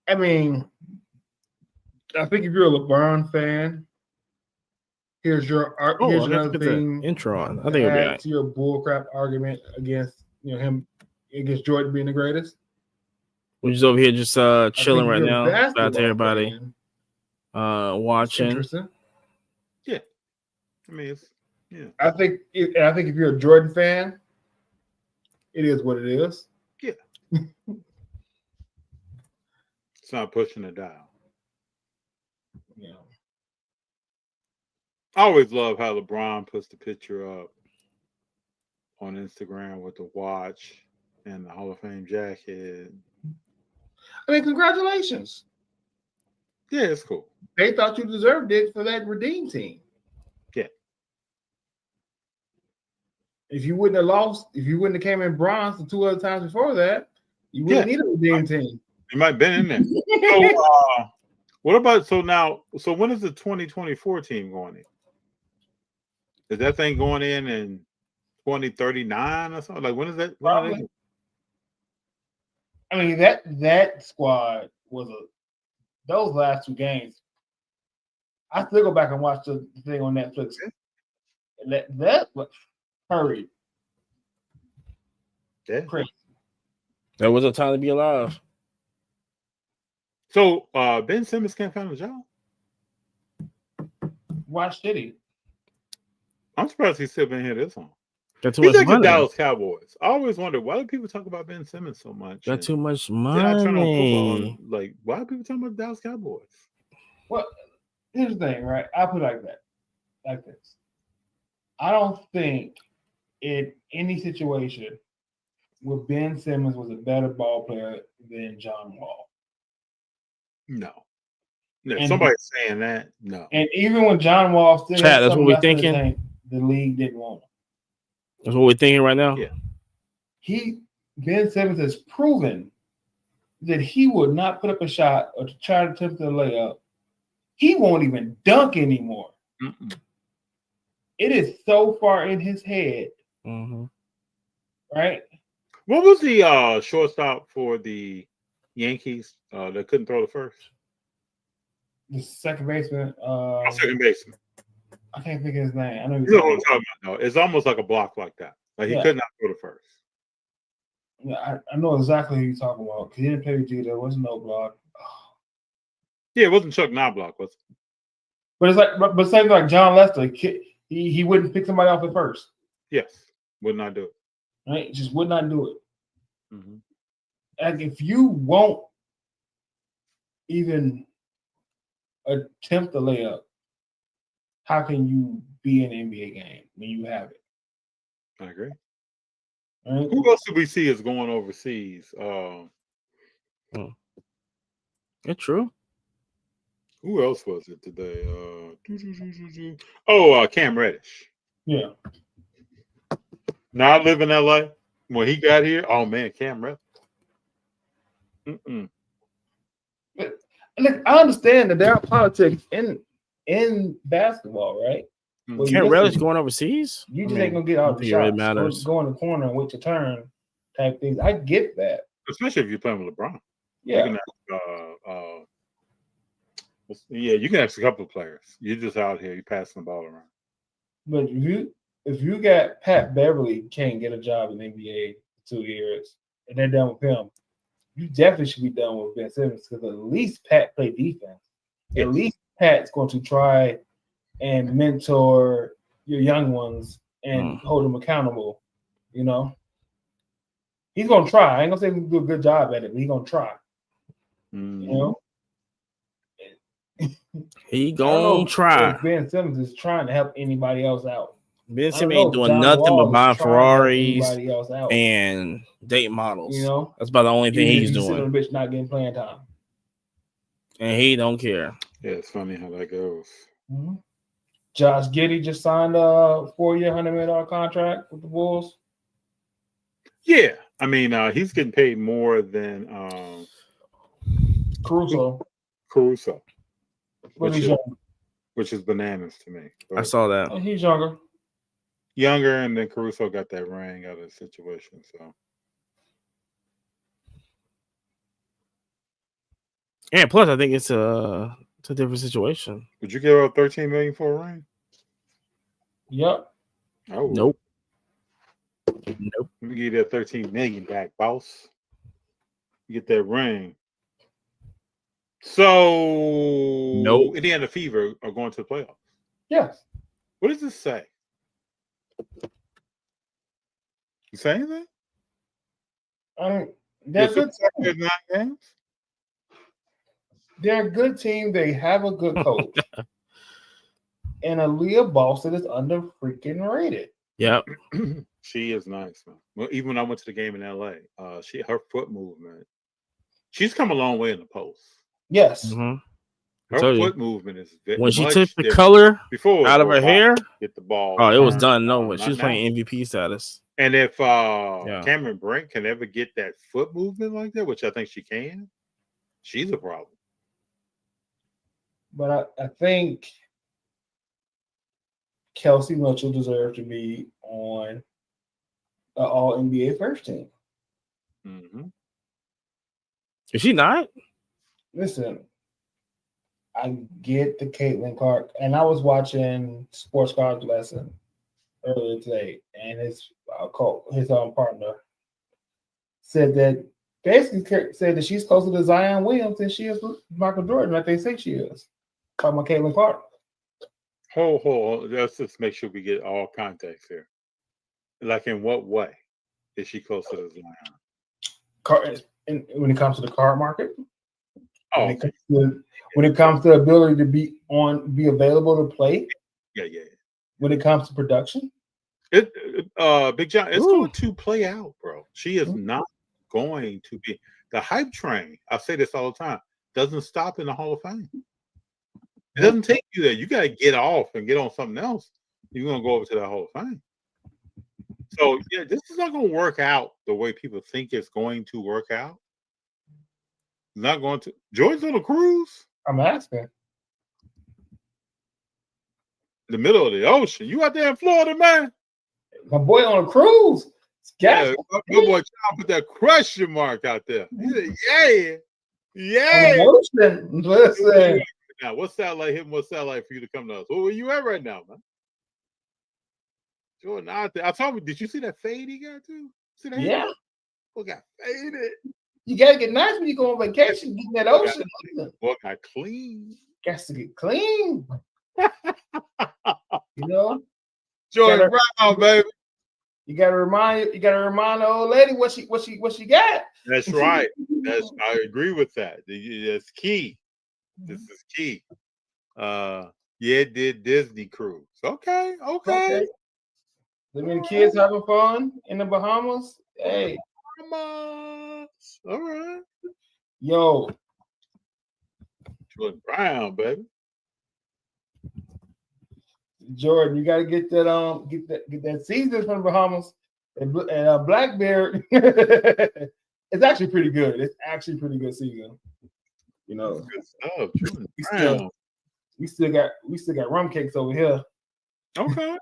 I mean, I think if you're a LeBron fan, Oh, here's I got to another get the thing intro on. I think to it'll be all add right. to your bullcrap argument against him against Jordan being the greatest. We're just over here just I think chilling if right you're a now. Shout out to basketball everybody fan, it's watching. interesting. Yeah, I mean, it's yeah, I think if you're a Jordan fan, it is what it is. yeah. It's not pushing it down. You know, I always love how LeBron puts the picture up on Instagram with the watch and the Hall of Fame jacket. I mean, congratulations. Yeah, it's cool. They thought you deserved it for that redeem team. Yeah. If you wouldn't have lost, if you wouldn't have came in bronze the 2 other times before that, you wouldn't need a redeem team. It might have been in there. So, what about so when is the 2024 team going in? Is that thing going in 2039 or something? Like when is that? When are they? I mean that squad was those last 2 games. I still go back and watch the thing on Netflix. That was hurried. Yeah. Crazy. There was a time to be alive. So Ben Simmons can't find a job. Why should he? I'm surprised he's still been here this long. Got too He's much like the money. Dallas Cowboys. I always wonder why do people talk about Ben Simmons so much? Got too much Then I turn on football money. and like, why are people talking about the Dallas Cowboys? Well, here's the thing, right? I'll put it like this. I don't think in any situation where Ben Simmons was a better ball player than John Wall. No. No, And- somebody's saying that. No. And even when John Wall still Chad, had that's something what we left in the thinking? tank, the league didn't want him. That's what we're thinking right now. Yeah. Ben Simmons has proven that he would not put up a shot or to try to attempt a layup. He won't even dunk anymore. Mm-mm. It is so far in his head, Mm-hmm. right? What was the shortstop for the Yankees that couldn't throw the first? The second baseman. Second baseman. I can't think of his name. I know You know what I'm talking about, though. It's almost like a block like that. Like he Yeah. could not throw the first. Yeah, I know exactly who you're talking about because he didn't play with you. There was no block. Yeah, it wasn't Chuck Knobloch, was it? But it's like, but same like John Lester. He wouldn't pick somebody off at first. Yes. Would not do it. Right? Just would not do it. Mm-hmm. Like if you won't even attempt the layup, how can you be in an NBA game when you have it? I agree. Right? Who else do we see is going overseas? It's true. Who else was it today? Cam Reddish. Yeah. Now I live in LA. When he got here, oh man, Cam Reddish. Mm-mm. But look, I understand that there are politics in basketball, right? Well, Can't Relish going overseas? You just ain't gonna get all the shots. Really matters. Go in the corner and wait your turn type things. I get that. Especially if you're playing with LeBron. Yeah. You can you can ask a couple of players. You're just out here, you're passing the ball around. But if you got Pat Beverly can't get a job in the NBA for 2 years and they're done with him, you definitely should be done with Ben Simmons because at least Pat played defense. Yes. At least Pat's going to try and mentor your young ones and hold them accountable. You know, he's gonna try. I ain't gonna say he's gonna do a good job at it, but he's gonna try. Mm-hmm. You know, he gonna try. Ben Simmons is trying to help anybody else out. Ben Simmons ain't doing nothing but buying Ferraris and date models. You know, that's about the only thing he's doing. On the bitch not getting playing time, and he don't care. Yeah, it's funny how that goes. Mm-hmm. Josh Giddey just signed a 4-year, $100 million contract with the Bulls. Yeah, I mean, he's getting paid more than Caruso, which is bananas to me. But I saw that. He's younger, and then Caruso got that ring out of the situation. So And plus, I think it's a different situation. Would you give up $13 million for a ring? Yep. Oh, Nope. Let me give you that $13 million back, boss. You get that ring. So, Nope. Indiana Fever are going to the playoffs. Yes. What does this say? You say anything? They're good. Team. 9 games? They're a good team. They have a good coach. And Aaliyah Boston is under freaking rated. Yep. She is nice, man. Well, even when I went to the game in LA, her foot movement. She's come a long way in the post. Yes. Mm-hmm. Her foot movement is when she took the color before out of her hair, get the ball. Oh, it was done. No, she was playing MVP status. And if Cameron Brink can ever get that foot movement like that, which I think she can, she's a problem. But I think Kelsey Mitchell deserves to be on an All NBA first team. Mm-hmm. Is she not? Listen, I get the Caitlin Clark, and I was watching Sports Cards Lesson earlier today, and his partner said that basically said that she's closer to Zion Williams than she is Michael Jordan, like they say she is. Talking about Caitlin Clark. Hold. Let's just make sure we get all context here. Like, in what way is she closer to Zion? When it comes to the card market. Oh, when it comes to ability to be available to play. Yeah. When it comes to production. Big John, it's going to play out, bro. She is not going to be the hype train. I say this all the time. Doesn't stop in the Hall of Fame. It doesn't take you there. You got to get off and get on something else. You're going to go over to the Hall of Fame. So, yeah, this is not going to work out the way people think it's going to work out. It's not going to. George's on a cruise. I'm asking. In the middle of the ocean. You out there in Florida, man? My boy on a cruise. Yeah, my boy trying to put that question mark out there. He said, yeah. Listen. Now, what's that like him? What's that like for you to come to us? Where you at right now, man? Jordan out there. I told you, did you see that fade he got too? See that? Yeah. Boy got faded. You gotta get nice when you go on vacation, get in that ocean. Boy got clean. Got to get clean. You know? Jordan Brown, baby. You gotta remind the old lady what she got. That's right. I agree with that. That's key. This is key. Did Disney cruise. Okay. Living the kids having fun in the Bahamas. Hey. Bahamas. All right. Yo. Jordan Brown, baby. Jordan, you gotta get that season from the Bahamas. And Blackbeard, it's actually pretty good. It's actually pretty good season. You know, good stuff. Jordan Brown. We still got rum cakes over here. Okay.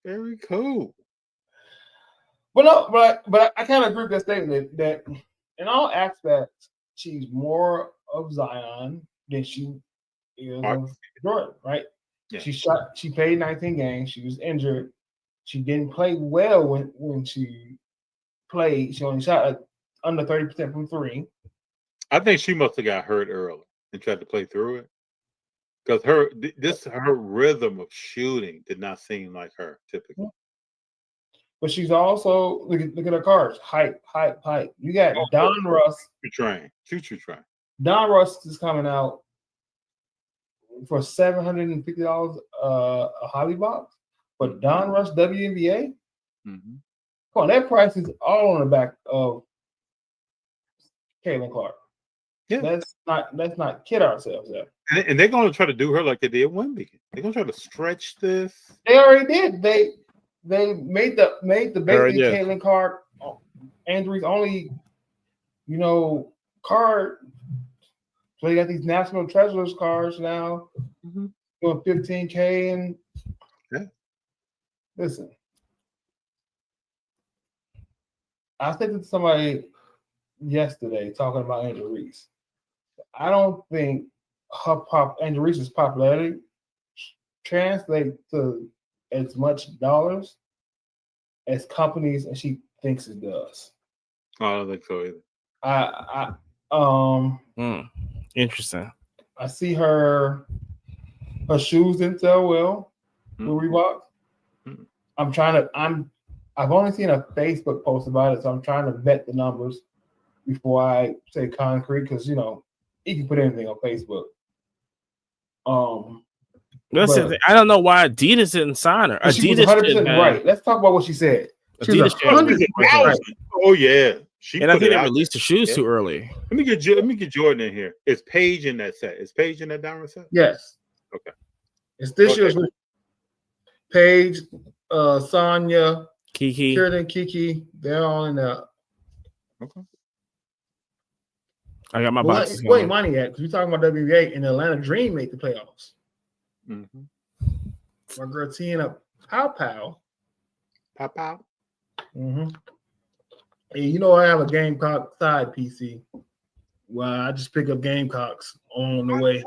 Very cool. But I kind of agree with that statement that in all aspects, she's more of Zion than she is of Jordan, right? Yeah. She played 19 games. She was injured. She didn't play well when she played. She only shot under 30% from three. I think she must have got hurt early and tried to play through it. Because her rhythm of shooting did not seem like her typically. But she's also look at her cards. Hype. You got Don Russ. Choo-choo train. Don Russ is coming out for $750 a hobby box. But Don Russ WNBA. Mm-hmm. Come on, that price is all on the back of Caitlin Clark. Yeah. Let's not kid ourselves there. And they're going to try to do her like they did Wemby. They're going to try to stretch this. They already did. They made the basically Caitlin Clark injuries only, card. So you got these National Treasures cards now, doing $15K and listen. I said to somebody yesterday talking about Angel Reese. I don't think Angel Reese's popularity translates to as much dollars as companies and she thinks it does. I don't think so either. Interesting. I see her shoes didn't sell well with Reebok. I've only seen a Facebook post about it, so I'm trying to vet the numbers before I say concrete, because you can put anything on Facebook. Listen, I don't know why Adidas didn't sign her. She was 100% right. Let's talk about what she said. She was 100% right. Oh yeah, and I think they released the shoes too early. Let me get Jordan in here. Is Paige in that set? Is Paige in that diamond set? Yes. Okay. It's this year's Paige, Sonya, Kiki, Kieran, Kiki. They're all in there. Okay. I got my boxes. Wait, money at, because we're talking about WNBA and the Atlanta Dream made the playoffs. Mm-hmm. My girl Tina Pow. Mm-hmm. And I have a Gamecock side PC. Well, I just pick up Gamecocks on the way.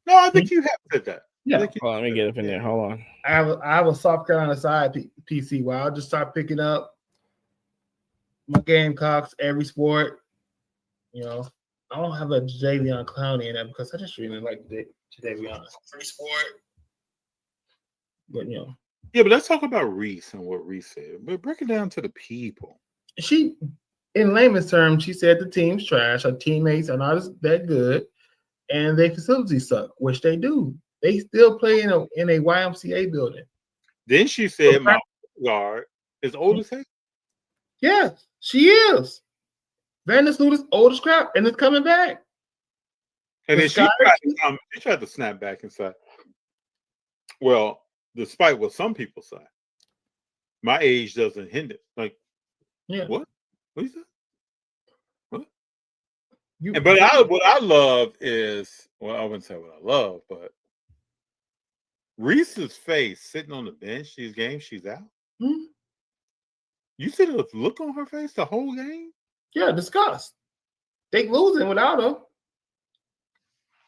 No, I think you have said that. Yeah. Let me get up in there. Hold on. I have a South Carolina side PC where I'll just start picking up my Gamecocks every sport. I don't have a Javion Clowney in there because I just really like Javion. Every sport. But Yeah, but let's talk about Reese and what Reese said. But break it down to the people. She, in layman's terms, she said the team's trash. Her teammates are not that good, and their facilities suck, which they do. They still play in a YMCA building. Then she said my guard is old as heck. Yes, she is. Vandersloot is old as crap, and it's coming back. And then she tried to snap back and say, well, despite what some people say, my age doesn't hinder. Like, yeah. What you say? What? What I love is, well, I wouldn't say what I love, but Reese's face sitting on the bench these games she's out. Hmm? You see the look on her face the whole game? Yeah, disgust. They losing without her.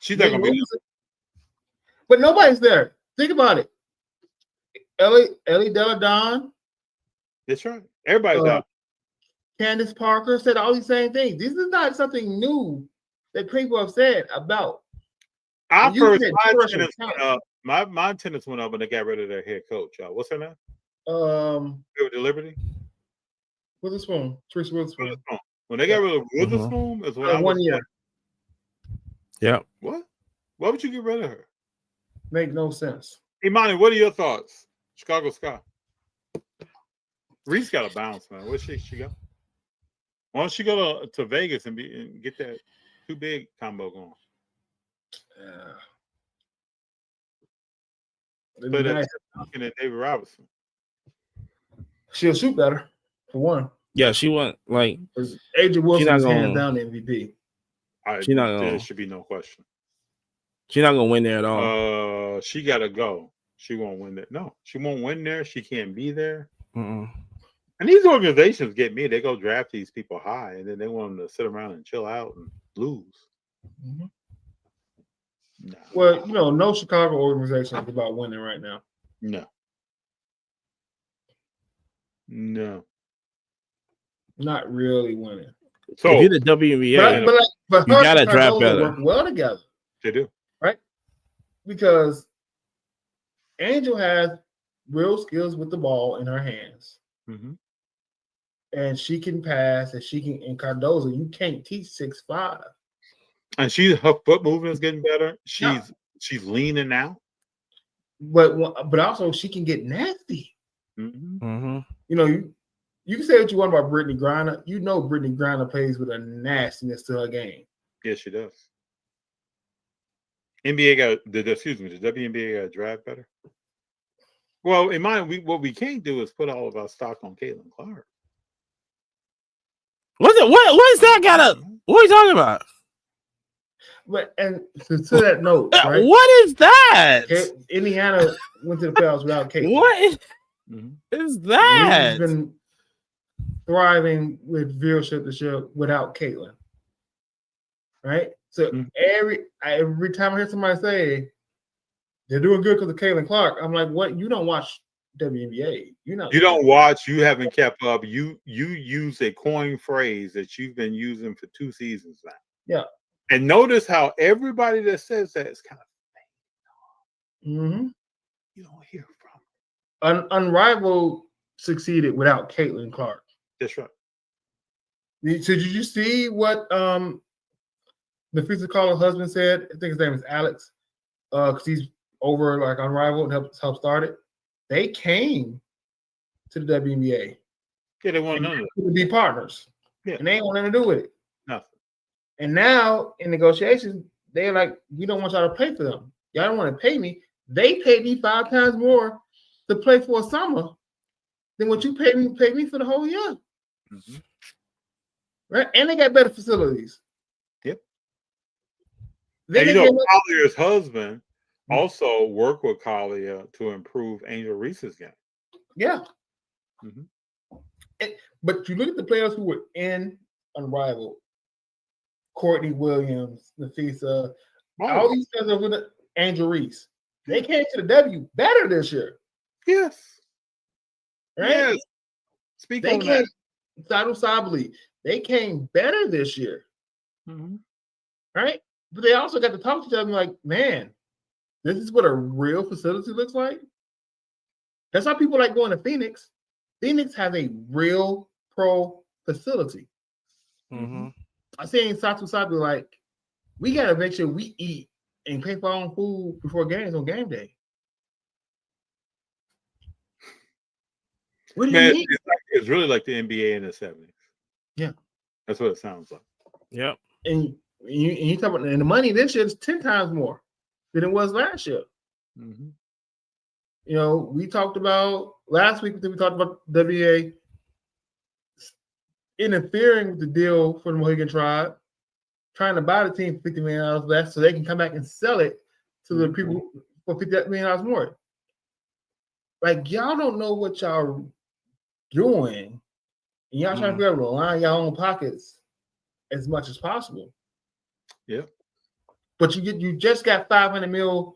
She's not gonna be losing. But nobody's there. Think about it. Ellie Deladon. That's right. Everybody's out. Candace Parker said all these same things. This is not something new that people have said about. My attendance went up when they got rid of their head coach. What's her name? Liberty. Witherspoon. Teresa Witherspoon. When they got rid of Witherspoon, is when I was 1 year. Yeah. What? Why would you get rid of her? Make no sense. Imani, what are your thoughts? Chicago Sky. Reese got a bounce, man. Where's she go? Why don't she go to Vegas and get that too big combo going? But nice. Looking at David Robinson. She'll shoot better, for one. Yeah, she went like AJ Wilson's hands down the MVP. There should be no question. She's not gonna win there at all. She gotta go. She won't win there. No, she won't win there. She can't be there. Mm-mm. And these organizations get me. They go draft these people high, and then they want them to sit around and chill out and lose. Mm-hmm. No. Well, no Chicago organization is about winning right now. No. Not really winning. So if you're the WNBA, but you gotta draft better. Work well together. They do, right? Because Angel has real skills with the ball in her hands, and she can pass, and she can. In Cardozo, you can't teach 6'5". And her foot movement is getting better. She's leaning out, but also she can get nasty. You can say what you want about Brittany Griner. Brittany Griner plays with a nastiness to her game. Yes, she does. The WNBA got draft better. Well, in mind, what we can't do is put all of our stock on Caitlin Clark. What is that got up? What are you talking about? But and to that note, right? What is that? Indiana went to the playoffs without Caitlin. What is that? thriving with viewership this year without Caitlyn. Right? So every time I hear somebody say they're doing good because of Caitlyn Clark, I'm like, what? You don't watch WNBA. You don't watch. You haven't kept up. You use a coin phrase that you've been using for 2 seasons now. Yeah. And notice how everybody that says that is kind of fake. Mm-hmm. You don't hear from Unrivaled succeeded without Caitlyn Clark. That's right. So did you see what the physical husband said? I think his name is Alex. Because he's over like Unrivaled and helped start it. They came to the WNBA. Yeah, they want none of it. To be partners. Yeah. And they ain't want nothing to do with it. Nothing. And now in negotiations, they're like, we don't want y'all to pay for them. Y'all don't want to pay me. They paid me 5 times more to play for a summer than what you paid me for the whole year. Mm-hmm. Right? And they got better facilities. Yep. And Collier's husband also worked with Collier to improve Angel Reese's game. Yeah. Mm-hmm. But you look at the players who were in Unrivaled. Courtney Williams, Nafisa, all these guys over the Angel Reese. They came to the W better this year. Yes. Right? Yes. Speak on that. Sadu Sabali, they came better this year. Mm-hmm. Right? But they also got to talk to each other like, man, this is what a real facility looks like. That's why people like going to Phoenix. Phoenix has a real pro facility. Mm-hmm. I seen Satu Sabi like, we got to make sure we eat and pay for our own food before games on game day. What do you mean? It's really like the NBA in the 70s. Yeah. That's what it sounds like. Yep. And you talk about, and the money this year is 10 times more than it was last year. Mm-hmm. You know, we talked about last week, we talked about WA interfering with the deal for the Mohegan Tribe, trying to buy the team for $50 million less so they can come back and sell it to the people for $50 million more. Like, y'all don't know what y'all doing, and y'all trying to be able to line your own pockets as much as possible. Yeah. But you just got $500 million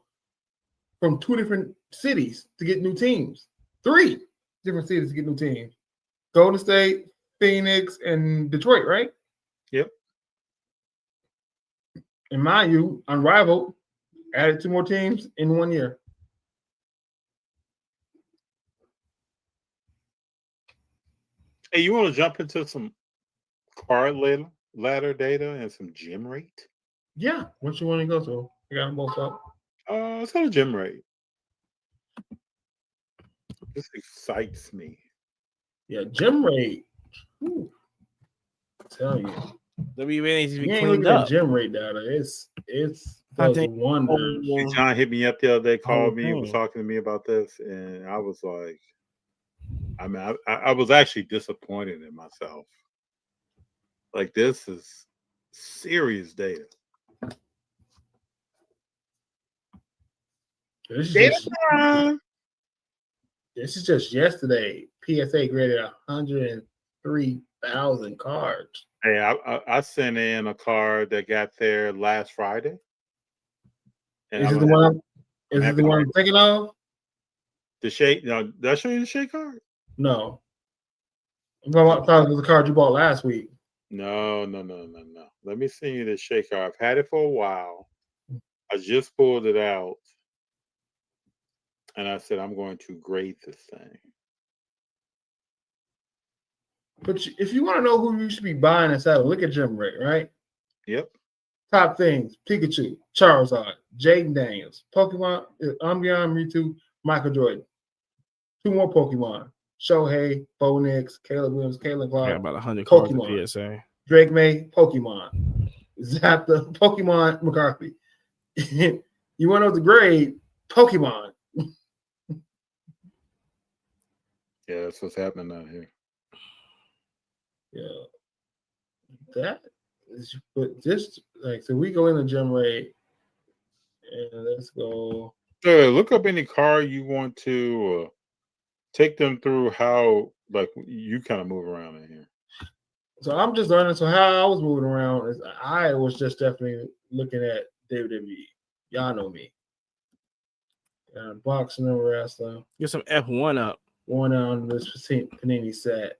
from 2 different cities to get new teams. 3 different cities to get new teams. Golden State, Phoenix, and Detroit, right? Yep. And mind you, Unrivaled added 2 more teams in 1 year. Hey, you want to jump into some card ladder data and some gym rate? Yeah. What you want to go to? I got them both up. Let's go to gym rate. This excites me. Yeah, gym rate. Ooh. I tell you. WNBA needs to be ain't cleaned looking up. At gym rate data. It's does wonders. John hit me up the other day, called me, was talking to me about this, and I was like, I mean, I was actually disappointed in myself. Like, this is serious data. This is just yesterday. PSA graded 103,000 cards. Hey, I sent in a card that got there last Friday. And Is it the one I'm thinking of? The Shea? No, did I show you the Shea card? No. I thought it was the card you bought last week. No. Let me send you the Shea card. I've had it for a while. I just pulled it out. And I said, I'm going to grade this thing. But if you want to know who you should be buying and selling, look at gym rate, right? Yep. Top things: Pikachu, Charizard, Jaden Daniels, Pokemon, Umbreon, Mewtwo, Michael Jordan. 2 more Pokemon: Shohei, Bo Nix, Caleb Williams, Caitlin Clark. Yeah, about 100 Pokemon. cards PSA. Drake May, Pokemon. Zappa, Pokemon McCarthy. You want to know the grade? Pokemon. Yeah, that's what's happening out here. Yeah. That is, but just like, so we go in the gym rate and let's go. Look up any card you want to take them through how like you kind of move around in here. So I'm just learning. So how I was moving around is I was just definitely looking at WWE. Y'all know me. Boxing and wrestling. Get some F1 up. Going on this Panini set.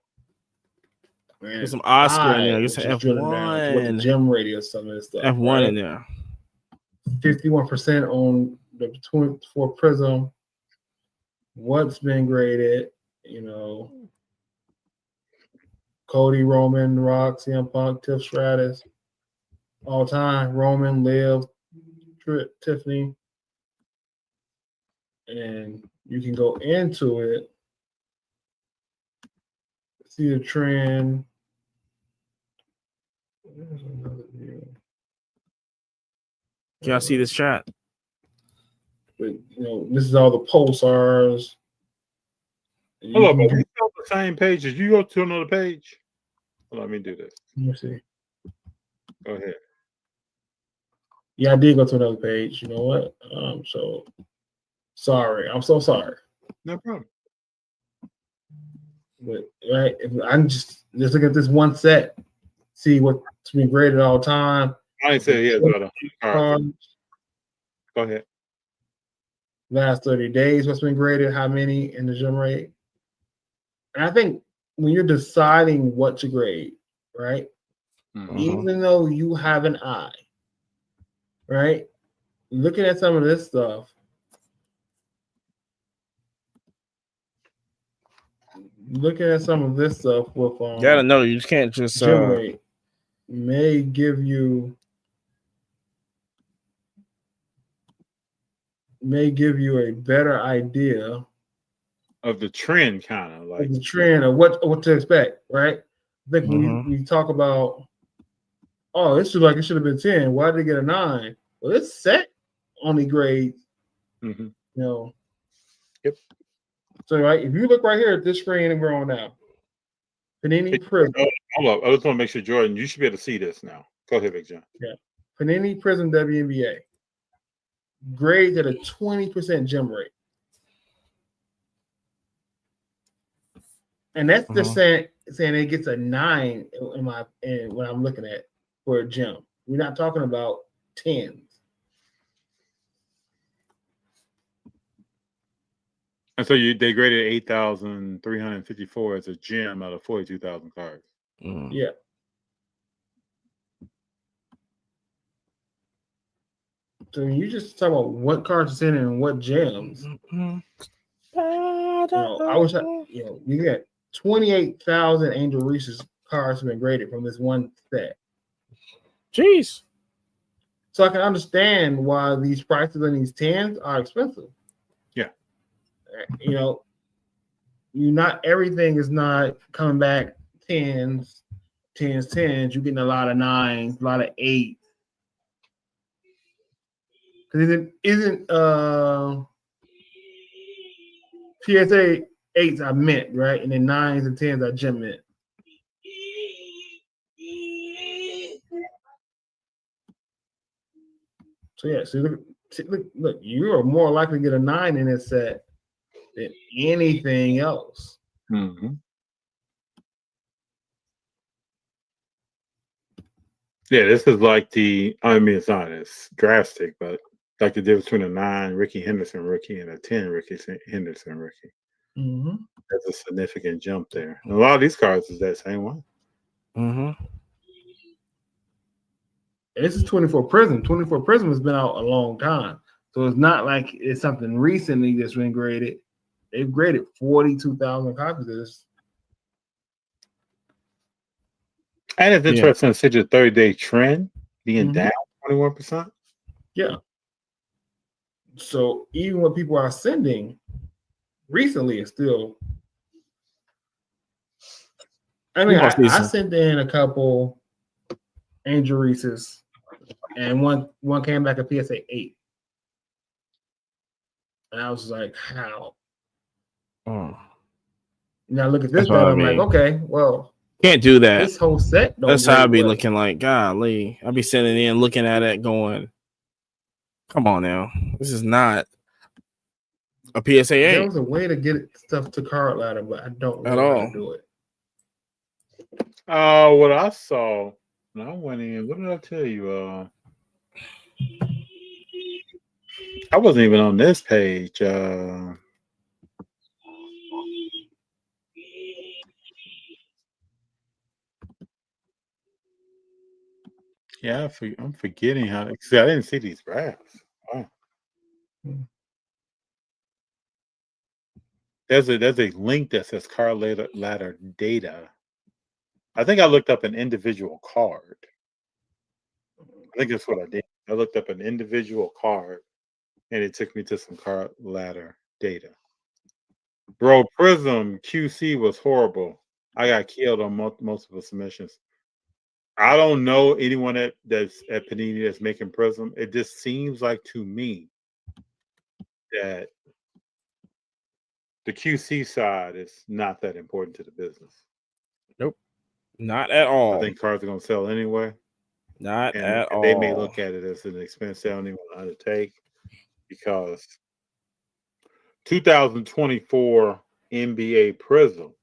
Get some Oscar in there. Get some F1. With the gym radio, some of this stuff. F1 right? In there. 51% on the 24 Prism. What's been graded? You know, Cody, Roman, Rock, CM Punk, Tiff Stratus, all time. Roman, Liv, Tiffany. And you can go into it, see the trend. There's another view. Can y'all see this chat? But, you know, this is all the pulsars. Hold up, are we on the same page? Did you go to another page? Let me do this. Let me see. Go ahead. Yeah, I did go to another page. You know what? So sorry. I'm so sorry. No problem. But right, I'm just look at this one set, see what's been graded all the time. I ain't say yeah, but go ahead. Last 30 days, what's been graded, how many in the gym rate. And I think when you're deciding what to grade, right? Mm-hmm. Even though you have an eye, right? Looking at some of this stuff, with you gotta know you just can't just gym rate may give you a better idea of the trend, kind of like the trend of what to expect, right? I think when we talk about, oh, this is like it should have been 10. Why did it get a 9? Well, it's set only grades, you know. Yep. So, right, if you look right here at this screen and we're on now, Panini Prism. Hold up, I just want to make sure, Jordan, you should be able to see this now. Go ahead, Big John. Yeah, Panini Prism WNBA grades at a 20% gym rate. And that's just saying it gets a 9 when I'm looking at for a gym. We're not talking about 10s. And so they graded 8,354 as a gym out of 42,000 cards. Yeah. So when you just talk about what cards is in and what gems, you know, you get 28,000 Angel Reese's cards have been graded from this one set. Jeez. So I can understand why these prices on these 10s are expensive. Yeah. You know, not everything is not coming back 10s. You're getting a lot of 9s, a lot of 8s. Because isn't PSA 8s are mint, right? And then 9s and 10s are gem mint. So yeah, so look, you are more likely to get a 9 in this set than anything else. Mm-hmm. Yeah, this is like it's not as drastic, but like the difference between a 9 Ricky Henderson rookie and a 10 Ricky Henderson rookie. Mm-hmm. That's a significant jump there. And a lot of these cards is that same one. Mm-hmm. This is 24 Prism. 24 Prism has been out a long time. So it's not like it's something recently that's been graded. They've graded 42,000 copies of this. And it's interesting to see the 30-day trend being down 21%. Yeah. So even what people are sending recently is still. I mean, I sent in a couple Angel Reese's, and one came back a PSA 8. And I was like, how? Now look at this bet. I'm like, okay, well, can't do that. This whole set. That's how I be looking like, golly. I be sitting in looking at it going, come on now. This is not. A PSA 8. There was a way to get stuff to card ladder, but I don't know how to do it. What I saw when I went in, what did I tell you? I wasn't even on this page. Yeah, I'm forgetting how. See, I didn't see these graphs. Wow. There's a link that says card ladder data. I think I looked up an individual card. I think that's what I did. I looked up an individual card, and it took me to some card ladder data. Bro, Prism QC was horrible. I got killed on multiple submissions. I don't know anyone that's at Panini that's making Prism. It just seems like to me that the QC side is not that important to the business. Nope, not at all. I think cards are going to sell anyway. Not at all. They may look at it as an expense they don't even want to undertake because 2024 NBA Prism,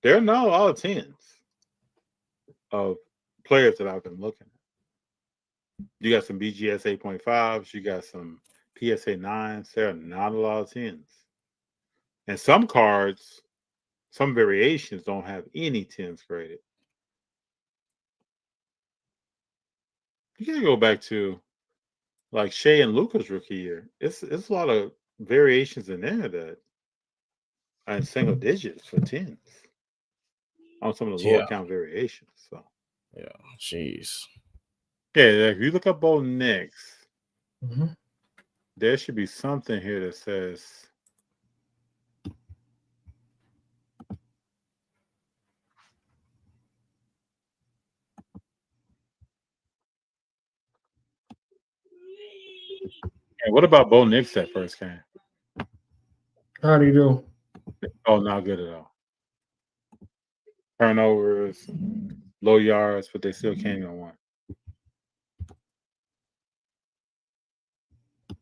there are not a lot of 10s of players that I've been looking at. You got some BGS 8.5s, you got some PSA 9s. There are not a lot of 10s. And some cards, some variations don't have any 10s graded. You can go back to like Shea and Luka's rookie year. It's a lot of variations in there that are in single digits for 10s on some of the lower count variations. So yeah, jeez. Yeah, if you look up Bo Nix, there should be something here that says what about Bo Nix that first game? How do you do? Oh, not good at all. Turnovers, low yards, but they still came in one.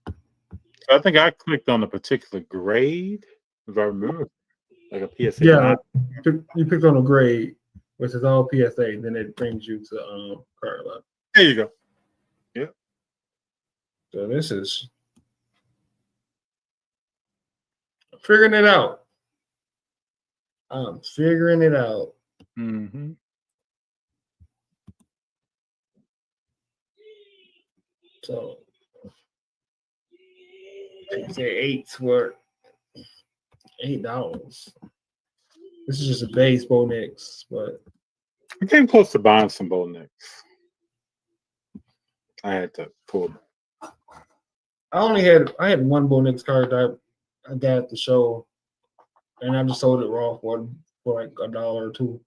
So I think I clicked on a particular grade, if I remember, like a PSA. Yeah, you picked on a grade, which is all PSA. Then it brings you to card ladder. There you go. Yeah. So this is figuring it out. I'm figuring it out. Mm-hmm. So say 8s were $8. This is just a base Bo Nix, but I came close to buying some Bo Nix. I had to pull. I had one Bo Nix card that I got at the show, and I just sold it raw for like $1 or $2.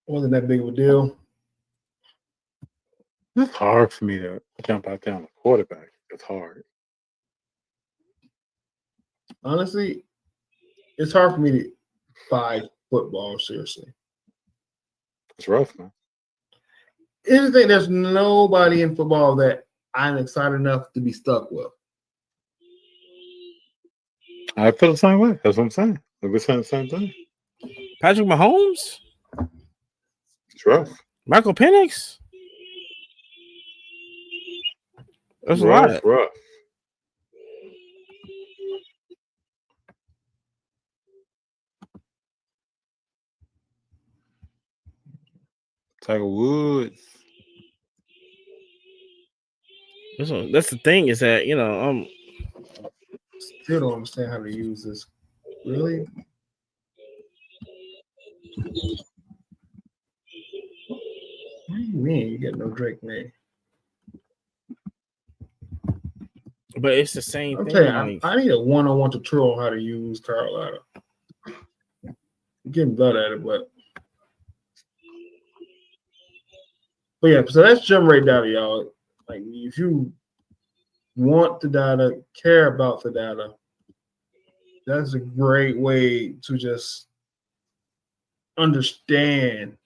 Wasn't that big of a deal. It's hard for me to jump out there on the quarterback. It's hard. Honestly, it's hard for me to buy football seriously. It's rough, man. Here's the thing: there's nobody in football that I'm excited enough to be stuck with. I feel the same way. That's what I'm saying. We're saying the same thing. Patrick Mahomes? It's rough. Michael Penix? That's rough, a lot. Rough. Tiger Woods. That's the thing is that, Still don't understand how to use this. Really? What do you mean you get no Drake May? But it's the same thing. You, I need a one-on-one tutorial on how to use card ladder. I'm getting better at it, but yeah, so that's gem rate data, y'all. Like if you want the data, care about the data, that's a great way to just understand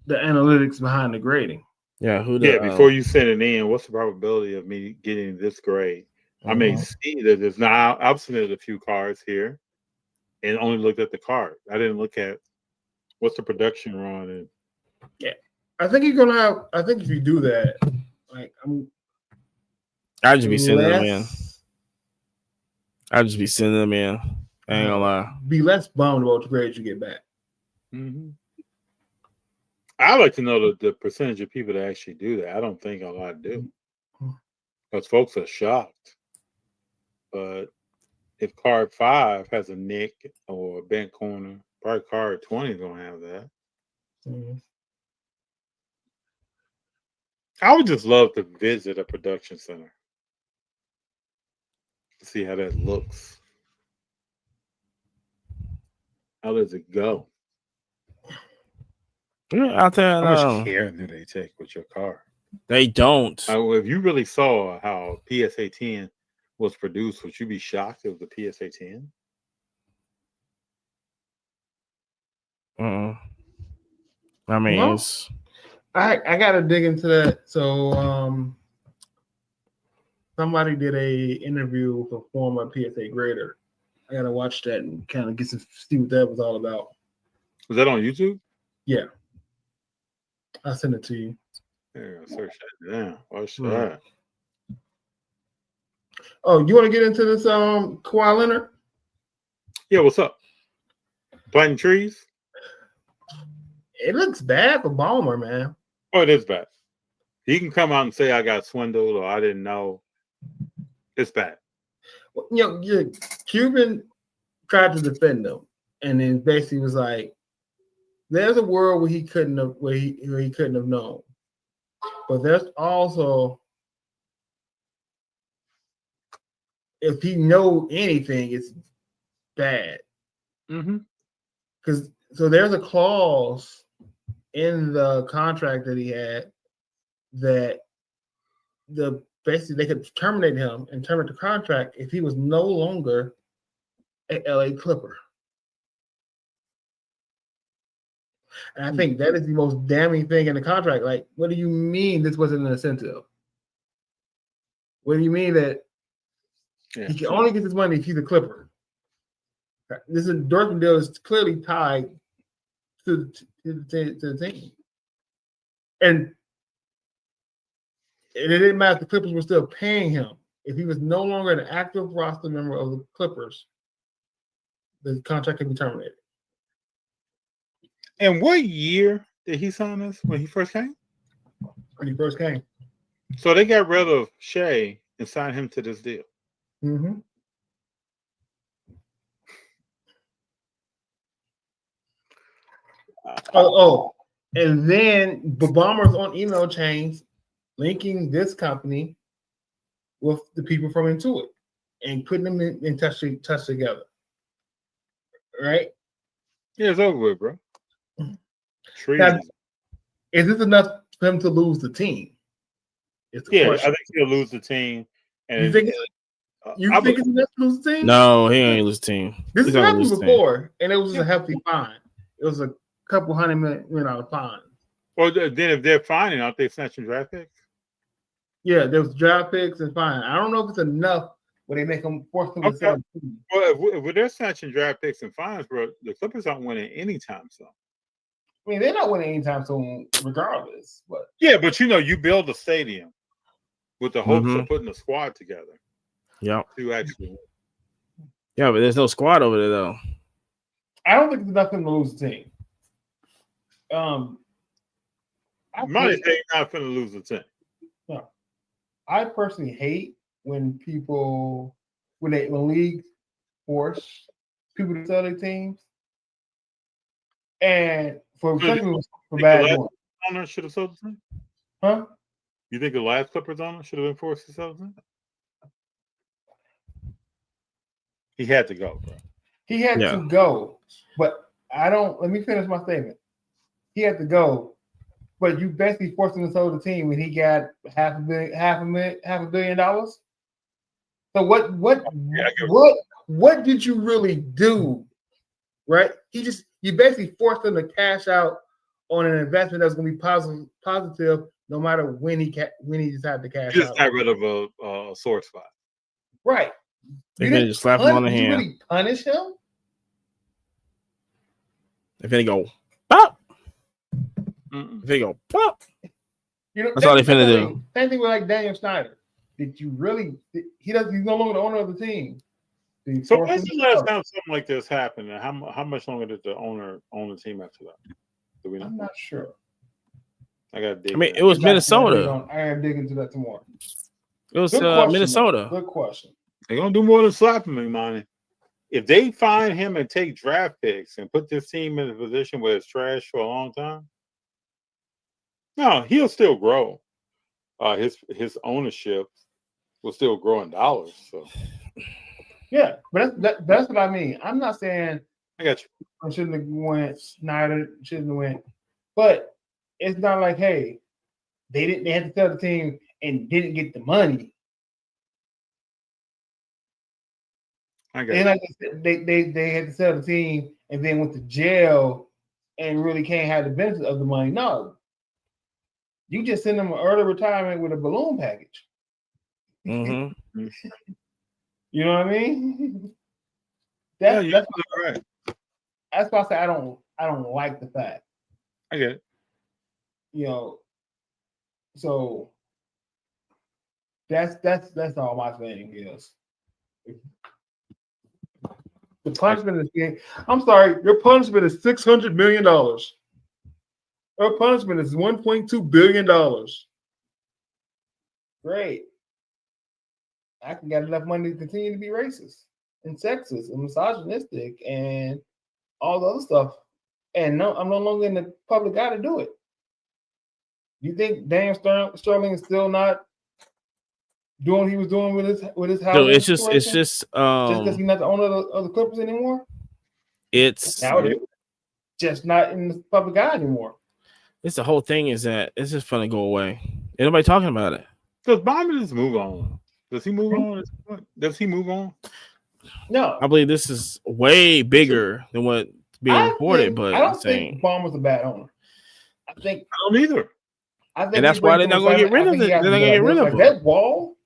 the analytics behind the grading. Yeah, before you send it in, what's the probability of me getting this grade? I may see that there's not. I've submitted a few cards here, and only looked at the card. I didn't look at what's the production run. And yeah, I think you're gonna have. I think if you do that, like I'd just be sending them in. I ain't gonna lie. Be less bummed about the grades you get back. Mm-hmm. I like to know the percentage of people that actually do that. I don't think a lot do, because folks are shocked. But if card 5 has a nick or a bent corner, probably card 20 is gonna have that. Mm-hmm. I would just love to visit a production center to see how that looks. How does it go? Yeah, out there. How much care do they take with your car? They don't. If you really saw how PSA 10 was produced, would you be shocked if the PSA 10? I mean, I gotta dig into that. So somebody did a interview with a former PSA grader. I gotta watch that and kind of see what that was all about. Was that on YouTube? Yeah, I'll send it to you. Yeah, search that down. Watch that. Oh, you want to get into this Kawhi Leonard? Yeah, what's up? Planting trees? It looks bad for Ballmer, man. Oh, it is bad. He can come out and say I got swindled or I didn't know. It's bad. Well, Cuban tried to defend him, and then basically was like, "There's a world where he couldn't have known, but there's also if he know anything, it's bad." Because so there's a clause in the contract that he had that basically they could terminate him and terminate the contract if he was no longer an LA Clipper. And I think that is the most damning thing in the contract. Like, what do you mean this wasn't an incentive? What do you mean that he can only get this money if he's a Clipper? This endorsement deal is clearly tied to the team. And it didn't matter if the Clippers were still paying him. If he was no longer an active roster member of the Clippers, the contract can be terminated. And what year did he sign this? When he first came? When he first came. So they got rid of Shea and signed him to this deal. Mm-hmm. And then the Bombers on email chains linking this company with the people from Intuit and putting them in touch together. Right? Yeah, it's over with, bro. Now, is this enough for him to lose the team? Yeah, question. I think he'll lose the team. And you think it's enough to lose the team? No, he ain't lose the team. This has happened before, and it was a hefty fine. It was a couple $100 million fine. Well, then if they're fining, aren't they snatching draft picks? Yeah, there was draft picks and fine. I don't know if it's enough where they make them force them to sell the team. Well, if they're snatching draft picks and fines, bro, the Clippers aren't winning anytime soon. I mean, they're not winning anytime soon, regardless. But yeah, but you build a stadium with the hopes of putting a squad together. Yeah. To actually win. Yeah, but there's no squad over there though. I don't think it's enough for them to lose the team. Money ain't not finna lose the team. No. I personally hate when leagues force people to sell their teams. And for bad doing. Owner should have sold the team? Huh? You think the last Clippers owner should have been forced to sell the team? He had to go, bro. He had to go. But let me finish my statement. He had to go. But you basically forced him to sell the team when he got $500 million. So what did you really do? Right? You basically forced him to cash out on an investment that's going to be positive no matter when he decided to cash You just out. got rid of a sore spot. Right. They're gonna just slap him on the hand. You really punish him? They're gonna go pop. They go pop. You know, that's all they finna do. Same thing with like Daniel Snyder. Did you really? He's no longer the owner of the team. So when's the last time something like this happened? And how much longer did the owner own the team after that? Do we know? I'm not sure. I got to dig. I mean, it was Minnesota. I am digging into that tomorrow. It was Minnesota. Good question. They're gonna do more than slapping me, man. If they find him and take draft picks and put this team in a position where it's trash for a long time, no, he'll still grow. His ownership will still grow in dollars. So yeah, but that's what I mean. I'm not saying I got you. I shouldn't have went. Snyder shouldn't have went, but it's not like, hey, they had to sell the team and didn't get the money. I got like they had to sell the team and then went to jail and really can't have the benefit of the money. No, you just send them an early retirement with a balloon package. Mm-hmm. You know what I mean? That's right. That's why I say I don't like the fact. I get it. You know, so that's all my thing is. The punishment is being, I'm sorry, your punishment is $600 million. Your punishment is $1.2 billion. Great. I can get enough money to continue to be racist and sexist and misogynistic and all the other stuff. And no, I'm no longer in the public eye to do it. You think Daniel Sterling is still not doing what he was doing with his house? So it's just because he's not the owner of the Clippers anymore. It's just not in the public eye anymore. It's the whole thing is that it's just gonna go away. Ain't nobody talking about it. Does Bobby just move on? Does he move on? Does he move on? No, I believe this is way bigger than what's being reported. But I don't think Ballmer's a bad owner. I don't either. And that's why they're not going to get rid of it. They're not going to get rid of it. That wall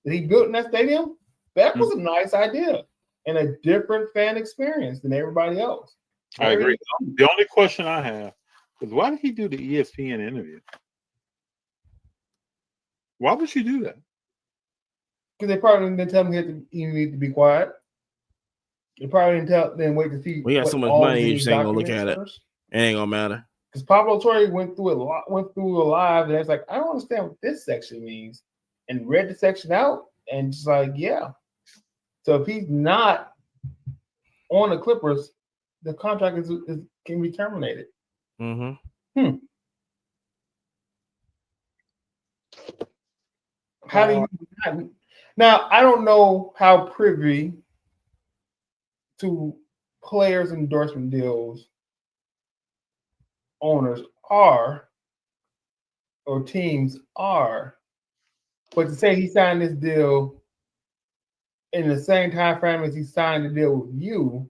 that he built in that stadium, that was a nice idea and a different fan experience than everybody else. I agree. The only question I have is why did he do the ESPN interview? Why would you do that? Because they probably didn't tell him he needed to be quiet. They probably didn't wait to see. We got so much money, you just ain't gonna look at it. It ain't gonna matter. Because Pablo Torre went through a live, and it's like, I don't understand what this section means, and read the section out, and just like, yeah. So if he's not on the Clippers, the contract can be terminated. Mm-hmm. How do you now? I don't know how privy to players' endorsement deals owners are or teams are, but to say he signed this deal in the same time frame as he signed the deal with you,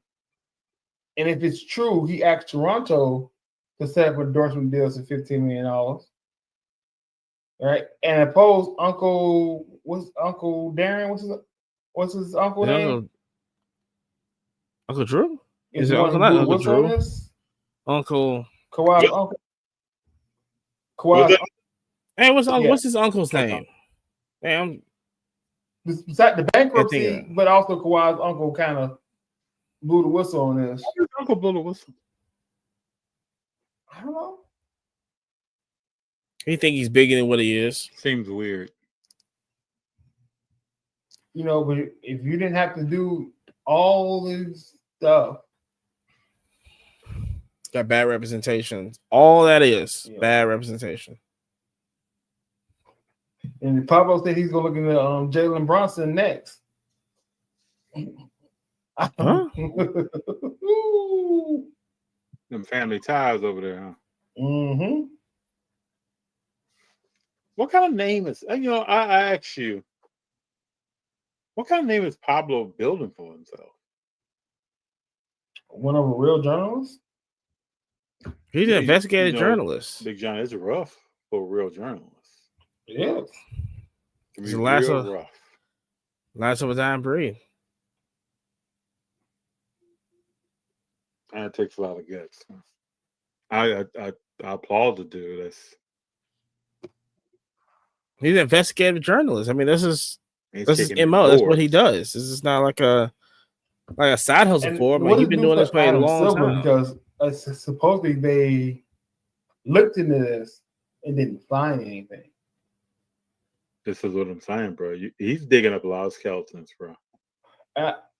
and if it's true, he asked Toronto to set up endorsement deals for $15 million, right? And oppose Uncle Darren? What's his uncle name? Uncle Drew? Is it Uncle Drew? Uncle Kawhi's uncle. Kawhi's uncle. Hey, what's his uncle's name? Damn. Besides the bankruptcy, but also Kawhi's uncle kind of blew the whistle on this. How did Uncle blow the whistle? I don't know. He think he's bigger than what he is. Seems weird. You know, but if you didn't have to do all this stuff. Got bad representation. All that is bad representation. And Pablo said he's gonna look into Jalen Brunson next. Huh? Them family ties over there, huh? Mm-hmm. What kind of name is? I asked you. What kind of name is Pablo building for himself? One of a real journalist. He's an investigative journalist. Big John is rough. for real journalists. Yes. It can be real rough. Last of a dying breed. And it takes a lot of guts. I applaud the dude. He's an investigative journalist. I mean, this is his MO. Doors. That's what he does. This is not like a side hustle for him. Like, he's been doing this for a long time. Because supposedly they looked into this and didn't find anything. This is what I'm saying, bro. He's digging up a lot of skeletons, bro.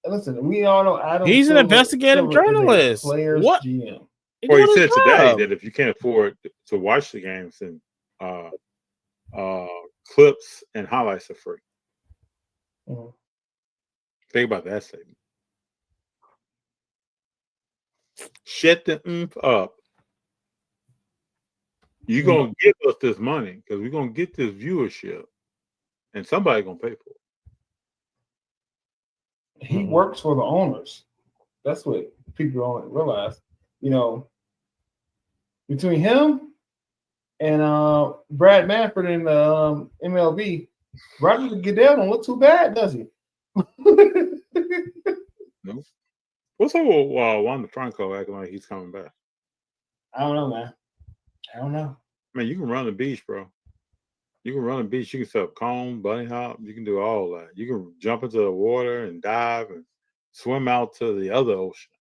Listen, we all know Adam. He's an investigative journalist. Players what? GM. Well, he said today that if you can't afford to watch the games, then clips and highlights are free. Mm-hmm. Think about that statement. Shut the oomph up. You're going to give us this money because we're going to get this viewership and somebody's going to pay for it. He works for the owners. That's what people don't realize. You know, between him and Brad Manfred in the MLB, Roger Goodell don't look too bad, does he? No. What's up with Wander Franco acting like he's coming back? I don't know, man. I don't know. Man, you can run the beach, bro. You can run the beach. You can set up cone, bunny hop. You can do all that. You can jump into the water and dive and swim out to the other ocean.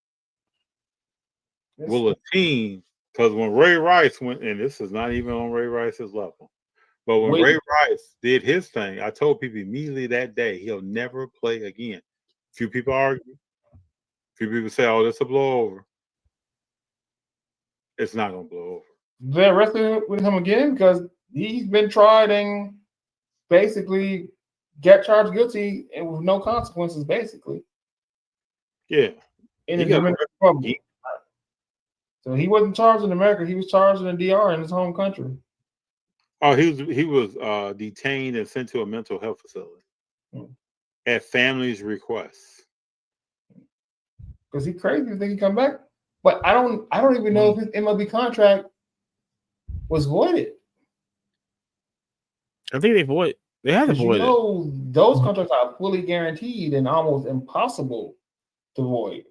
Will a team, because when Ray Rice went, and this is not even on Ray Rice's level, but when Ray Rice did his thing, I told people immediately that day he'll never play again. Few people argue. Few people say, "Oh, this will blow over." It's not going to blow over. They're wrestling with him again because he's been tried and basically get charged guilty and with no consequences, basically. Yeah. In the Dominican Republic. So he wasn't charged in America. He was charged in the DR in his home country. Oh, he was detained and sent to a mental health facility at family's request. Because he's crazy to think he come back. But I don't even know if his MLB contract was voided. I think they had to void it. You know, those contracts are fully guaranteed and almost impossible to void.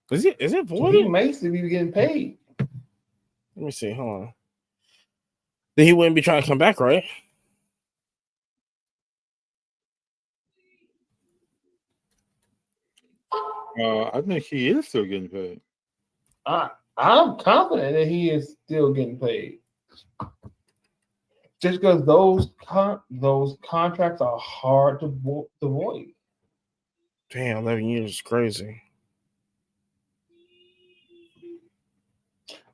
Is it voided? So he may still be getting paid. Let me see. Hold on. Then he wouldn't be trying to come back, right? I think he is still getting paid. I'm confident that he is still getting paid. Just because those contracts are hard to void. Damn, 11 years is crazy.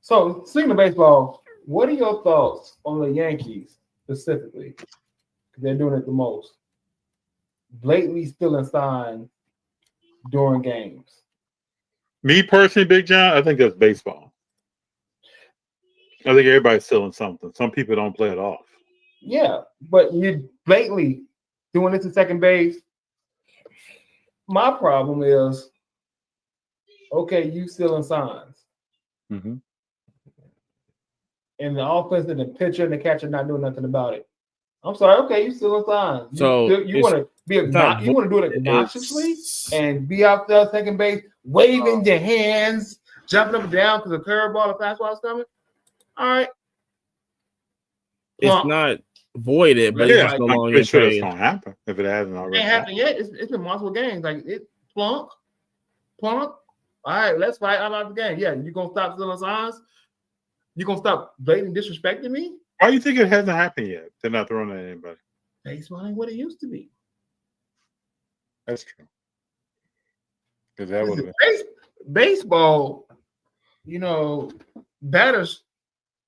So, speaking of baseball, what are your thoughts on the Yankees specifically? Because they're doing it the most. Blatantly stealing signs during games. Me personally, Big John, I think that's baseball. I think everybody's stealing something. Some people don't play it off. Yeah, but you're blatantly doing it to second base. My problem is, okay, you stealing signs. Mm-hmm. And the offense and the pitcher and the catcher not doing nothing about it. I'm sorry. Okay, you stealing signs. So you want to be you want to do it obnoxiously and be out there second base, waving your hands, jumping up and down because a curveball or fastball is coming. All right. It's not voided, but it's no longer sure it's gonna happen if it hasn't already. It ain't happened yet. It's been multiple games. Like it plunk. All right, let's fight out the game. Yeah, you gonna stop stealing signs? You gonna stop blatantly disrespecting me? Why do you think it hasn't happened yet? They're not throwing at anybody. Baseball ain't what it used to be. That's true. Because that would have baseball, you know, batters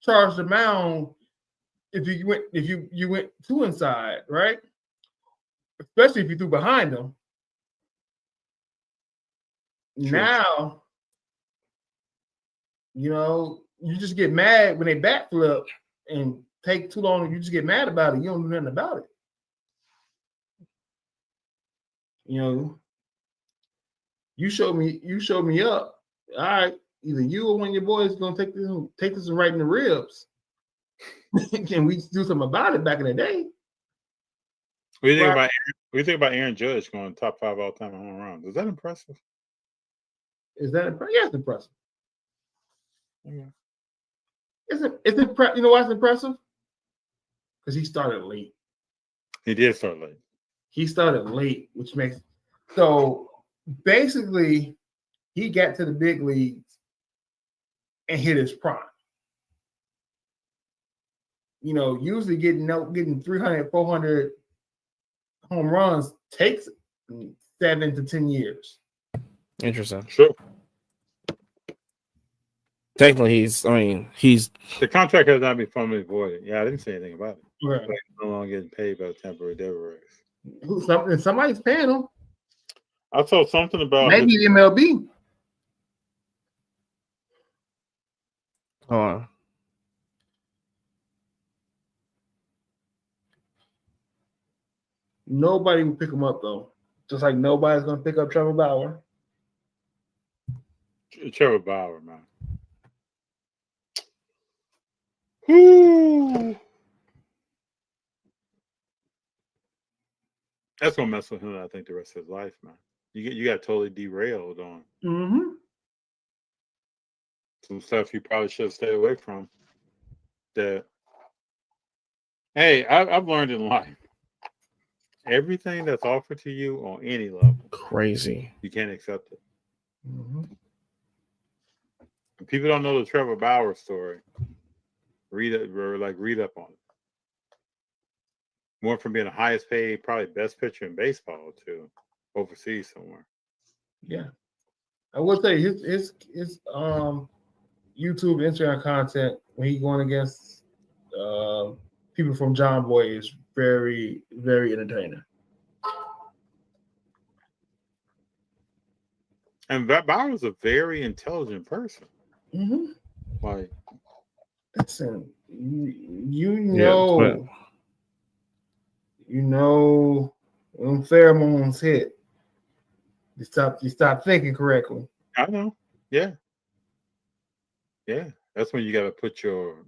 charge the mound if you went two inside, right? Especially if you threw behind them. True. Now, you know, you just get mad when they bat flip and take too long. You just get mad about it. You don't do nothing about it. You know, you showed me up. All right, either you or one of your boys is gonna take this right in the ribs. Can we do something about it back in the day? What do you think about Aaron Judge going top 5 all time in home runs? Is that impressive? Is that impressive? Yeah, it's impressive. Okay. It's impressive. You know why it's impressive? Because he started late. He did start late. He started late, which makes so basically he got to the big leagues and hit his prime. You know, usually getting 300, 400 home runs takes 7 to 10 years. Interesting. Sure. Technically, he's the contract has not been formally voided. Yeah, I didn't say anything about it. Right. Like, no longer getting paid by the Tampa Bay Devil Rays. Somebody's paying him. I saw something about maybe MLB. Hold on. Nobody will pick him up though. Just like nobody's gonna pick up Trevor Bauer. Trevor Bauer, man. Whoo. That's gonna mess with him, I think, the rest of his life, man. You got totally derailed on some stuff you probably should have stayed away from. That hey, I've learned in life. Everything that's offered to you on any level, crazy. You can't accept it. People don't know the Trevor Bauer story. Read up on it. Went from being the highest paid, probably best pitcher in baseball to overseas somewhere. Yeah, I will say his YouTube, Instagram content when he's going against people from John Boy is very, very entertaining. And Bauer's a very intelligent person. Like, listen, you know when pheromones hit, you stop thinking correctly. I know. Yeah. That's when you got to put your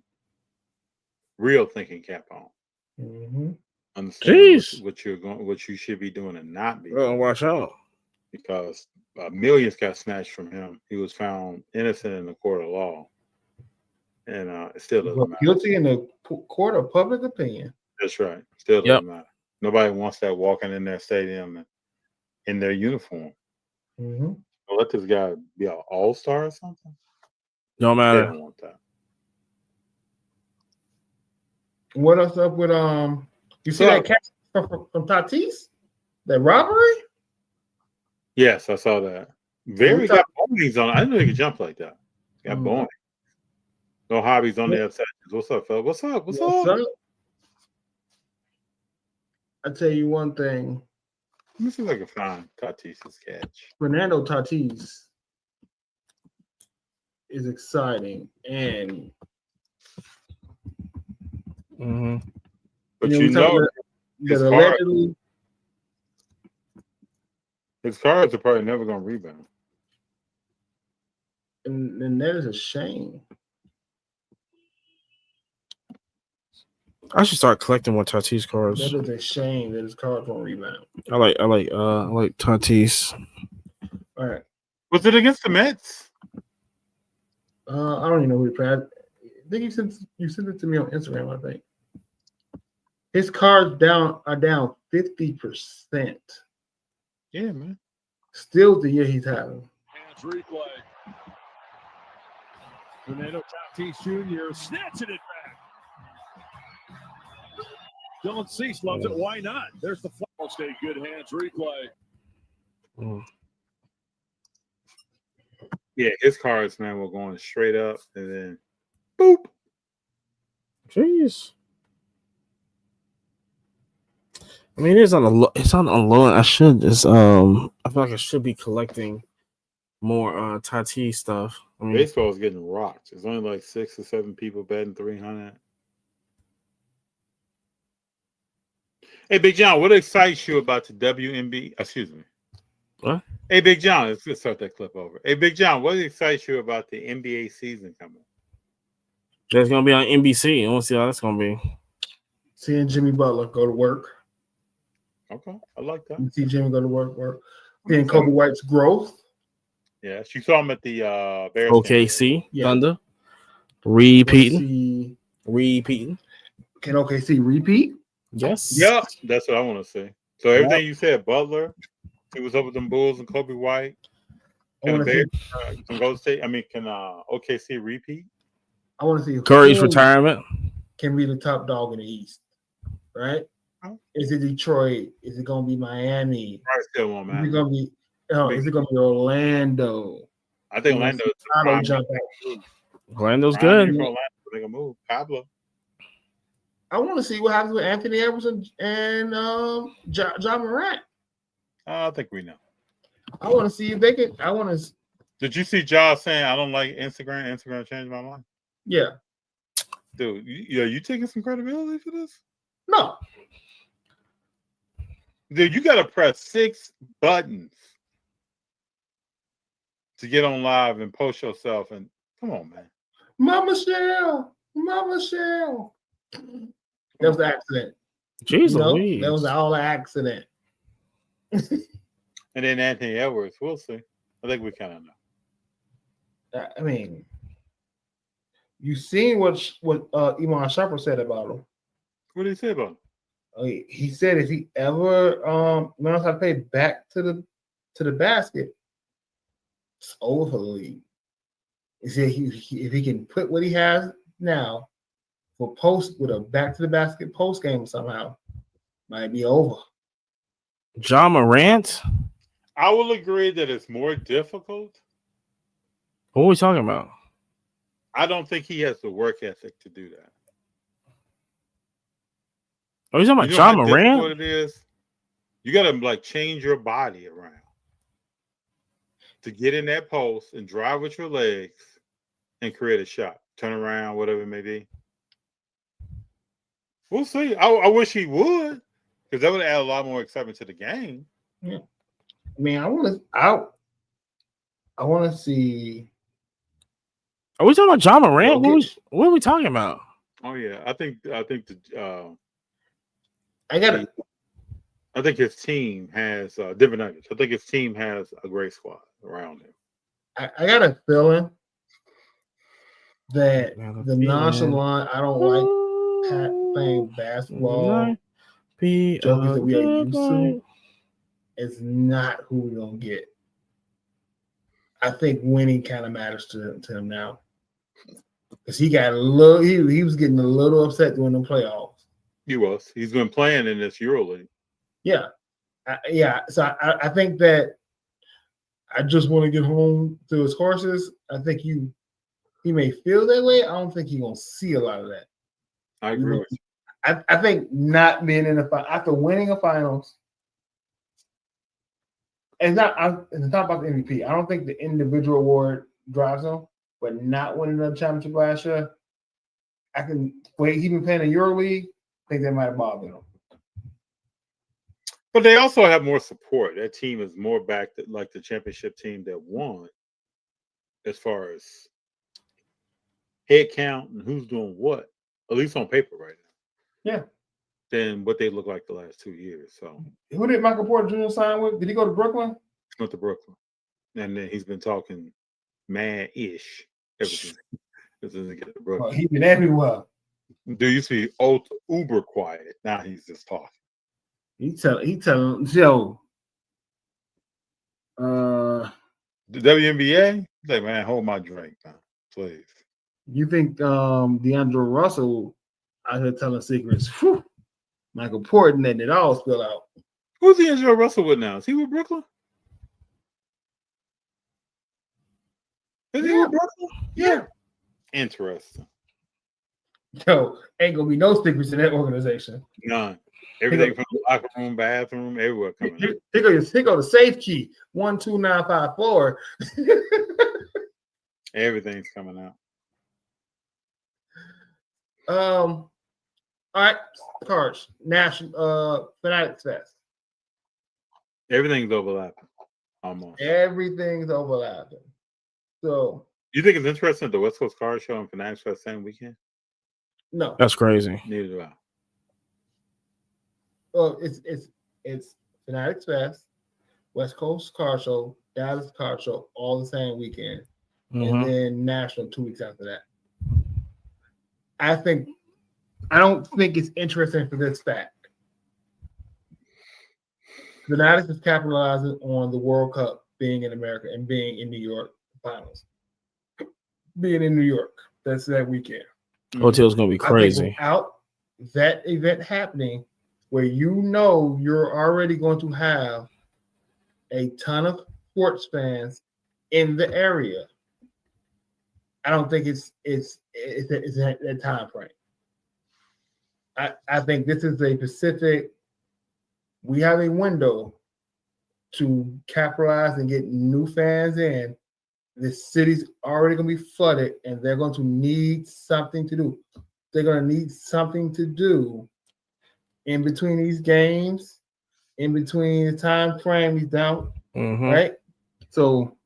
real thinking cap on. Understand what you should be doing and not be doing. Watch out. Because millions got snatched from him. He was found innocent in the court of law. And it still doesn't matter. Guilty in the court of public opinion. That's right. Still doesn't matter. Nobody wants that walking in their stadium in their uniform. Well, let this guy be an all-star or something? No matter. They don't want that. What else up with you see that catch from Tatis? That robbery? Yes, I saw that. Very got bonings on. I didn't know he could jump like that. Got bonings. No hobbies on the upside. What's up, fella? What's up? What's up? I tell you one thing. This is like a fine Tatis's catch. Fernando Tatis is exciting and but his cards are probably never going to rebound. And that is a shame. I should start collecting more Tatis cards. That is a shame that his cards won't rebound. I like Tatis. All right. Was it against the Mets? I don't even know who he played. I think you sent it to me on Instagram, I think. His cards are down 50%. Yeah, man. Still the year he's having. Hands replay. Fernando Tatis Jr. snatching it back. Dylan Cease loves it. Why not? There's the foul. Stay good hands replay. Yeah, his cards, man, were going straight up and then boop. Jeez. I mean, it's on a loan. I should just I feel like I should be collecting more Tatis stuff. I mean, baseball is getting rocked. There's only like 6 or 7 people betting 300. Hey, Big John, what excites you about the WNBA? Excuse me. What? Hey, Big John, let's start that clip over. Hey, Big John, what excites you about the NBA season coming? That's gonna be on NBC. I want to see how that's gonna be. Seeing Jimmy Butler go to work. Okay, I like that. You see Jimmy go to work. Seeing Kobe White's growth. Yeah, she saw him at the Bears OKC Yeah. Thunder Repeating. repeating. Can OKC repeat? Yes. Yeah, that's what I want to see. So everything you said, Butler, see what's up with them Bulls and Kobe White. I want to see. Can Golden State? I mean, can OKC repeat? I want to see Curry's who retirement. can be the top dog in the East, right? Oh. Is it Detroit? Is it going to be Miami? I still want Is it man. going to be? Is it going to be Orlando? I think Orlando is the Chicago prime jump move. Orlando's Prime good. move for Orlando. Make a move. Pablo. I want to see what happens with Anthony Edwards and John Morant. I think we know. I want to see if they can. I want to. Did you see Josh saying I don't like Instagram? Instagram changed my mind. Yeah. Dude, you taking some credibility for this? No. Dude, you got to press 6 buttons to get on live and post yourself. And come on, man. Mama Shell. That was an accident. Jeez You know, Louise. that was all an accident. And then Anthony Edwards, we'll see. I think we kind of know. I mean, you seen what Iman Shumpert said about him. What did he say about him? He said if he ever learns how to play back to the basket, it's over for the league. He said if he can put what he has now for post with a back to the basket post game somehow, might be over. John Morant. I will agree that it's more difficult. What are we talking about? I don't think he has the work ethic to do that. Oh, you talking about You know John how Morant? difficult it is? You got to change your body around to get in that post and drive with your legs and create a shot, turn around, whatever it may be. We'll see. I wish he would, because that would add a lot more excitement to the game. Yeah. I mean, I want to see. Are we talking about John Morant? What are we talking about? Oh yeah, I think I got I think his team has different nuggets. I think his team has a great squad around him. I got a feeling that the nonchalant, I don't like Pat playing basketball jokers that we are used to is not who we're gonna get. I think winning kind of matters to him now. Because he got a little, he was getting a little upset during the playoffs. He was. He's been playing in this EuroLeague. Yeah. So I think that I just want to get home to his horses. I think he may feel that way. I don't think he's going to see a lot of that. I agree with you. I think not being in the final, after winning a finals, it's not about the MVP. I don't think the individual award drives him, but not winning the championship last year, he's been playing in EuroLeague, I think that might have bothered him. But they also have more support. That team is more back to like the championship team that won, as far as head count and who's doing what, at least on paper right now. Yeah. Than what they look like the last 2 years. So who did Michael Porter Jr. sign with? Did he go to Brooklyn? He went to Brooklyn. And then he's been talking mad-ish ever since he get to Brooklyn. Well, he's been everywhere. Dude used to be uber quiet. Now he's just talking. He telling Joe. The WNBA? Like, man, hold my drink, man, please. You think D'Angelo Russell out here telling secrets? Whew, Michael Porter letting it all spill out. Who's D'Angelo Russell with now? Is he with Brooklyn? Is he with Brooklyn? Yeah. Interesting. Yo, ain't gonna be no secrets in that organization. None. Everything from the locker room, bathroom, everywhere coming. Here go the safe key 12954. Everything's coming out. All right, cards. National Fanatics Fest. Everything's overlapping. Almost. Everything's overlapping. So You think it's interesting that the West Coast Car Show and Fanatics Fest same weekend? no. That's crazy. Neither do I. Well, it's Fanatics Fest, West Coast Car Show, Dallas Car Show, all the same weekend, and then National 2 weeks after that. I don't think it's interesting for this fact. Fanatics is capitalizing on the World Cup being in America and being in New York finals. Being in New York, that's that weekend. Hotel's gonna be crazy. I think without that event happening, where you're already going to have a ton of sports fans in the area, I don't think it's that time frame. I think this is a specific. We have a window to capitalize and get new fans in. The city's already going to be flooded, and they're going to need something to do. They're going to need something to do in between these games, in between the time frame he's down, right? So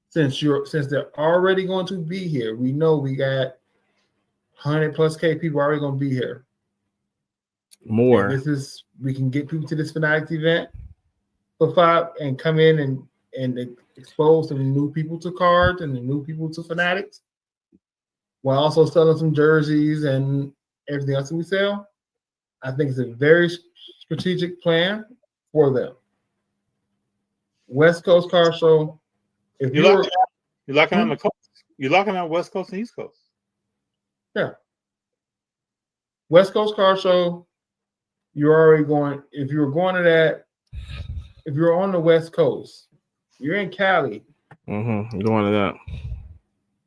since they're already going to be here, we know we got 100+ people already going to be here. More. And we can get people to this Fanatics event for $5 and come in and expose some new people to cards and the new people to Fanatics, while also selling some jerseys and everything else that we sell. I think it's a very strategic plan for them. West Coast Car Show. If you're locking on the coast, you're locking on West Coast and East Coast. Yeah. West Coast Car Show. You're already going. If you're going to that, if you're on the West Coast, you're in Cali. Going to that.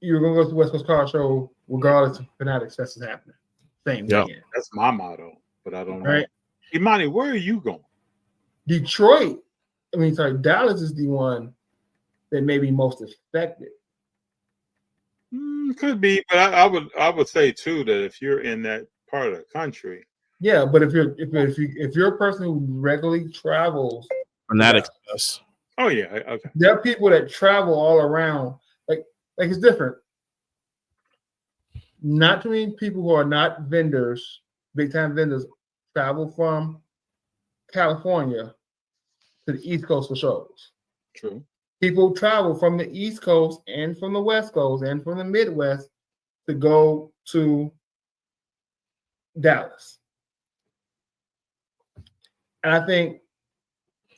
You're gonna go to the West Coast Car Show regardless of Fanatics Fest is happening. Same weekend. That's my motto, but I don't know. Right. Imani, where are you going? Detroit. Dallas is the one that may be most affected. Could be, but I would say too that if you're in that part of the country. Yeah, but if you're a person who regularly travels, Fanatics Fest. Oh yeah, okay. There are people that travel all around. Like it's different. Not too many people who are not vendors, big time vendors, travel from California to the East Coast for shows. True. People travel from the East Coast and from the West Coast and from the Midwest to go to Dallas. And I think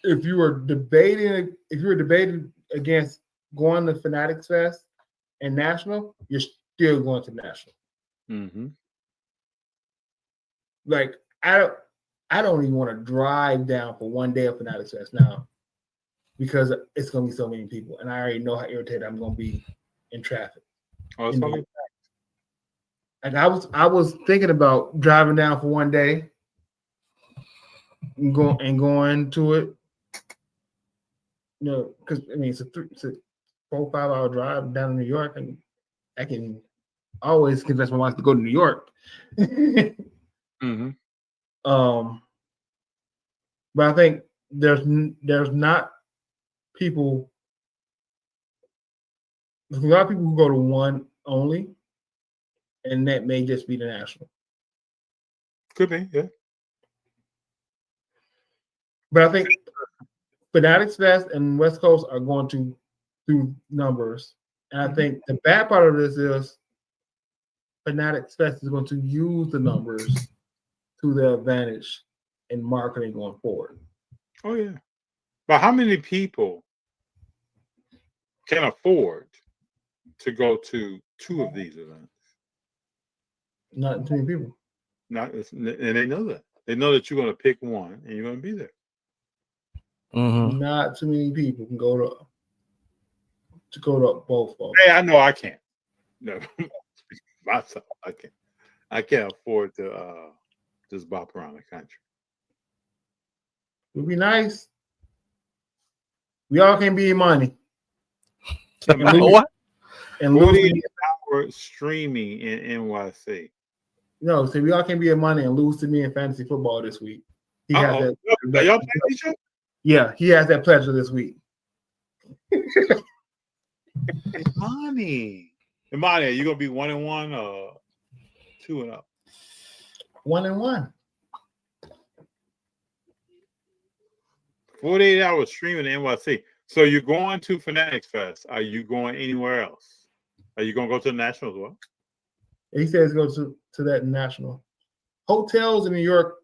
if you were debating against going to Fanatics Fest and National, you're still going to National. Like I don't even want to drive down for one day of Fanatics Fest now because it's going to be so many people, and I already know how irritated I'm going to be in traffic. Oh, it's funny. Like I was thinking about driving down for one day and going to it. Because it's a 4 or 5 hour drive down to New York, and I can always convince my wife to go to New York. But I think there's not people. There's a lot of people who go to one only, and that may just be the National. Could be, yeah. But I think Fanatics Fest and West Coast are going to do numbers. And I think the bad part of this is Fanatics Fest is going to use the numbers to their advantage in marketing going forward. Oh, yeah. But how many people can afford to go to 2 of these events? Not too many people. And they know that. They know that you're going to pick one and you're going to be there. Not too many people can go to both. Hey, I know I can't. No, myself, I can't. I can't afford to just bop around the country. It would be nice. We all can be money. What? And 48-hour streaming in NYC. No, so we all can be a money and lose to me in fantasy football this week. He has that. Y'all playing each other? Yeah, he has that pleasure this week. Imani, you gonna be 1-1 or 2-0? 1-1. 48-hour streaming in NYC. So you're going to Fanatics Fest. Are you going anywhere else? Are you gonna go to the National as well? He says go to that national. Hotels in New York,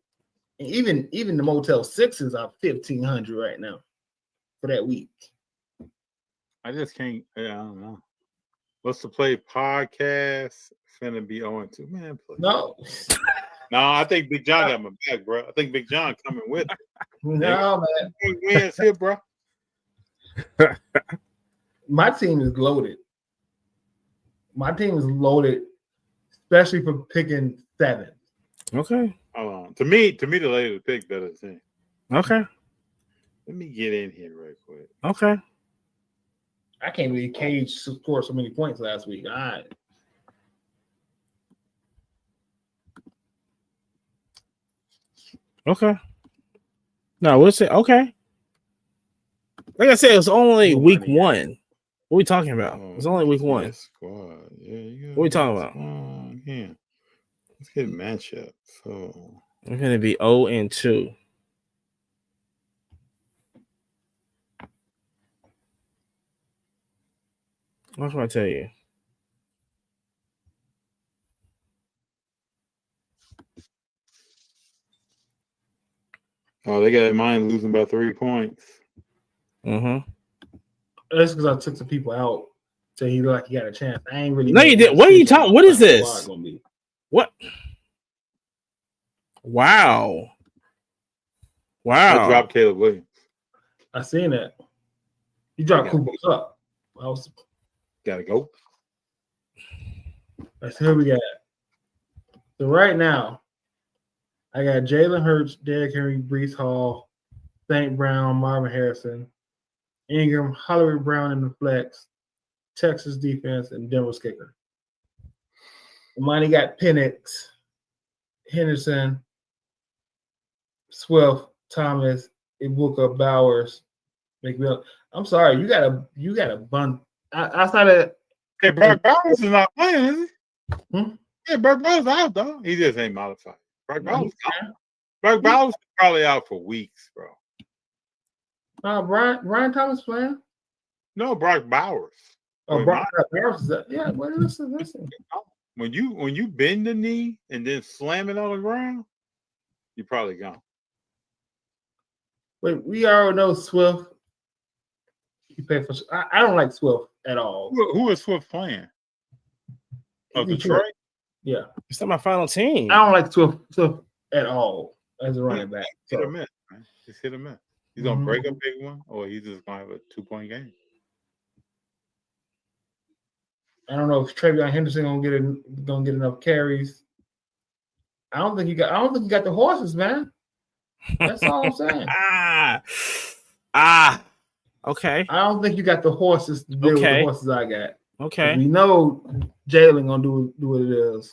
even the Motel 6s are $1,500 right now for that week. I just can't. Yeah, I don't know. What's the play podcast? Finna be 0-2. Man, please. No, I think Big John got my back, bro. I think Big John coming with it. no, man. Wins here, bro. My team is loaded. My team is loaded, especially for picking 7. Okay. Hold on. To me, the later the pick better team. Okay. Let me get in here right quick. Okay. I can't believe Cage scored so many points last week. All right. Okay. No, we'll say okay. Like I said, it's only week 1. What are we talking about? It's only week 1. Squad. Yeah, what are we talking about? Yeah. Let's get matchup. So We're gonna be 0-2. What can I tell you? they got mine losing by 3 points. Mm-hmm. That's because I took some people out. So he looked like he got a chance. I ain't really. No, you did. What are you talking? What is this? What? Wow. I dropped Caleb Williams. I seen that. You dropped Cooper up. Gotta go. Let's see who we got. So right now, I got Jalen Hurts, Derrick Henry, Breece Hall, St. Brown, Marvin Harrison, Ingram, Hollywood Brown in the flex, Texas defense, and Denver's kicker. Money got Penix, Henderson, Swift, Thomas, Ibuka, Bowers, McMillan. I'm sorry, you got a bun. Outside of Hey, Brock Bowers is not playing, is he? Hmm? Yeah, Brock Bowers out though. He just ain't modified. Brock Bowers out. Brock Bowers is probably out for weeks, bro. Ryan Thomas playing? No, Brock Bowers. Oh, Brock Bowers. Yeah, well, listen. When you bend the knee and then slam it on the ground, you're probably gone. Wait, we already know Swift. He paid for. I don't like Swift at all. Who is Swift playing? Oh, Detroit? Yeah, it's not my final team. I don't like Swift at all as a running back. Hit or miss, man. Just hit or miss. He's gonna break a big one, or he's just gonna have a 2-point game. I don't know if Travion Henderson gonna get enough carries. I don't think you got the horses, man. That's all I'm saying. Okay. I don't think you got the horses to deal with the horses I got. Okay. We know Jalen gonna do what it is.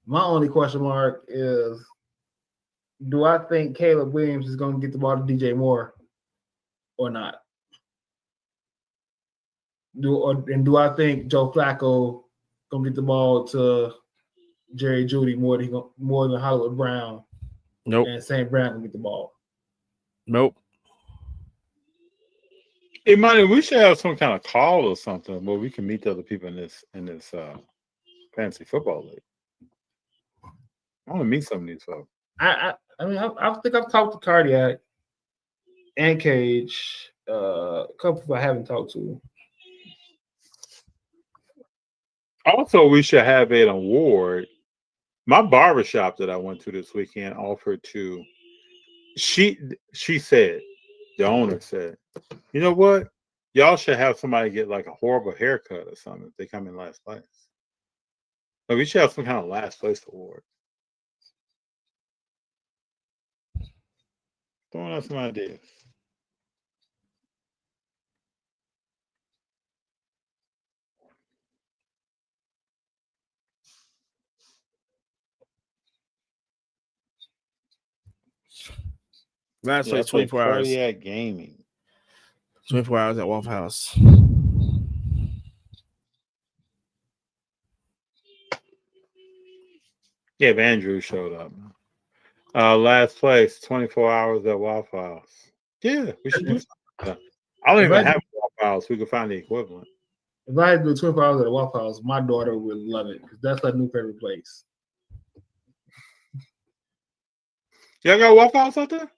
My only question mark is, do I think Caleb Williams is gonna get the ball to DJ Moore or not? Do I think Joe Flacco gonna get the ball to Jerry Jeudy more than Hollywood Brown? Nope. And St. Brown can get the ball. Nope. Hey, Monty, we should have some kind of call or something where we can meet the other people in this fantasy football league. I want to meet some of these folks. I think I've talked to Cardiac and Cage. A couple people I haven't talked to. Also, we should have an award. My barbershop that I went to this weekend offered to. She said, the owner said, you know what? Y'all should have somebody get like a horrible haircut or something if they come in last place. Like we should have some kind of last place award. Throwing out some ideas. Last place I played 24 hours. Cardiac Gaming. 24 hours at Waffle House. Yeah, if Andrew showed up. Last place, 24 hours at Waffle House. Yeah, we should do something. I don't even have a Waffle House. We could find the equivalent. If I had to do 24 hours at a Waffle House, my daughter would love it because that's her new favorite place. Y'all got a Waffle House out there?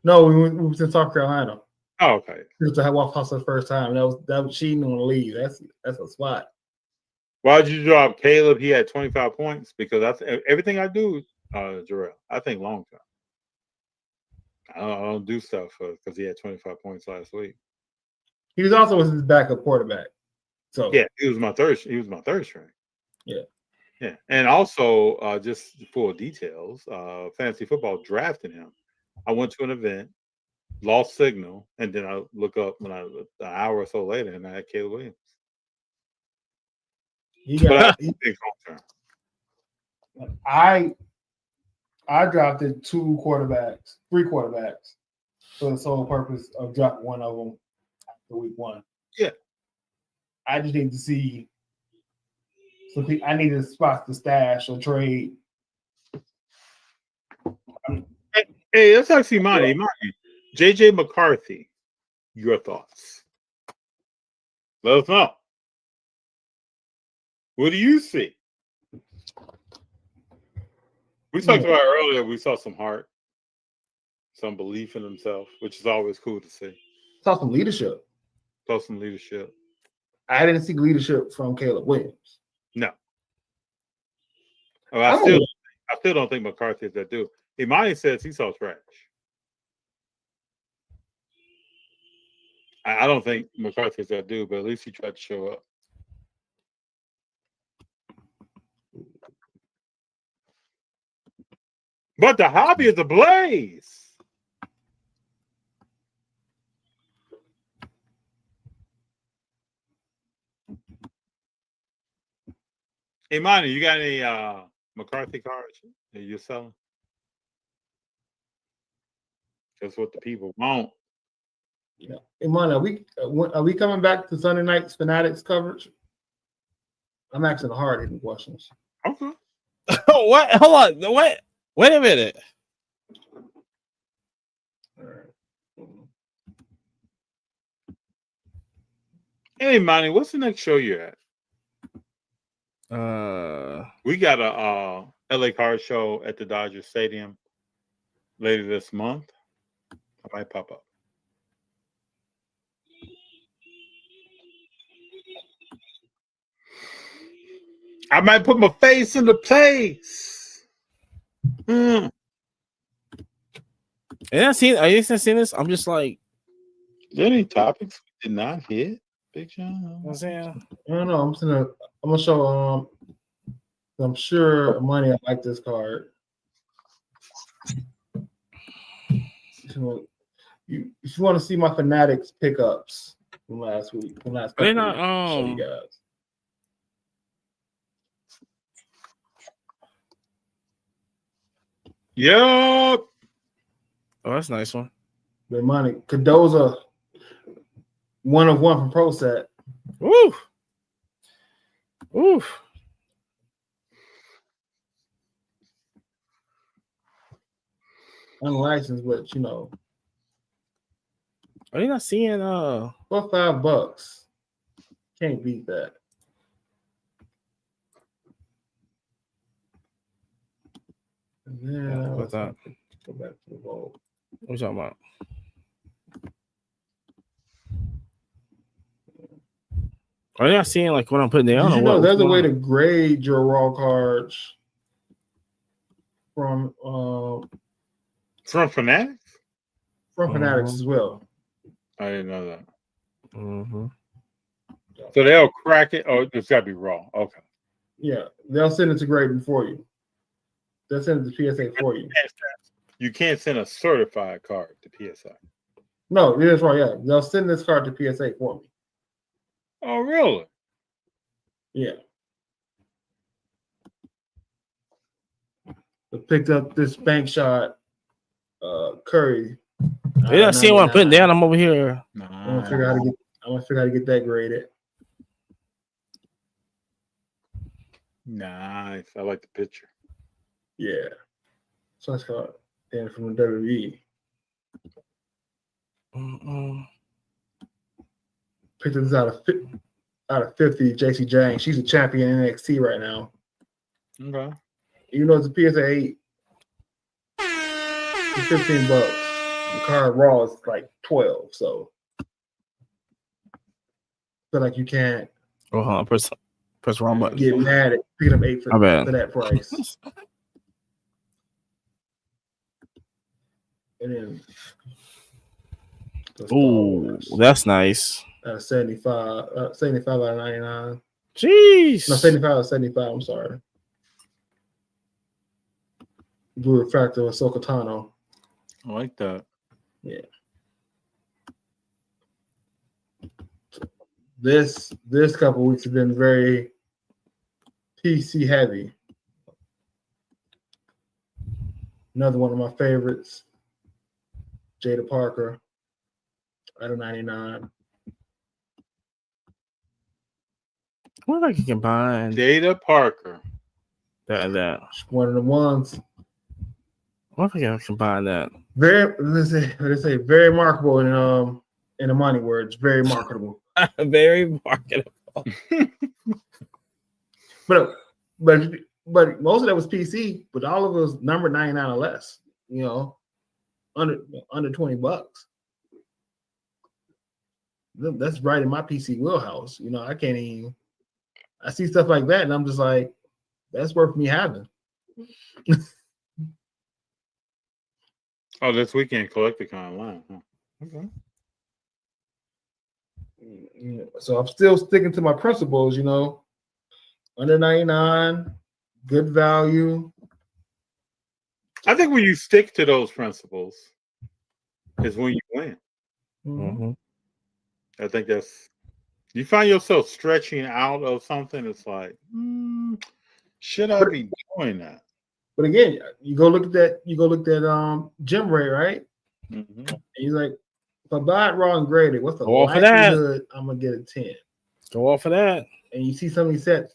No, we was in South Carolina. Oh, okay. Just to have Waffle House for the first time. That was she didn't want to leave. That's a spot. Why did you drop Caleb? He had 25 points because that's everything I do, Jarrell. I think long term. I don't do stuff because he had 25 points last week. He was also his backup quarterback. So yeah, he was my third string. Yeah. Yeah. And also, just full details, fantasy football drafted him. I went to an event, lost signal, and then I look up an hour or so later, and I had Caleb Williams. I drafted three quarterbacks for the sole purpose of dropping one of them after week one. Yeah. I just need to see something. I need to spot the stash or trade. Hey, that's actually mine. JJ McCarthy, your thoughts? Let us know. What do you see? We talked about earlier. We saw some heart, some belief in himself, which is always cool to see. Saw some leadership. I didn't see leadership from Caleb Williams. No. I still don't think McCarthy is that dude. Imani says he saw trash. I don't think McCarthy is that dude, but at least he tried to show up. But the hobby is ablaze. Imani, you got any McCarthy cards that you're selling? That's what the people want. Yeah, Imani, are we coming back to Sunday night's Fanatics coverage? I'm asking the hard hitting questions. Okay. What? Hold on. What? Wait a minute. All right. Hey, Imani, what's the next show you're at? We got a LA Card show at the Dodger Stadium later this month. I might pop up. I might put my face in the place. Are you not seeing this? I'm just like, Is there any topics we did not hit? Big John. I'm saying, I don't know. I'm gonna show. I'm sure Money. I like this card. If you want to see my Fanatics pickups from last week, from last couple not, weeks, show you guys. Yep. Oh, that's a nice one. The money. Cadoza, 1 of 1 from Pro Set. Woo. Woo. Unlicensed, but you know. Are you not seeing for $5? Can't beat that. Yeah, what's that? Go back to the vault. What are you talking about? Are you not seeing like what I'm putting down? Did you know there's a way to grade your raw cards from Fanatics? From Fanatics as well. I didn't know that. Mm-hmm. So they'll crack it. Oh, it's got to be raw. Okay. Yeah, they'll send it to grading for you. They'll send it to PSA for you. You can't send a certified card to PSA. No, that's right. Yeah, they'll send this card to PSA for me. Oh, really? Yeah. I picked up this bank shot Curry. Yeah, I see what I'm putting down. I'm over here. I'm gonna figure out how to get that graded. Nice. I like the picture. Yeah. So that's called and from the WWE. Picked this out of 50. JC Jane. She's a champion in NXT right now. Okay. Even though it's a PSA 8, it's $15. The card Raw is like 12. So I feel like you can't Press wrong button. get mad at picking up 8 for that price. And then ooh, that's nice. 75 out of 99. Jeez. No, 75 out of 75. I'm sorry. Blue Refractor with Sokotano. I like that. Yeah. This couple weeks have been very PC heavy. Another one of my favorites, Jada Parker, out of 99. What if I can combine Jada Parker? That. One of the ones. What if I can combine that? Very, let's say very marketable in the money words. Very marketable. Very marketable. But most of that was PC, but all of it was number 99 or less. You know, under $20. That's right in my PC wheelhouse. You know, I can't even. I see stuff like that, and I'm just like, that's worth me having. Oh, this weekend Collecticon online. Huh? Okay. So I'm still sticking to my principles, you know. Under 99, good value. I think when you stick to those principles is when you win. Mm-hmm. I think that's you find yourself stretching out of something. It's like, should I be doing that? But again, you go look at that Jim Ray, right? Mm-hmm. And he's like, if I buy it raw and graded, what's the Go off of that. likelihood I'm gonna get a 10? Go off of that. And you see some of these sets,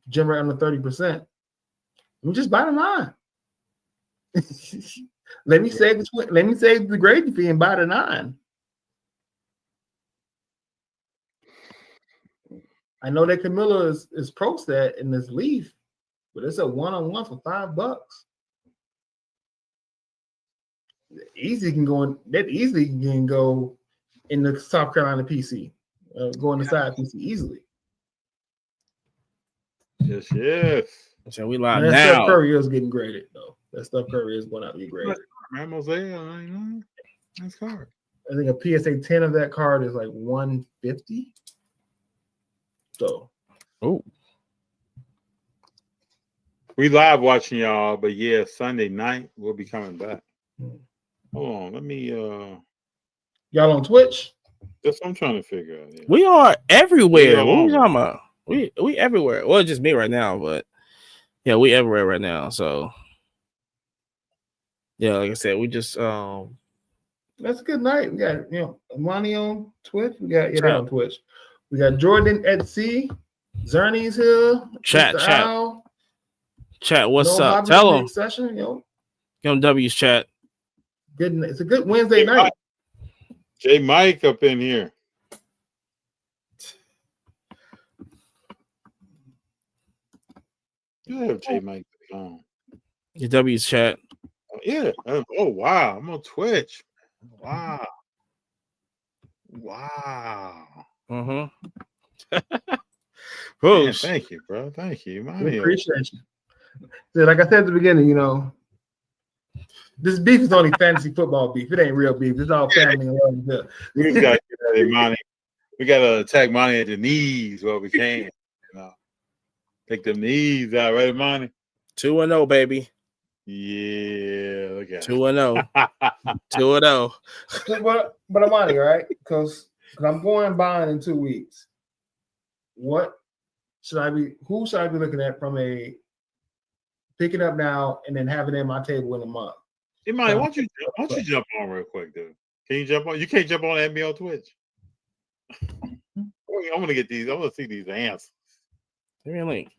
Jim Ray under 30%. We just buy the 9. Let me save the grading fee and buy the 9. I know that Camilla is pro set in this leaf, but it's a one-on-one for $5. Easily can go in the South Carolina PC, go in the side PC easily. Yes. So we live That now. Steph Curry is getting graded though. That Steph Curry is going out to get graded. Nice card. I think a PSA 10 of that card is like 150. So, we live watching y'all, but yeah, Sunday night we'll be coming back. Hold on, let me. Y'all on Twitch? That's what I'm trying to figure out. Yeah. We are everywhere. What are we talking about? We everywhere. Well, just me right now, but yeah, we everywhere right now. So yeah, like I said, we just that's a good night. We got Money on Twitch. We got they're on Twitch. We got Jordan at Sea. Zerny's here. Chat. Chat, what's no up? Tell them. Session, Give them W's, chat. Good. It's a good Wednesday night. J Mike up in here. You have J Mike on. Your W's, chat. Oh, yeah. Oh wow. I'm on Twitch. Wow. Mm-hmm. Man, thank you, bro. Thank you. We appreciate you. So, like I said at the beginning, this beef is only fantasy football beef. It ain't real beef. It's all family and love. We just gotta get that in Monty. We gotta attack Monty at the knees where we can. Take them knees out, right, Monty? 2-0, baby. Yeah, look at 2-0. 2-0. But I'm on it, right? Because I'm going buying in 2 weeks. Who should I be looking at from a picking up now and then having it in my table in a month? Hey, Mike, why don't you jump on real quick, dude? Can you jump on? You can't jump on and be on Twitch. I'm gonna get these. I want to see these answers. Give me a link.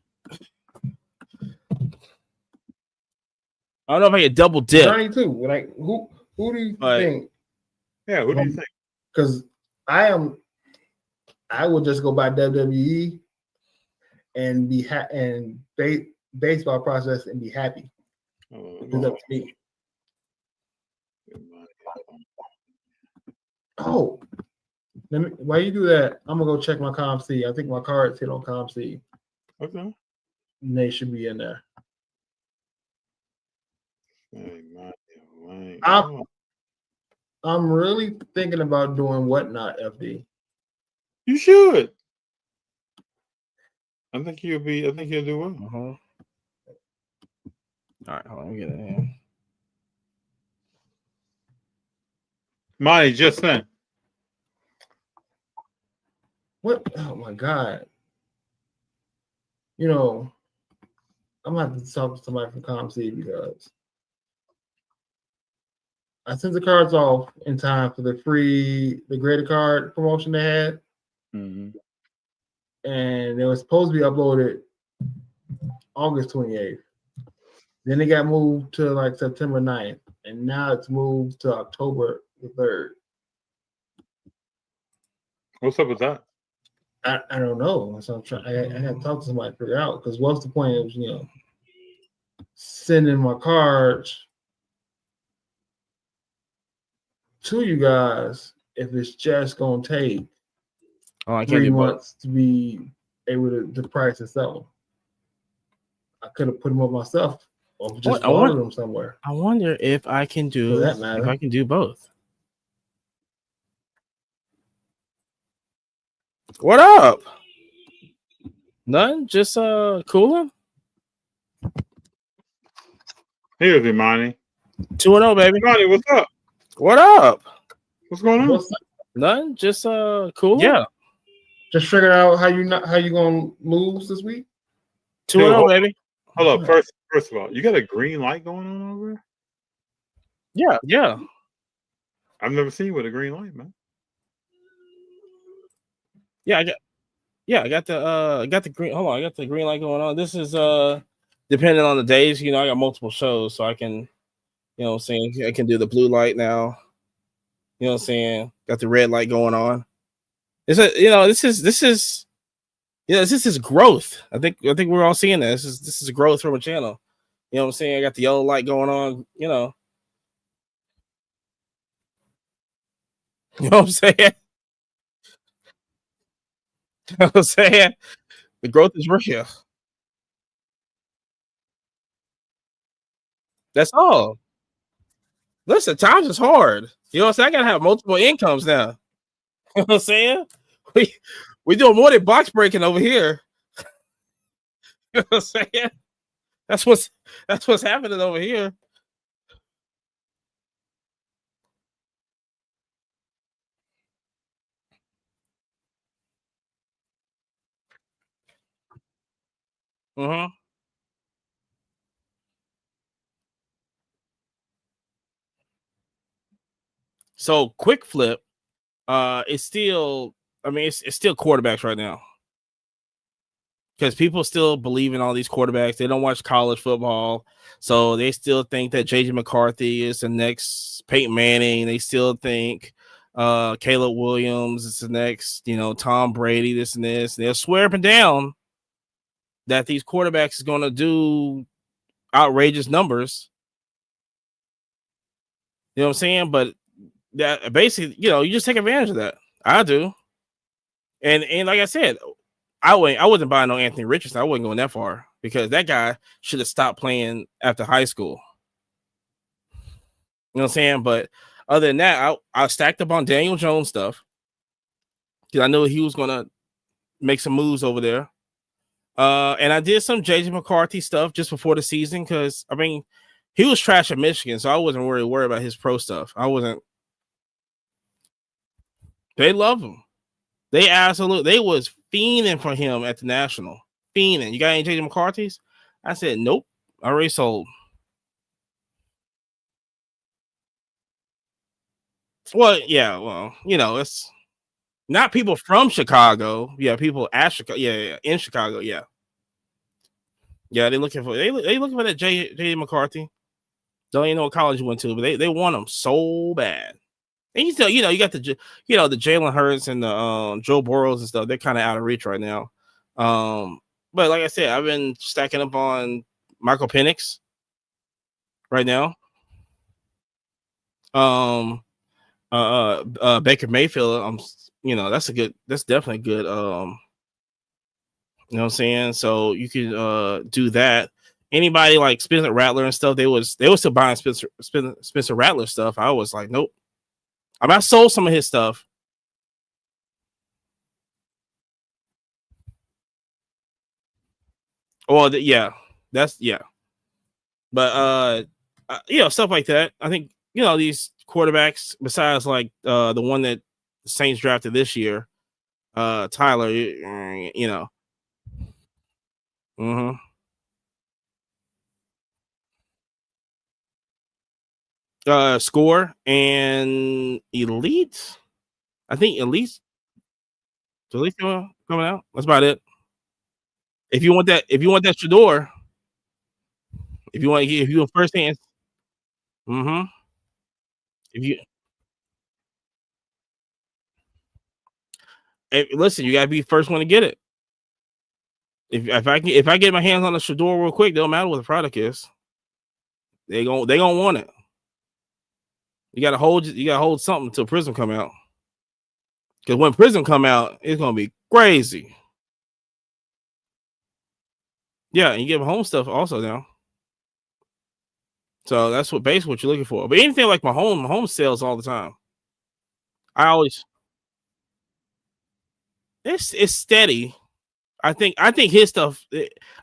I don't know if I get double dip. Journey too. Like who do you think? Yeah, who do you think? Because I would just go by WWE and be and baseball process and be happy. It's up to me. Oh, while you do that, I'm gonna go check my ComC. I think my cards hit on ComC. Okay. And they should be in there. I'm really thinking about doing Whatnot FD. You should. I think you'll do well. All right, hold on, let me get it in. Money just sent. What? Oh my God. You know, I'm gonna have to talk to somebody from ComC because I sent the cards off in time for the graded card promotion they had. Mm-hmm. And it was supposed to be uploaded August 28th. Then it got moved to like September 9th. And now it's moved to October the 3rd. What's up with that? I don't know. So I'm trying. I have to talk to somebody to figure out because what's the point of sending my cards to you guys if it's just gonna take 3 months to be able to price and sell them? I could have put them up myself or just ordered them somewhere. I wonder if I can do both. What up? None? Just cooling? Here's Imani. 2-0, baby. Imani, what's up? What up? What's going on? None? Just cooling? Yeah. Just figuring out how you gonna lose this week. 2-0, baby. Hold up. First of all, you got a green light going on over there? Yeah. I've never seen you with a green light, man. Yeah, I got the green. Hold on, I got the green light going on. This is depending on the days. I got multiple shows, so I can, what I'm saying, I can do the blue light now. You know what I'm saying? Got the red light going on. This is growth. I think we're all seeing this. This is growth from a channel. You know what I'm saying? I got the yellow light going on. You know what I'm saying? You know what I'm saying? The growth is real. That's all. Listen, times is hard. You know what I'm saying? I gotta have multiple incomes now. You know what I'm saying? We doing more than box breaking over here. You know what I'm saying? That's what's happening over here. Mm-hmm. So quick flip, it's still, it's still quarterbacks right now. Because people still believe in all these quarterbacks. They don't watch college football. So they still think that J.J. McCarthy is the next Peyton Manning. They still think Caleb Williams is the next, Tom Brady, this and this. They'll swear up and down that these quarterbacks is going to do outrageous numbers. You know what I'm saying? But that basically, you just take advantage of that. I do. And like I said, I wasn't buying no Anthony Richardson. I wasn't going that far because that guy should have stopped playing after high school. You know what I'm saying? But other than that, I stacked up on Daniel Jones stuff because I knew he was going to make some moves over there. And I did some J.J. McCarthy stuff just before the season because, he was trash at Michigan, so I wasn't really worried about his pro stuff. They love him. They was fiending for him at the National. Fiending. You got any J.J. McCarthy's? I said, nope. I already sold. Well, yeah, well, it's not people from Chicago. Yeah, people at Chicago. Yeah, in Chicago. Yeah, they looking for that J McCarthy. Don't even know what college he went to, but they want him so bad. And you still, you got the Jalen Hurts and the Joe Burrows and stuff. They're kind of out of reach right now. But like I said, I've been stacking up on Michael Penix right now. Baker Mayfield. That's definitely good. You know what I'm saying? So you can do that. Anybody like Spencer Rattler and stuff, they was still buying Spencer Rattler stuff. I was like, nope. I sold some of his stuff. Well, that's. But stuff like that. I think these quarterbacks, besides like the one that the Saints drafted this year, Tyler. Mm-hmm. Score and Elite. I think Elite coming out. That's about it. If you want that Shador, if you want first hand, mm-hmm. Listen, you gotta be the first one to get it. If I get my hands on the Shador real quick, don't matter what the product is. They gonna want it. You gotta hold something till Prism come out. Because when Prism come out, it's gonna be crazy. Yeah, and you get home stuff also now. So that's basically what you're looking for. But anything like my home sells all the time. It's steady. I think his stuff.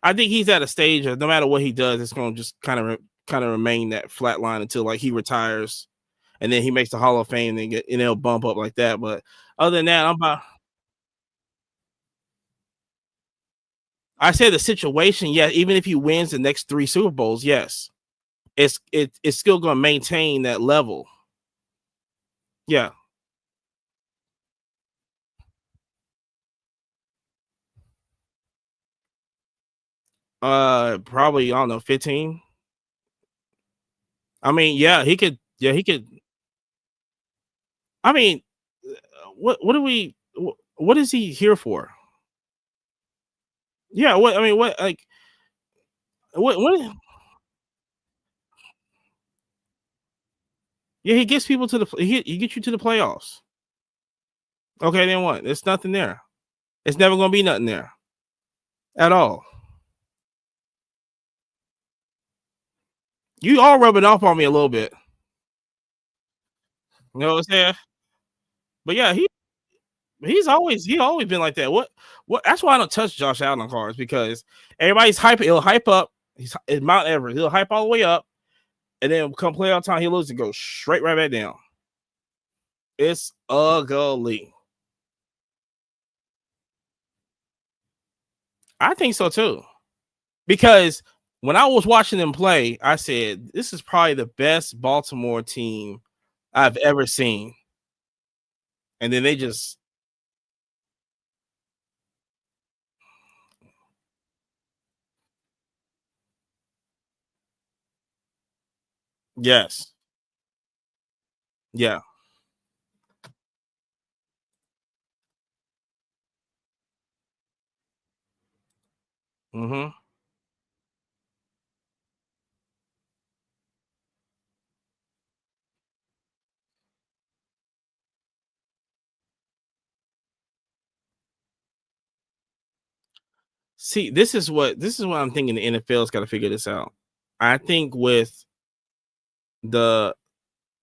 I think he's at a stage of no matter what he does, it's gonna just kind of remain that flat line until like he retires, and then he makes the Hall of Fame and it'll bump up like that. But other than that, I say the situation, yeah. Even if he wins the next 3 Super Bowls, yes, it's still going to maintain that level. Yeah. Probably I don't know 15. I mean, yeah, he could. Yeah, he could. I mean, what is he here for? Yeah, what like what yeah, he gets people to he gets you to the playoffs. Okay, then what? There's nothing there. It's never gonna be nothing there. At all. You all rubbing off on me a little bit. You know what I'm saying? But yeah, he's always been like that. What that's why I don't touch Josh Allen cards, because everybody's hyping, he'll hype up. He's Mount Everest, he'll hype all the way up, and then come playoff time, he'll lose and go straight right back down. It's ugly. I think so too. Because when I was watching them play, I said, this is probably the best Baltimore team I've ever seen. And then they just yes. Yeah. Mm-hmm. See, this is what I'm thinking the NFL's got to figure this out. I think with the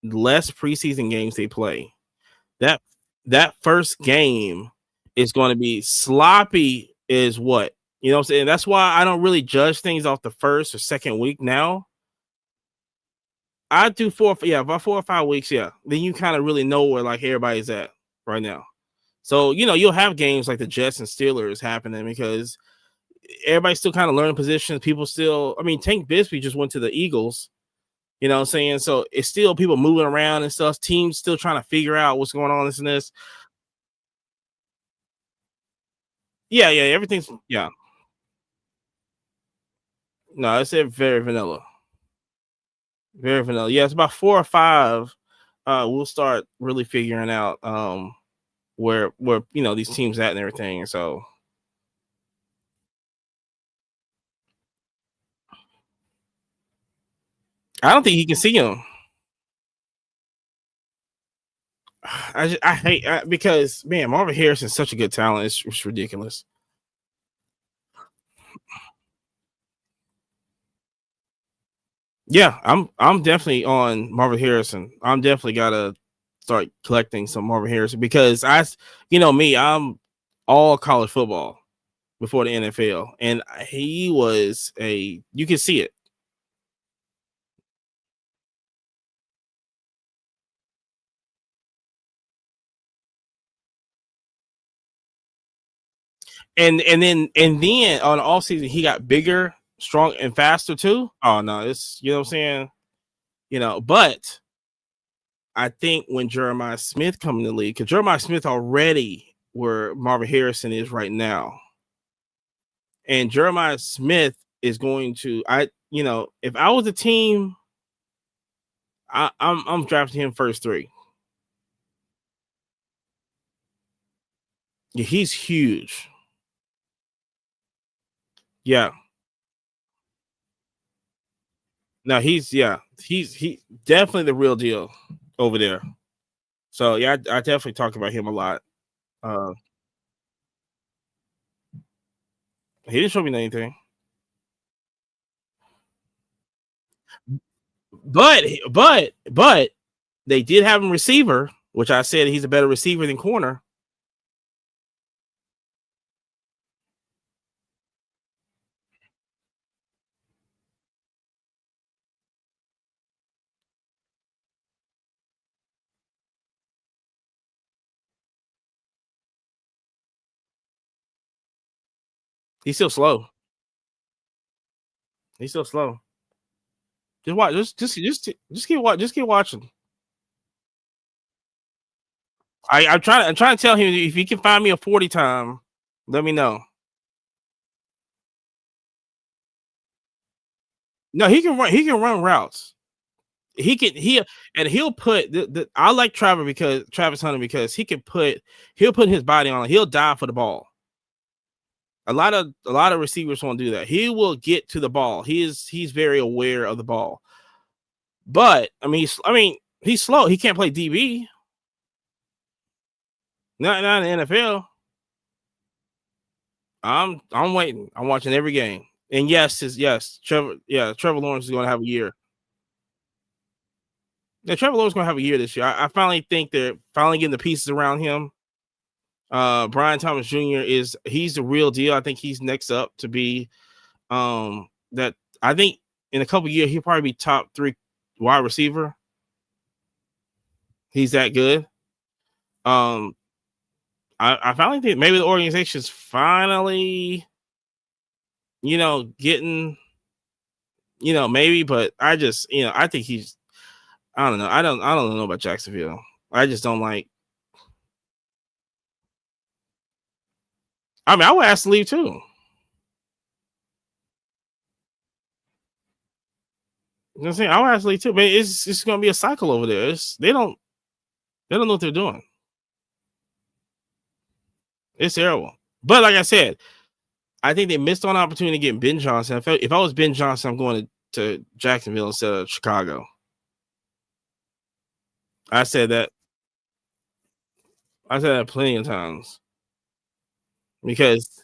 less preseason games they play, that first game is going to be sloppy is what, you know what I'm saying? That's why I don't really judge things off the first or second week now. I do about 4 or 5 weeks, yeah. Then you kind of really know where like everybody's at right now. So, you'll have games like the Jets and Steelers happening because everybody's still kind of learning positions. People still, I mean, Tank Bigsby just went to the Eagles You know what I'm saying? So it's still people moving around and stuff. Teams still trying to figure out what's going on, this and this. Yeah, everything's yeah. No, it's very vanilla. Very vanilla. Yeah, it's about 4 or 5. We'll start really figuring out where these teams at and everything. So I don't think he can see him. I hate because man, Marvin Harrison's such a good talent. It's ridiculous. Yeah, I'm definitely on Marvin Harrison. I'm definitely gotta start collecting some Marvin Harrison because me, I'm all college football before the NFL, and he was you can see it. And then on the off season he got bigger, strong, and faster too. Oh no, it's what I'm saying. But I think when Jeremiah Smith come in the league, because Jeremiah Smith already where Marvin Harrison is right now, and Jeremiah Smith is going to if I was a team, I'm drafting him first 3. Yeah, he's huge. Yeah. No, he's definitely the real deal over there. So yeah, I definitely talk about him a lot. Uh, he didn't show me anything, but they did have him receiver, which I said he's a better receiver than corner. He's still slow. He's still slow. Just watch. Just keep watching. I'm trying to tell him if he can find me a 40 time, let me know. No, he can run. He can run routes. He'll put I like Travis Hunter because he'll put his body on. He'll die for the ball. A lot of receivers won't do that. He will get to the ball. He's very aware of the ball. But he's slow. He can't play DB. Not in the NFL. I'm waiting. I'm watching every game. And yes, Trevor Lawrence is going to have a year. Yeah, Trevor Lawrence is going to have a year this year. I finally think they're finally getting the pieces around him. Brian Thomas Jr. he's the real deal. I think he's next up to be that I think in a couple years he'll probably be top 3 wide receiver. He's that good. I finally think maybe the organization's finally getting maybe, but I just I think he's I don't know. I don't know about Jacksonville. I just don't like. I would ask to leave too. You know what I'm saying? I would ask to leave too, but it's going to be a cycle over there. They don't know what they're doing. It's terrible. But like I said, I think they missed on an opportunity to get Ben Johnson. If I was Ben Johnson, I'm going to Jacksonville instead of Chicago. I said that plenty of times because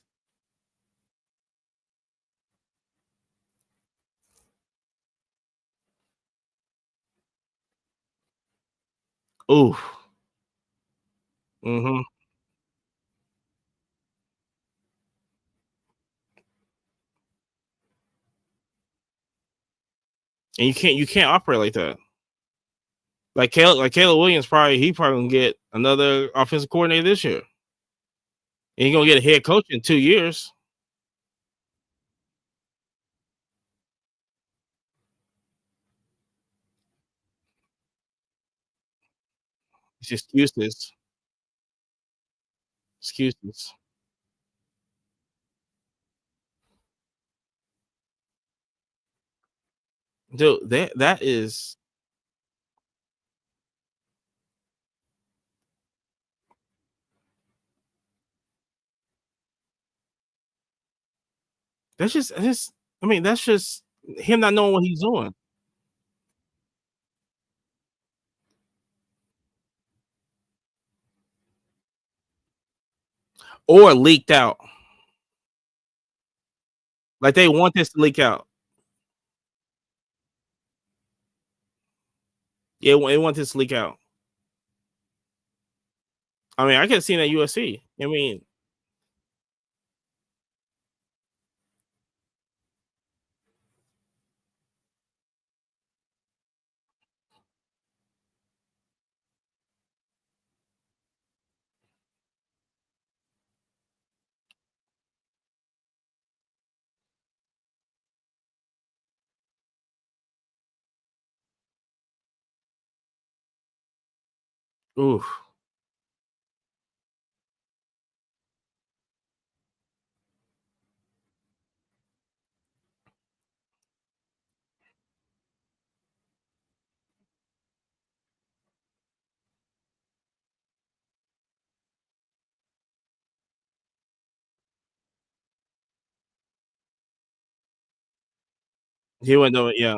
ooh, mm-hmm. And you can't operate like that. Caleb Williams probably gonna get another offensive coordinator this year. And he's gonna get a head coach in 2 years. It's excuses. Excuses. Dude, that is that's just I mean, that's just him not knowing what he's doing. Or leaked out. Like they want this to leak out. Yeah, they want this to leak out. I mean, I could have seen that USC. I mean, oof. He wouldn't do it, yeah.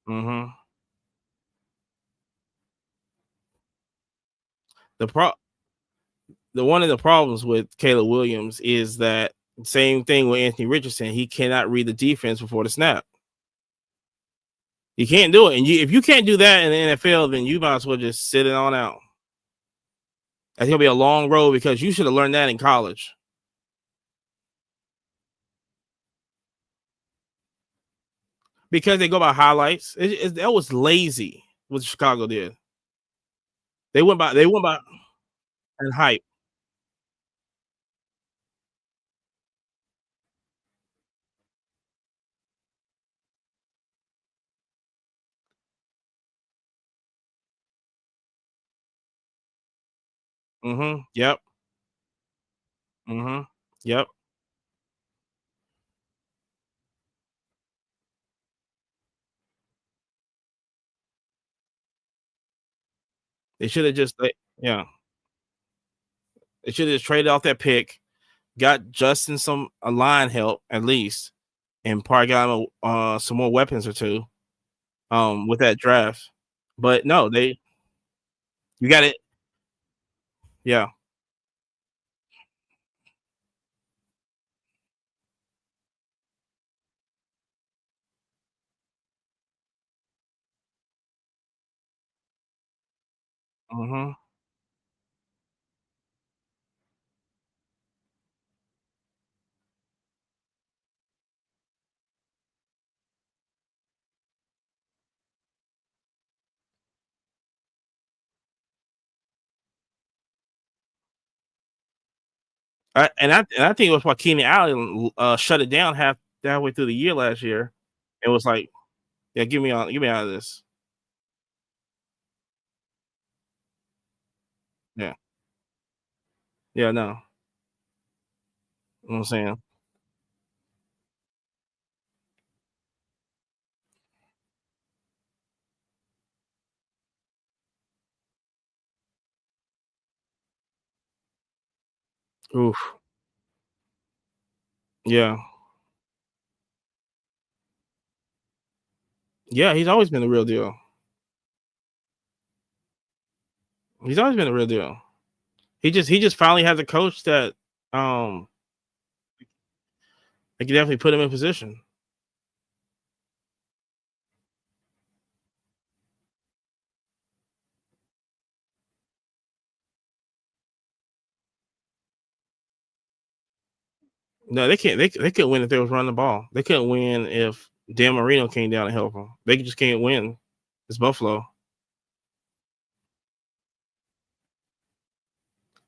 Hmm. The pro the one of the problems with Caleb Williams is that same thing with Anthony Richardson. He cannot read the defense before the snap. You can't do it. And if you can't do that in the NFL, then you might as well just sit it on out. It's gonna be a long road because you should have learned that in college. Because they go by highlights. That was lazy what Chicago did. They went by and hype. Mm-hmm. Yep. Mm-hmm. Yep. They should have yeah. They should have just traded off that pick, got Justin some a line help at least, and probably got him some more weapons or two with that draft. But no, you got it. Yeah. Mm-hmm. And I think it was why Keenan Allen shut it down halfway through the year last year. It was like, yeah, get me out of this. Yeah, yeah, no, you know what I'm saying. Oof, yeah, yeah. He's always been the real deal. He's always been the real deal. He just finally has a coach that um that can definitely put him in position. No, they can't. They couldn't win if they was running the ball. They couldn't win if Dan Marino came down and helped them. They just can't win. It's Buffalo.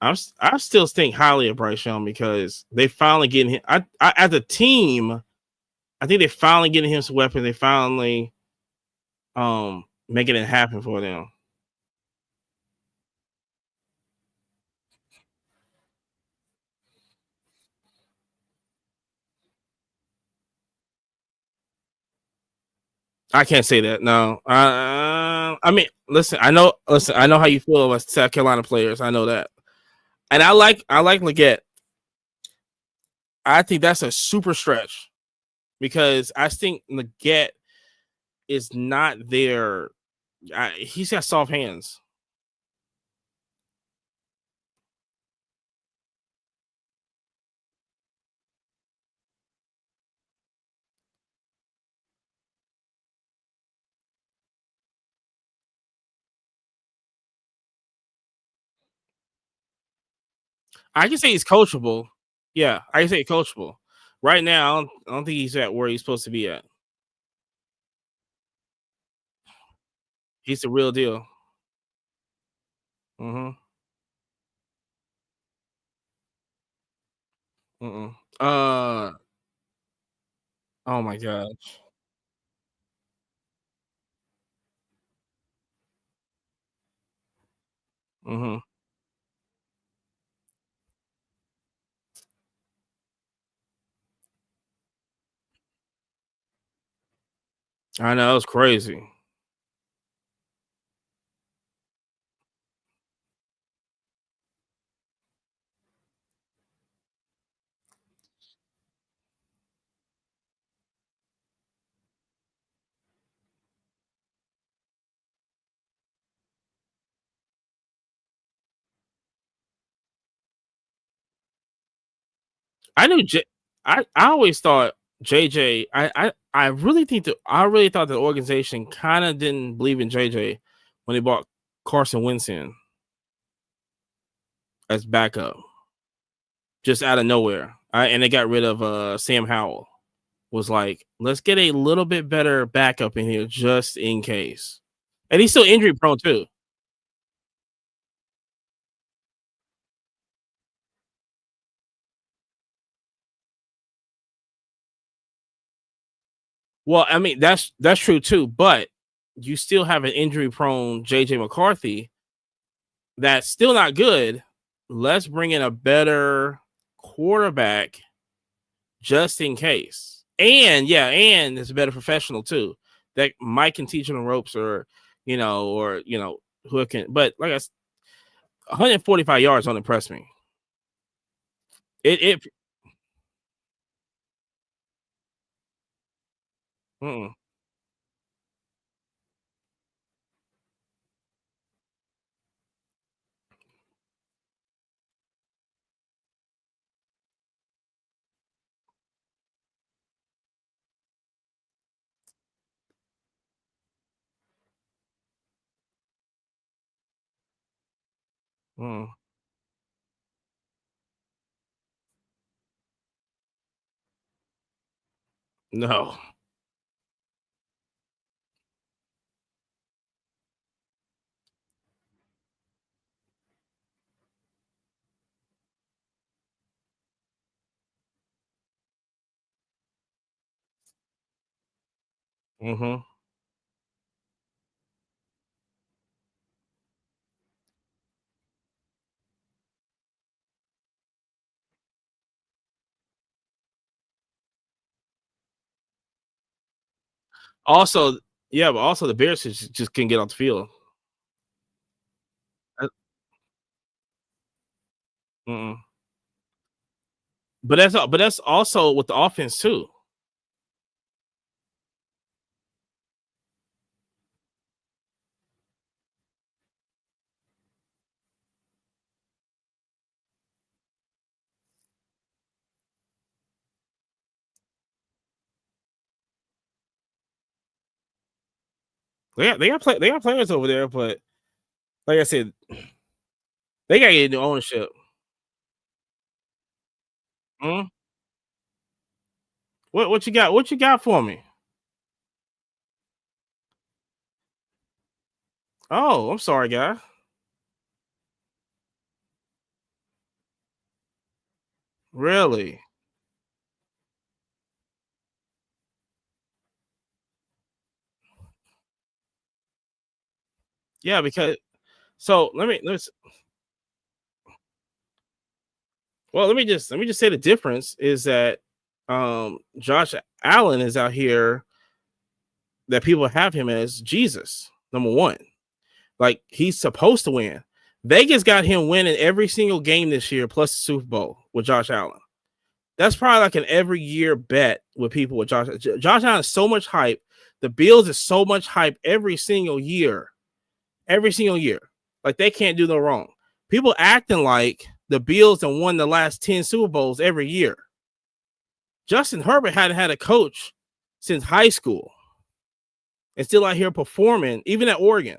I still think highly of Bryce Young because they finally getting him. I as a team, I think they finally getting him some weapons. They finally making it happen for them. I can't say that. No. I mean, listen. I know. Listen. I know how you feel about South Carolina players. I know that, and I like Leggett. I think that's a super stretch because I think Leggett is not there. He's got soft hands. I can say he's coachable. Yeah, I can say coachable. Right now, I don't think he's at where he's supposed to be at. He's the real deal. Mm-hmm. Mm-mm. Oh my god. Mm-hmm. I know, it was crazy. I knew I always thought JJ. I really think that I really thought the organization kind of didn't believe in JJ when they bought Carson Wentz in as backup, just out of nowhere. And they got rid of Sam Howell. Was like, let's get a little bit better backup in here just in case. And he's still injury prone too. Well, I mean that's true too, but you still have an injury prone JJ McCarthy that's still not good. Let's bring in a better quarterback just in case. And yeah, and it's a better professional too. That Mike can teach him the ropes or who can, but like I said, 145 yards don't impress me. It mm, mm, no. Hmm. Also, yeah, but also the Bears just couldn't get off the field. Uh, mm-mm. But that's also with the offense too. They got players over there, but like I said, they gotta get new ownership. Mm? What you got? What you got for me? Oh, I'm sorry, guy. Really? Yeah, because so let me just say the difference is that Josh Allen is out here that people have him as Jesus, number one. Like he's supposed to win. Vegas got him winning every single game this year, plus the Super Bowl with Josh Allen. That's probably like an every year bet with people with Josh. Josh Allen is so much hype. The Bills is so much hype every single year. Every single year. Like they can't do no wrong. People acting like the Bills have won the last 10 Super Bowls every year. Justin Herbert hadn't had a coach since high school. And still out here performing, even at Oregon.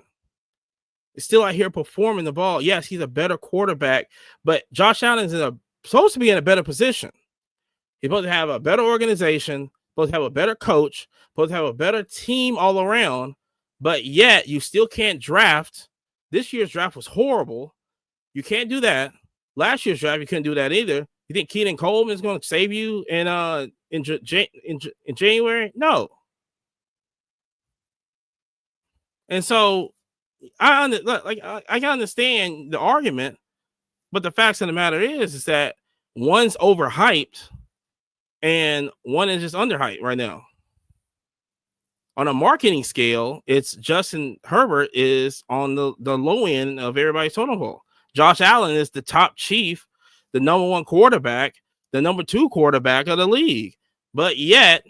Is still out here performing the ball. Yes, he's a better quarterback, but Josh Allen is supposed to be in a better position. He's supposed to have a better organization, supposed to have a better coach, supposed to have a better team all around, but yet you still can't draft. This year's draft was horrible. You can't do that. Last year's draft, you couldn't do that either. You think Keenan Coleman is going to save you in January? No. And so I can understand the argument, but the facts of the matter is that one's overhyped and one is just underhyped right now. On a marketing scale, it's Justin Herbert is on the low end of everybody's totem pole. Josh Allen is the top chief, the number one quarterback, the number two quarterback of the league. But yet,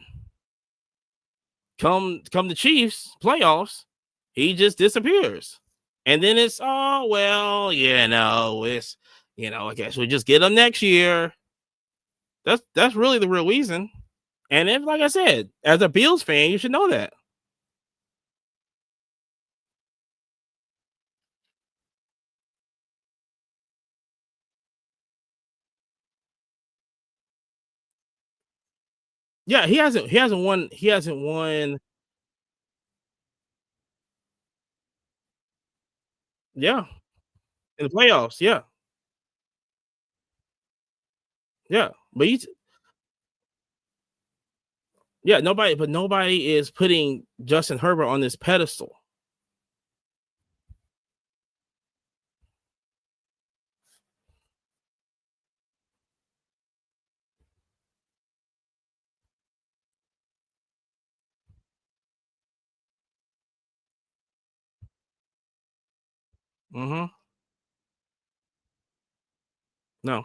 come the Chiefs playoffs, he just disappears. And then it's, oh, well, it's, I guess we'll just get him next year. That's really the real reason. And if, like I said, as a Bills fan, you should know that. Yeah, he hasn't won. He hasn't won. Yeah, in the playoffs. Yeah, yeah. But nobody is putting Justin Herbert on this pedestal. Mm-hmm. No.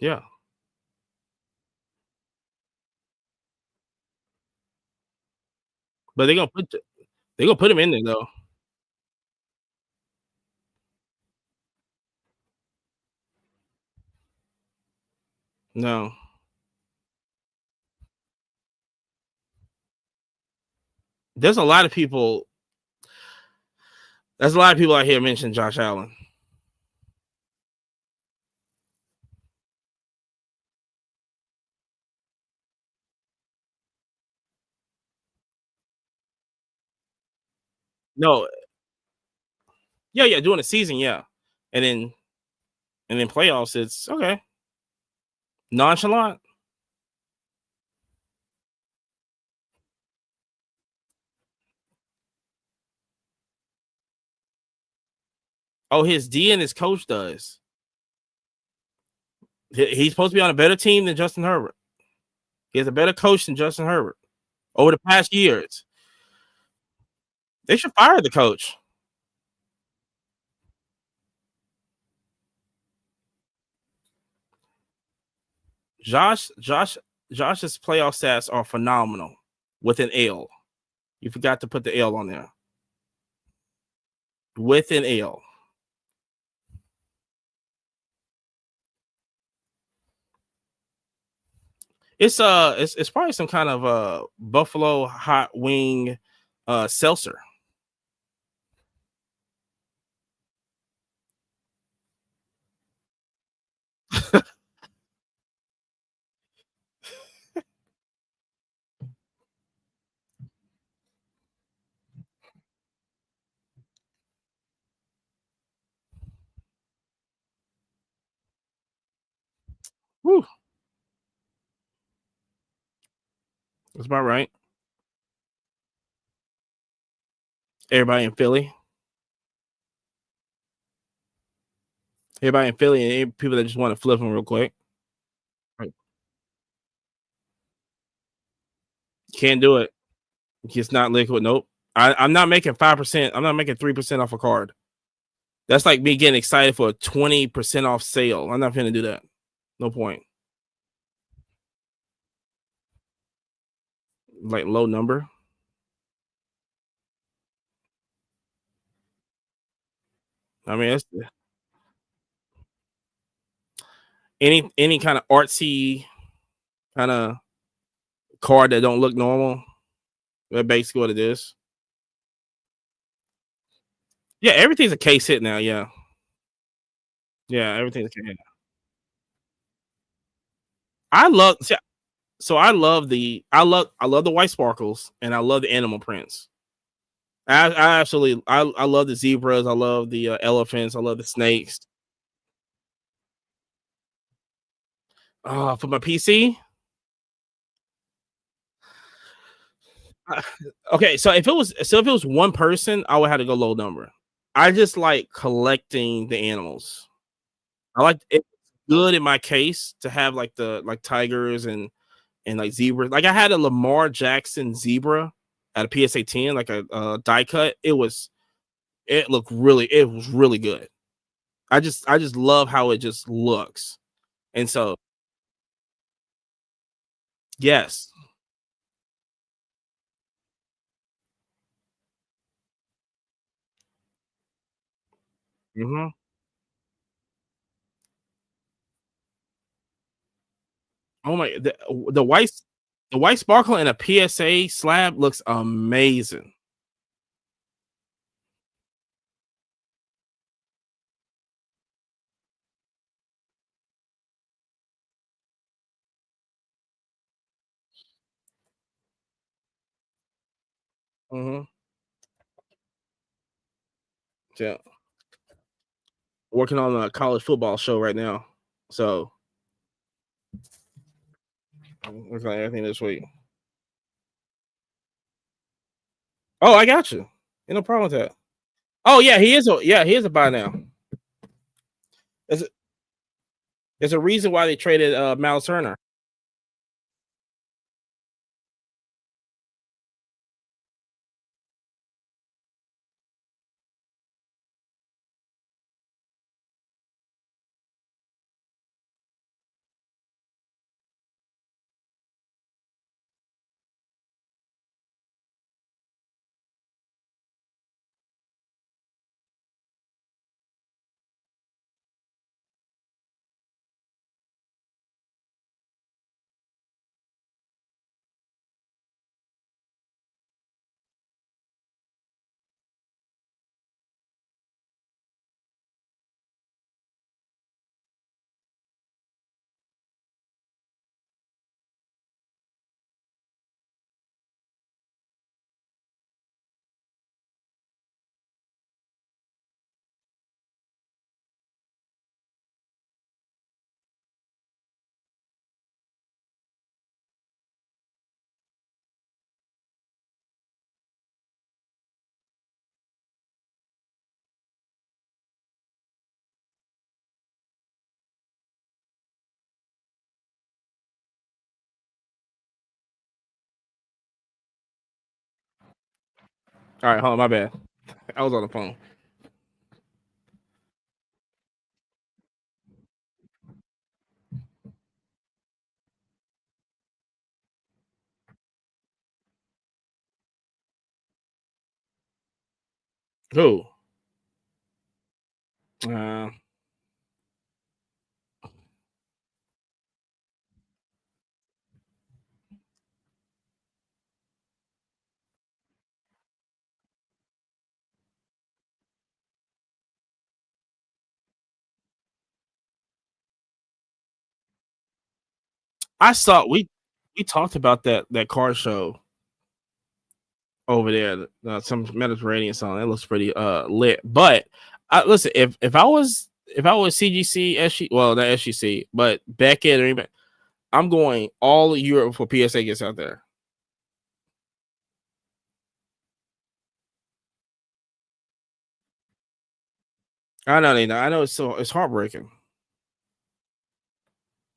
Yeah. But they're gonna put him in there though. No. There's a lot of people. There's a lot of people out here mentioning Josh Allen. No. Yeah. During the season, yeah. And then playoffs, it's okay. Nonchalant. Oh, his D and his coach does. He's supposed to be on a better team than Justin Herbert. He has a better coach than Justin Herbert over the past years. They should fire the coach. Josh, Josh, Josh's playoff stats are phenomenal with an L. You forgot to put the L on there. With an L. It's probably some kind of buffalo hot wing seltzer. Whew. That's about right. Everybody in Philly. Everybody in Philly and people that just want to flip them real quick. Right. Can't do it. It's not liquid. Nope. I'm not making 5%. I'm not making 3% off a card. That's like me getting excited for a 20% off sale. I'm not going to do that. No point. Like low number. I mean, it's any kind of artsy kind of card that don't look normal. That's basically what it is. Yeah, everything's a case hit now. Yeah, everything's a case hit. I love I love the white sparkles and I love the animal prints. I absolutely I love the zebras. I love the elephants. I love the snakes. For my PC. Okay, so if it was one person, I would have to go low number. I just like collecting the animals. I like it's good in my case to have like the tigers and like zebras. Like I had a Lamar Jackson zebra at a PSA 10, like a die cut. It was really good. I just love how it just looks. And so yes. Mm-hmm. Oh my the white sparkle in a PSA slab looks amazing. Mm-hmm. Yeah. Working on a college football show right now. So I'm working on everything this week. Oh, I got you. Ain't no problem with that. Oh yeah, he is a buy now. There's a, there's a reason why they traded Miles Turner. All right, hold on, my bad. I was on the phone. Who? Uh, I saw we talked about that car show over there. Some Mediterranean song that looks pretty lit. But listen, if I was CGC, SG, well not SGC, but Beckett or anybody, I'm going all Europe before PSA gets out there. I know they know. I know it's heartbreaking.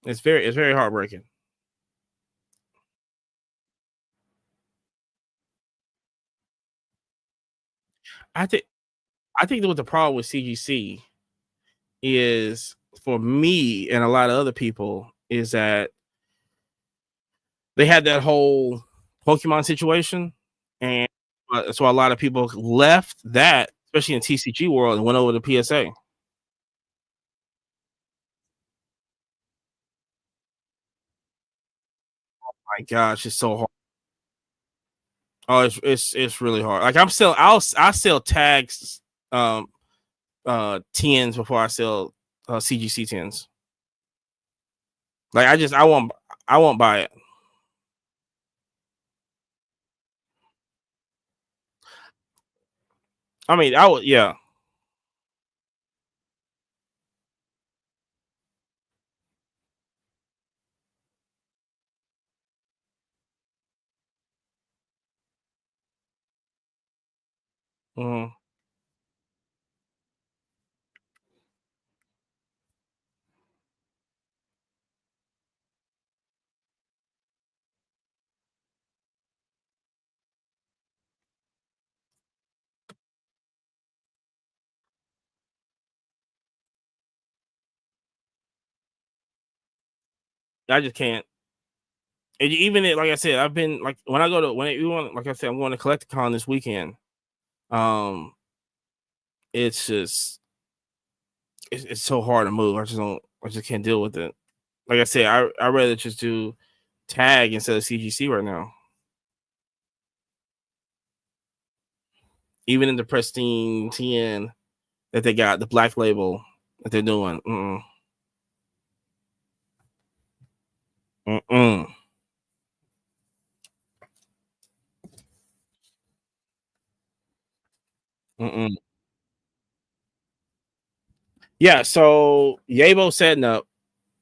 It's very heartbreaking. I think I think that what the problem with CGC is for me and a lot of other people is that they had that whole Pokemon situation, and so a lot of people left that, especially in TCG world, and went over to PSA. My gosh, it's so hard. Oh, it's really hard. Like I sell tags, um, tens before I sell CGC tens. Like I won't buy it. I mean, I would, yeah. Mhm. I just can't. And even like I said, I've been like when I go to when you want, like I said, I'm going to Collecticon this weekend. Um, it's just it's so hard to move. I just can't deal with it. Like I said, I rather just do tag instead of CGC right now. Even in the pristine TN that they got, the black label that they're doing. Mm-mm. Mm-mm. Yeah, so Yabo setting up,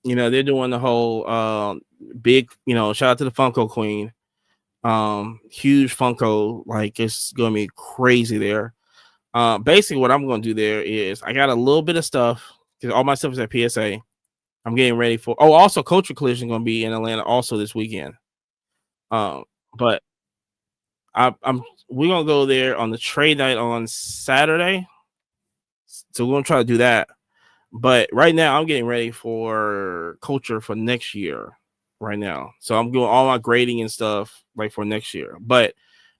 they're doing the whole big, shout out to the Funko Queen. Huge Funko, like it's gonna be crazy there. Basically what I'm gonna do there is I got a little bit of stuff because all my stuff is at PSA. I'm getting ready for also Culture Collision gonna be in Atlanta also this weekend. But I'm we're gonna go there on the trade night on Saturday. So we're gonna try to do that. But right now I'm getting ready for Culture for next year. Right now. So I'm doing all my grading and stuff like for next year. But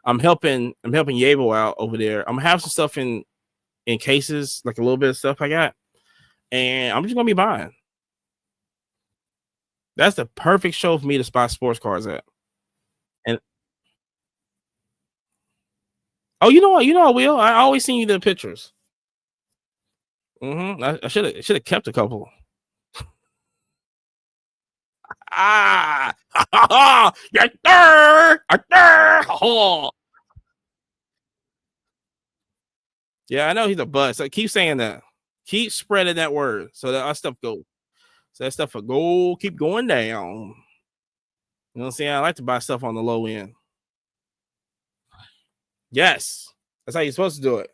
I'm helping Yabo out over there. I'm gonna have some stuff in cases, like a little bit of stuff I got. And I'm just gonna be buying. That's the perfect show for me to spot sports cards at. And oh, you know what? You know I will. I always send you the pictures. I should have kept a couple. Ah, yes, sir. Yes, sir. Oh. Yeah, I know he's a bust. So keep saying that. Keep spreading that word so that our stuff go. So that stuff will go keep going down. You know what I'm saying? I like to buy stuff on the low end. Yes, that's how you're supposed to do it.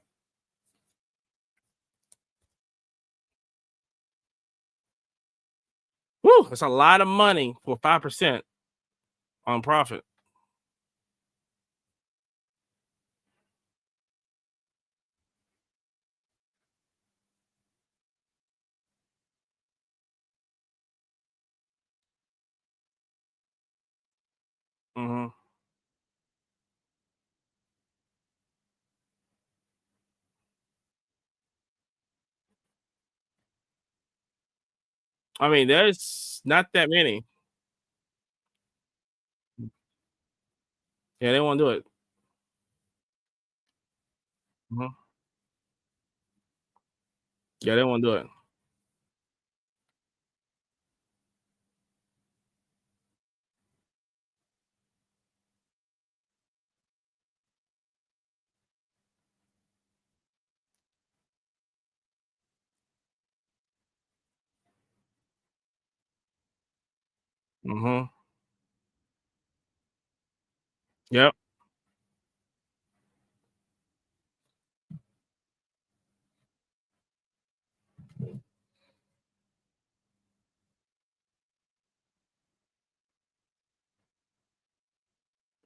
Woo, that's a lot of money for 5% on profit. Mm-hmm. I mean, there's not that many. Yeah, they won't do it. Mm-hmm. Yeah, they won't do it. Mm-hmm. Yep.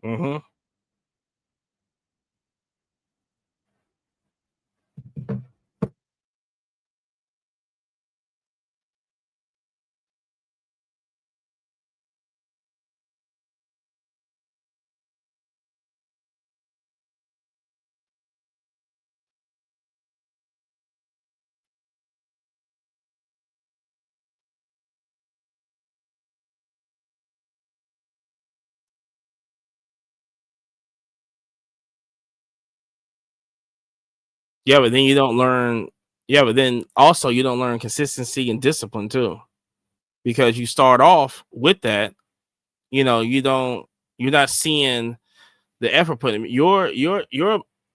Mm-hmm. Yeah, but then you don't learn. Yeah, but then also you don't learn consistency and discipline too, because you start off with that. You know, you don't. You're not seeing the effort put in. Your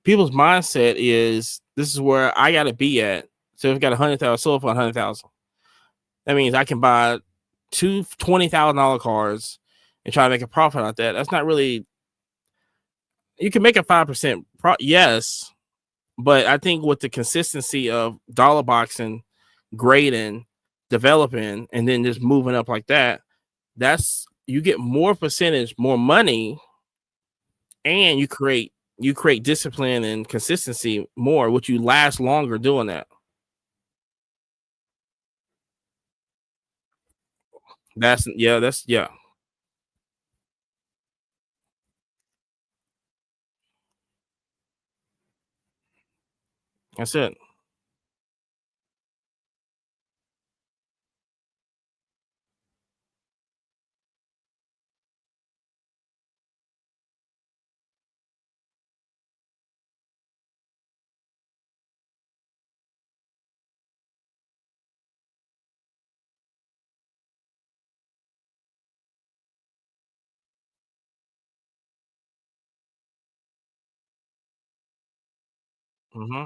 people's mindset is this is where I got to be at. So if I've got 100,000 sold for 100,000, that means I can buy two $20,000 cars and try to make a profit out that. That's not really. You can make a 5% yes, but I think with the consistency of dollar boxing, grading, developing, and then just moving up like that, that's you get more percentage, more money, and you create discipline and consistency more, which you last longer doing that. That's that's it. Hmm.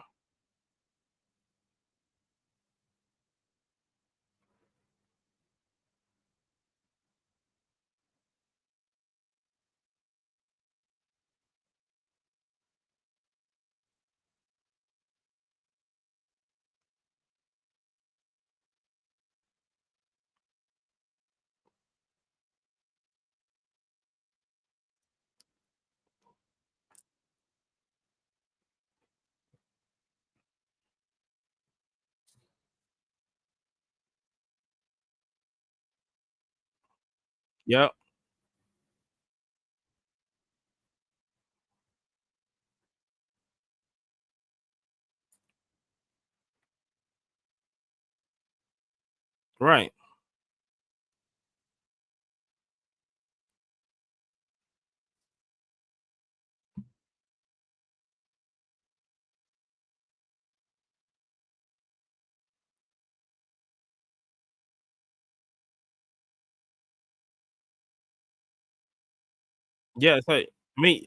Yep. Right. Yeah. So I mean,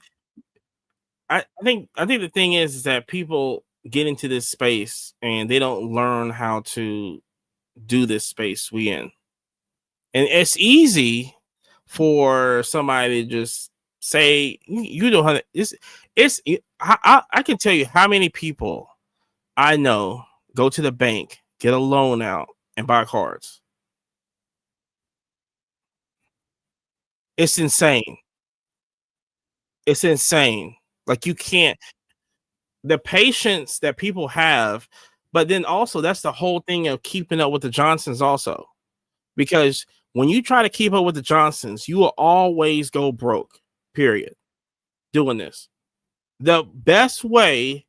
I think the thing is that people get into this space and they don't learn how to do this space we in. And it's easy for somebody to just say you know how I can tell you how many people I know go to the bank, get a loan out, and buy cards. It's insane. It's insane. Like you can't the patience that people have, but then also that's the whole thing of keeping up with the Johnsons also. Because when you try to keep up with the Johnsons, you will always go broke. Period. Doing this. The best way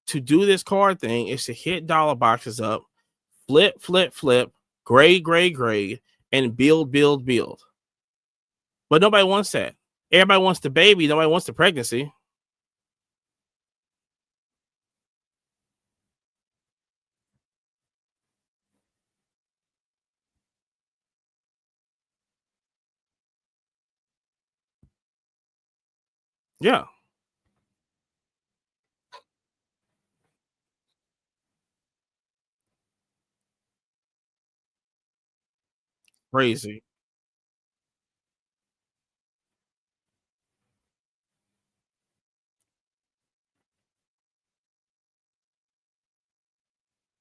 to do this card thing is to hit dollar boxes up, flip, flip, flip, grade, grade, grade, and build, build, build. But nobody wants that. Everybody wants the baby. Nobody wants the pregnancy. Yeah, crazy.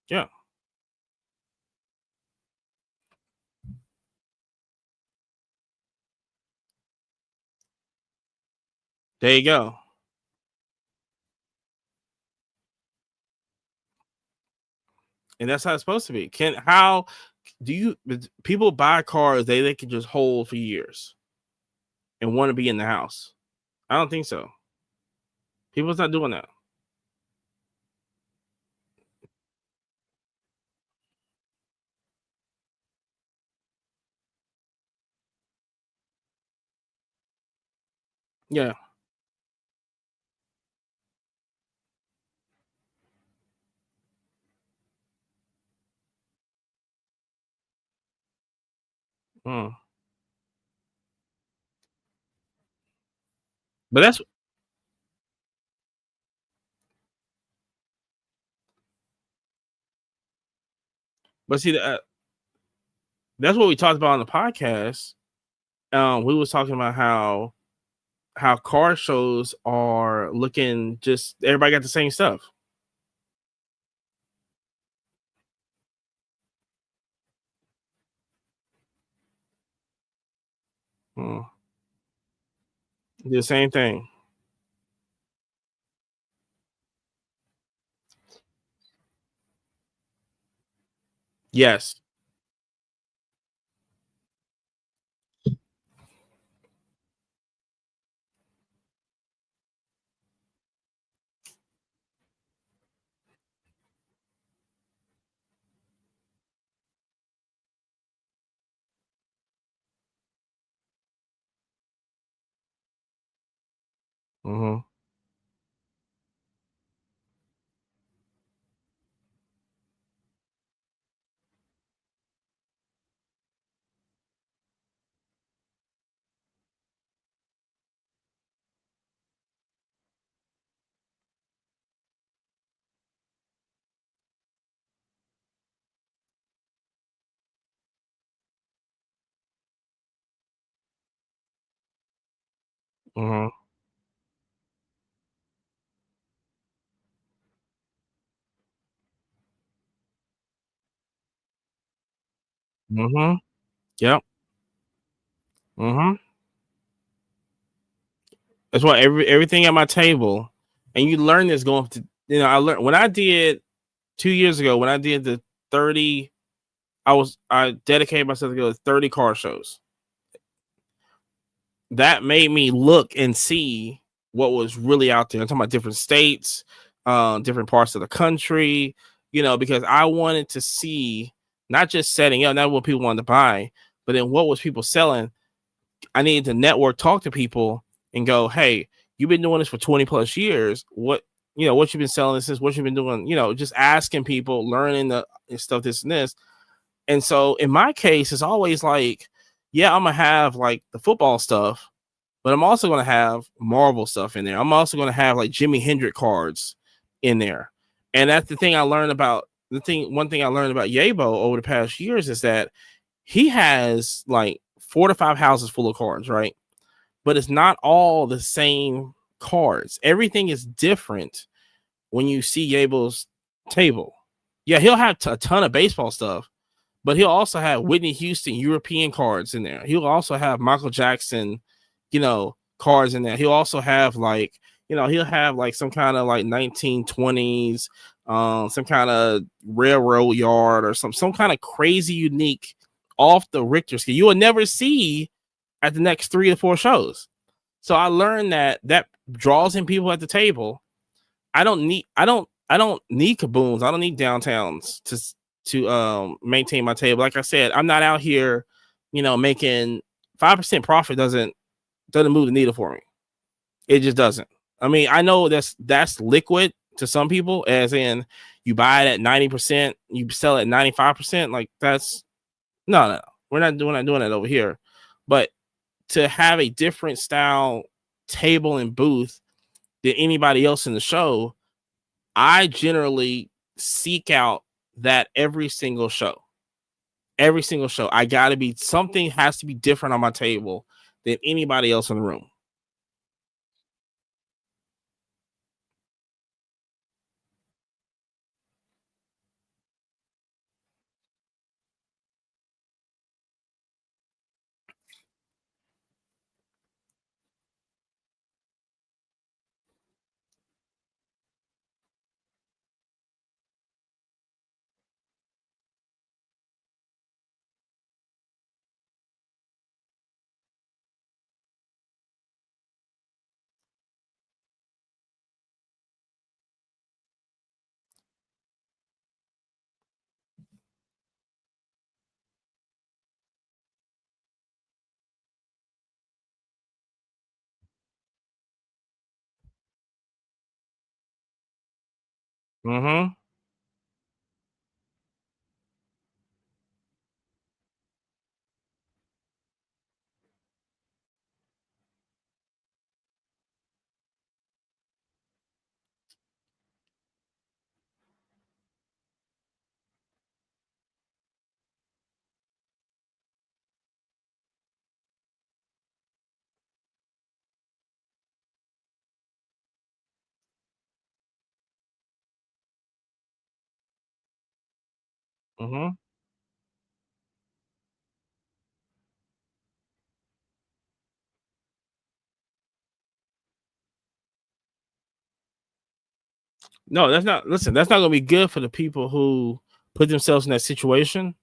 Yeah, There you go. And that's how it's supposed to be. How do you people buy cars they can just hold for years and want to be in the house? I don't think so. People's not doing that. Yeah. Mm. But see that's what we talked about on the podcast. We was talking about how car shows are looking, just everybody got the same stuff. Mm. The same thing. Yes. Mm-hmm. Mm-hmm. Mm-hmm. Yep. Mm-hmm. That's why everything at my table, and you learn this going to, I learned when I did 2 years ago when I did the 30. I dedicated myself to go to 30 car shows. That made me look and see what was really out there. I'm talking about different states, different parts of the country, because I wanted to see not just setting up, not what people wanted to buy, but then what was people selling. I needed to network, talk to people, and go, hey, you've been doing this for 20 plus years. What you've been selling since, what you've been doing, just asking people, learning the stuff, this and this. And so in my case, it's always like, yeah, I'm gonna have like the football stuff, but I'm also gonna have Marvel stuff in there. I'm also gonna have like Jimi Hendrix cards in there. And that's the thing I learned about one thing I learned about Yabo over the past years is that he has like 4 to 5 houses full of cards, right? But it's not all the same cards. Everything is different when you see Yabo's table. Yeah, he'll have a ton of baseball stuff, but he'll also have Whitney Houston European cards in there. He'll also have Michael Jackson, cards in there. He'll also have he'll have like some kind of like 1920s, some kind of railroad yard or some kind of crazy unique off the Richter scale you will never see at the next 3 to 4 shows. So I learned that draws in people at the table. I don't need kaboons. I don't need downtowns to maintain my table. Like I said, I'm not out here, making 5% profit doesn't move the needle for me. It just doesn't. I mean, I know that's liquid to some people, as in you buy it at 90%, you sell it at 95%. Like that's no. We're not doing that over here. But to have a different style table and booth than anybody else in the show, I generally seek out that every single show. Every single show. Something has to be different on my table than anybody else in the room. Mm-hmm. Mm-hmm. No, that's not. Listen, that's not going to be good for the people who put themselves in that situation.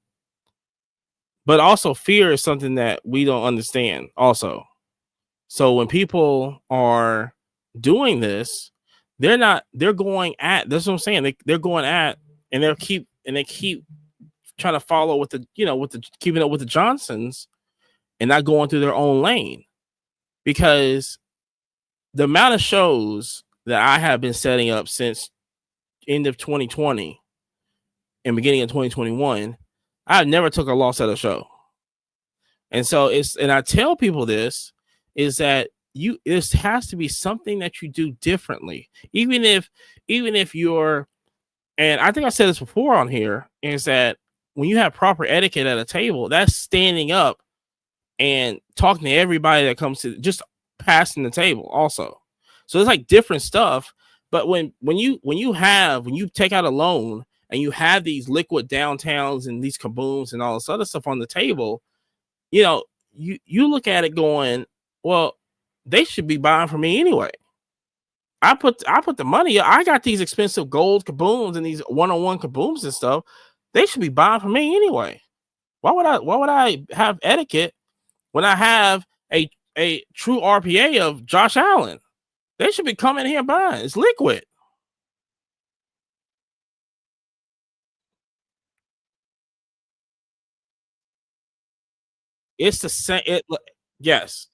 But also, fear is something that we don't understand. Also, so when people are doing this, they're not. They're going at. That's what I'm saying. They're going at, and they keep trying to follow with the with the keeping up with the Johnsons and not going through their own lane because the amount of shows that I have been setting up since end of 2020 and beginning of 2021, I never took a loss at a show. And so and I tell people this is that this has to be something that you do differently. Even if you're, and I think I said this before on here, is that when you have proper etiquette at a table, that's standing up and talking to everybody that comes to, just passing the table also. So it's like different stuff. But when you take out a loan and you have these liquid downtowns and these kabooms and all this other stuff on the table, you look at it going, well, they should be buying from me anyway. I put the money. I got these expensive gold kabooms and these one-on-one kabooms and stuff. They should be buying from me anyway. Why would I have etiquette when I have a true RPA of Josh Allen? They should be coming here buying. It's liquid. It's the same. Yes.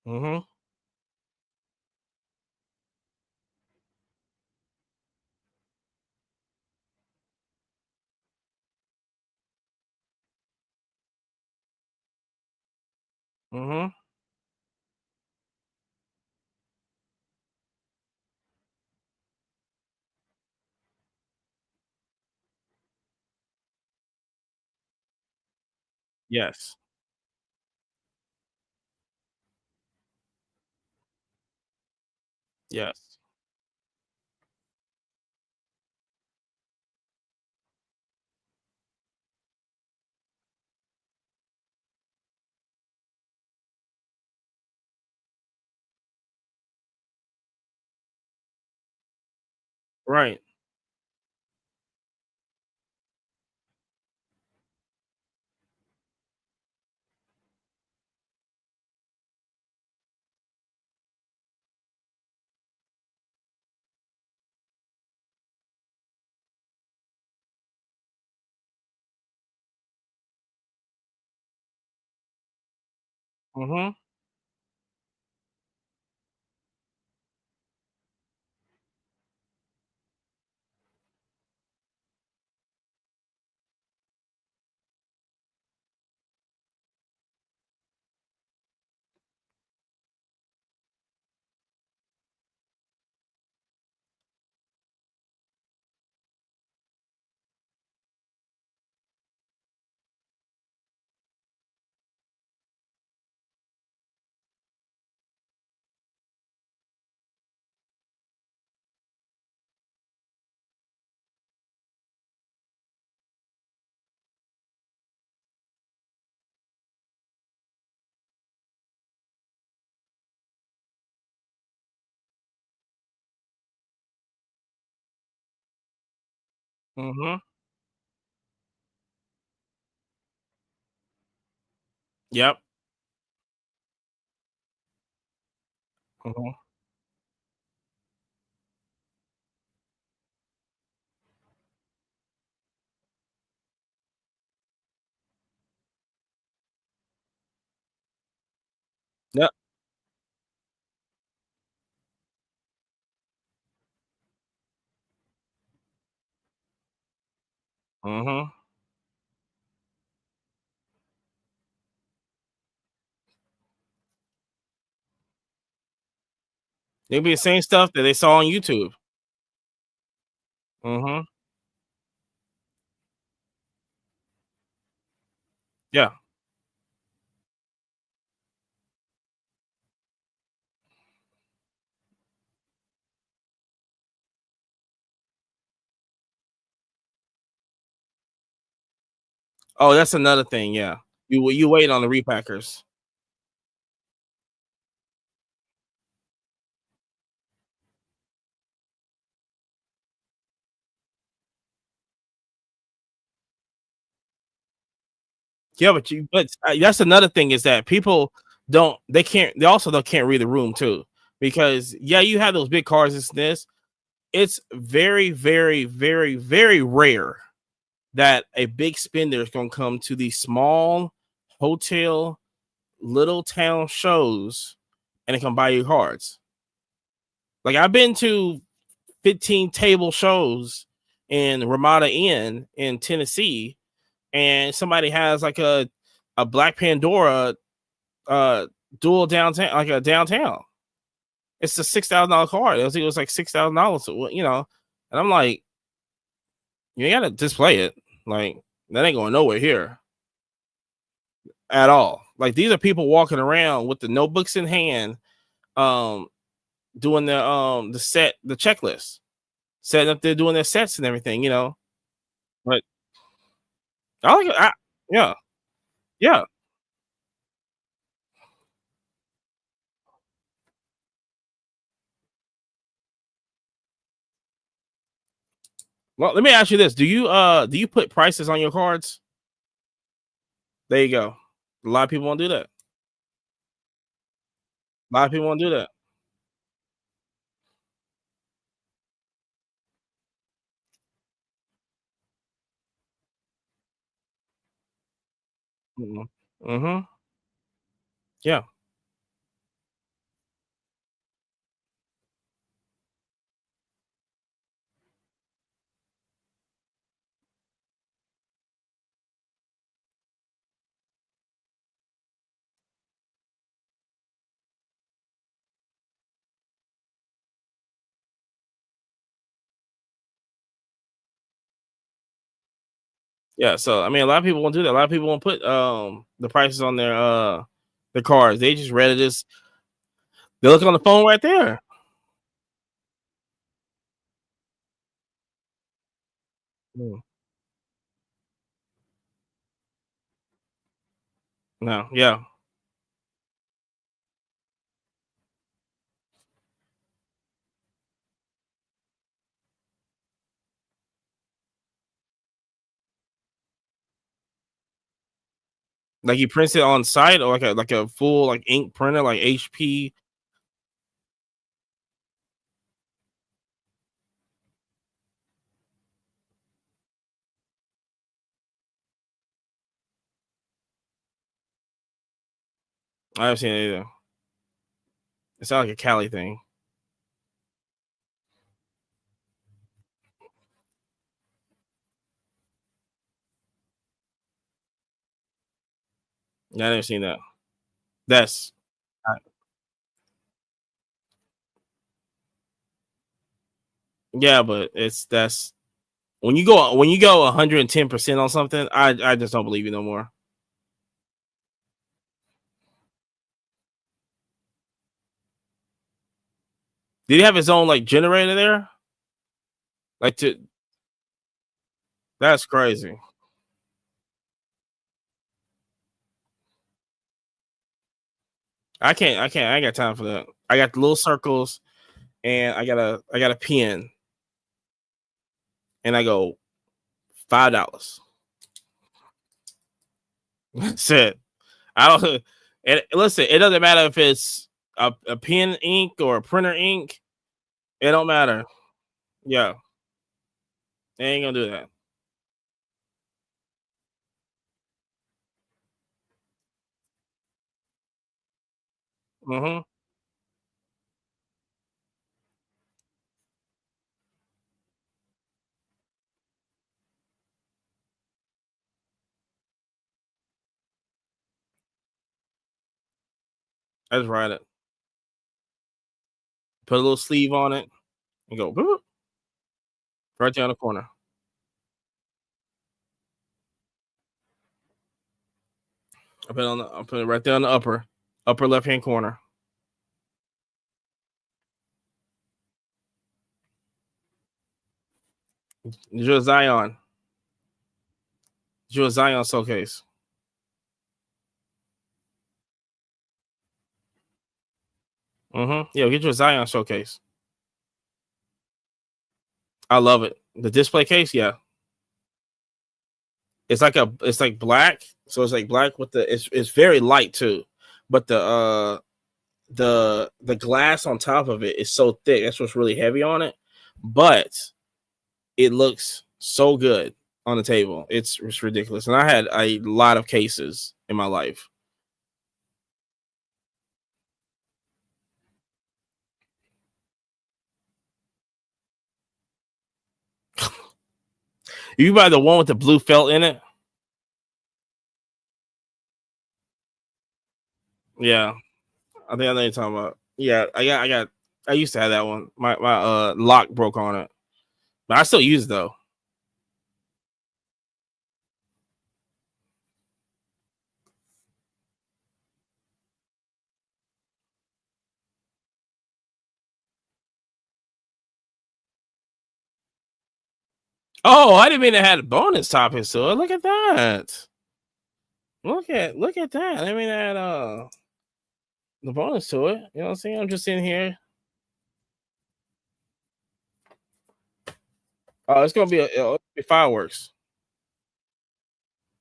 Mm-hmm. Mm-hmm. Yes. Yes. Right. Mm-hmm. Mm-hmm. Yep. Mhm. Yep. Mhm. They be the same stuff that they saw on YouTube. Mhm. Yeah. Oh, that's another thing. Yeah. You wait on the repackers. Yeah, but that's another thing is that people don't they also don't can't read the room too because yeah you have those big cars and this it's very very very very rare that a big spender is going to come to these small hotel little town shows and they can buy you cards. Like I've been to 15 table shows in Ramada Inn in Tennessee and somebody has like a Black Pandora uh dual downtown like a downtown. It's a $6,000 card. It was like $6,000, you know. And I'm like, you ain't gotta display it. Like that ain't going nowhere here at all. Like these are people walking around with the notebooks in hand, um, doing the checklist, setting up there doing their sets and everything, you know. But I like it. Yeah, yeah. Well, let me ask you this: do you put prices on your cards? There you go. A lot of people won't do that. A lot of people won't do that. Mhm. Mhm. Yeah. Yeah. So I mean, a lot of people won't do that. A lot of people won't put the prices on their cards. They just read it as they look on the phone right there. Mm. No. Yeah. Like he prints it on site or like a full like ink printer like HP. I haven't seen it either. It sounds like a Cali thing. Yeah, I never seen that. That's I- yeah, but it's that's when you go 110% on something, I just don't believe you no more. Did he have his own like generator there? Like to that's crazy. I ain't got time for that. I got the little circles and I got a pen and I go $5. That's it. I don't and listen, it doesn't matter if it's a pen ink or a printer ink, it don't matter. Yeah, they ain't gonna do that. Hmm. I just write it. Put a little sleeve on it and go boop, right there on the corner. I put it right there on the upper left hand corner. Your Zion. Your Zion showcase. Yeah, get your Zion showcase. I love it. The display case, yeah. It's like black. So it's like black with it's very light too. But the glass on top of it is so thick. That's what's really heavy on it. But it looks so good on the table. It's ridiculous. And I had a lot of cases in my life. You buy the one with the blue felt in it? Yeah. I think I know what you're talking about. Yeah, I used to have that one. My lock broke on it. But I still use it though. Oh, I didn't mean it had a bonus topic to it. Look at that. Look at that. I mean that the bonus to it. You know what I'm saying? I'm just in here. Oh, it's gonna be it'll be fireworks.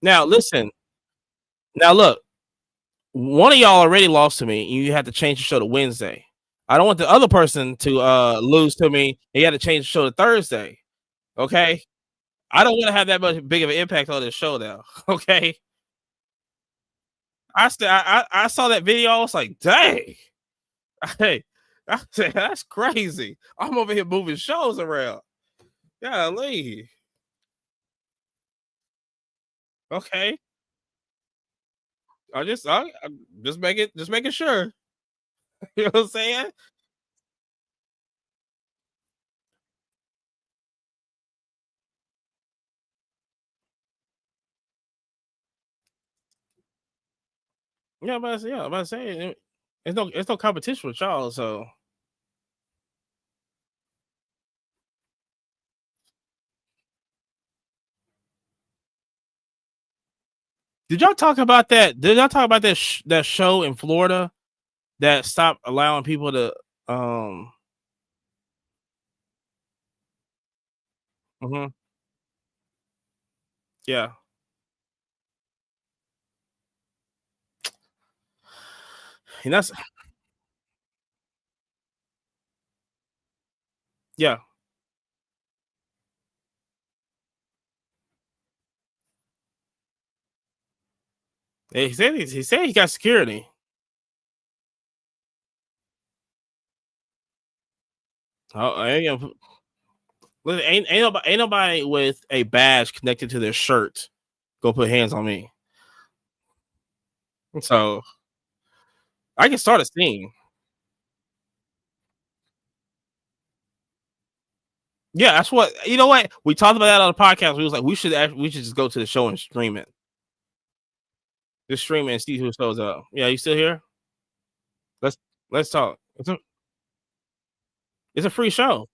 Now listen. Now look, one of y'all already lost to me. You had to change the show to Wednesday. I don't want the other person to lose to me. You had to change the show to Thursday. Okay. I don't want to have that much big of an impact on this show now. Okay. I saw that video. I was like, dang. Hey, I said that's crazy. I'm over here moving shows around. Golly. Okay. I'm just making sure. You know what I'm saying? I'm about to say it's no competition with y'all. So did y'all talk about that? Did y'all talk about that show in Florida that stopped allowing people to um mhm, yeah. And that's yeah. He said he got security. Oh, ain't nobody with a badge connected to their shirt go put hands on me. So I can start a scene. Yeah, that's what you know. What we talked about that on the podcast. We was like, we should just go to the show and stream it. Just stream it and see who shows up. Yeah, you still here? Let's let's talk. It's a free show.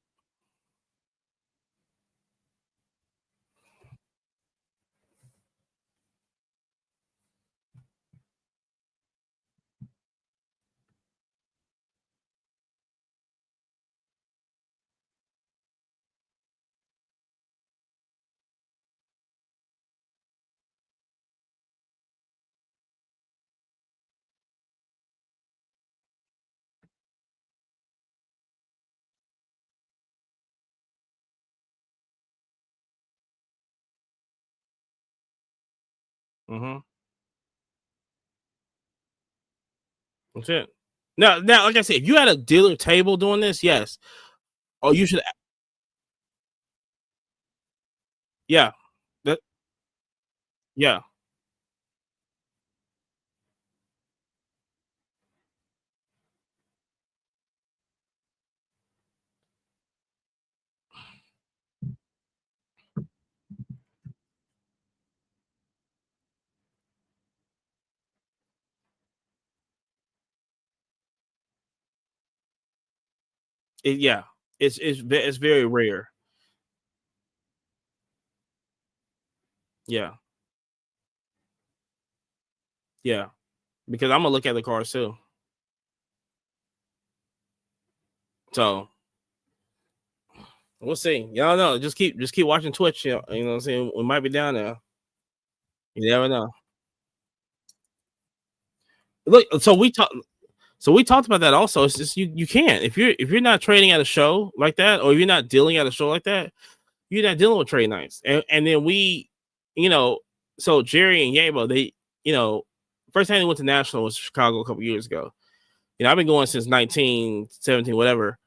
Mm-hmm. That's it. Now, like I said, if you had a dealer table doing this, yes. Oh, you should. Yeah. That. Yeah. Yeah. It's very rare. Yeah. Yeah. Because I'm gonna look at the cars too. So we'll see. Y'all know. Just keep watching Twitch. You know what I'm saying? We might be down there. You never know. Look, so we talked about that also. It's just you can't if you're not trading at a show like that, or if you're not dealing at a show like that, you're not dealing with trade nights. And then you know, so Jerry and Yabo, they, first time they went to national was Chicago a couple years ago. I've been going since 1917, whatever.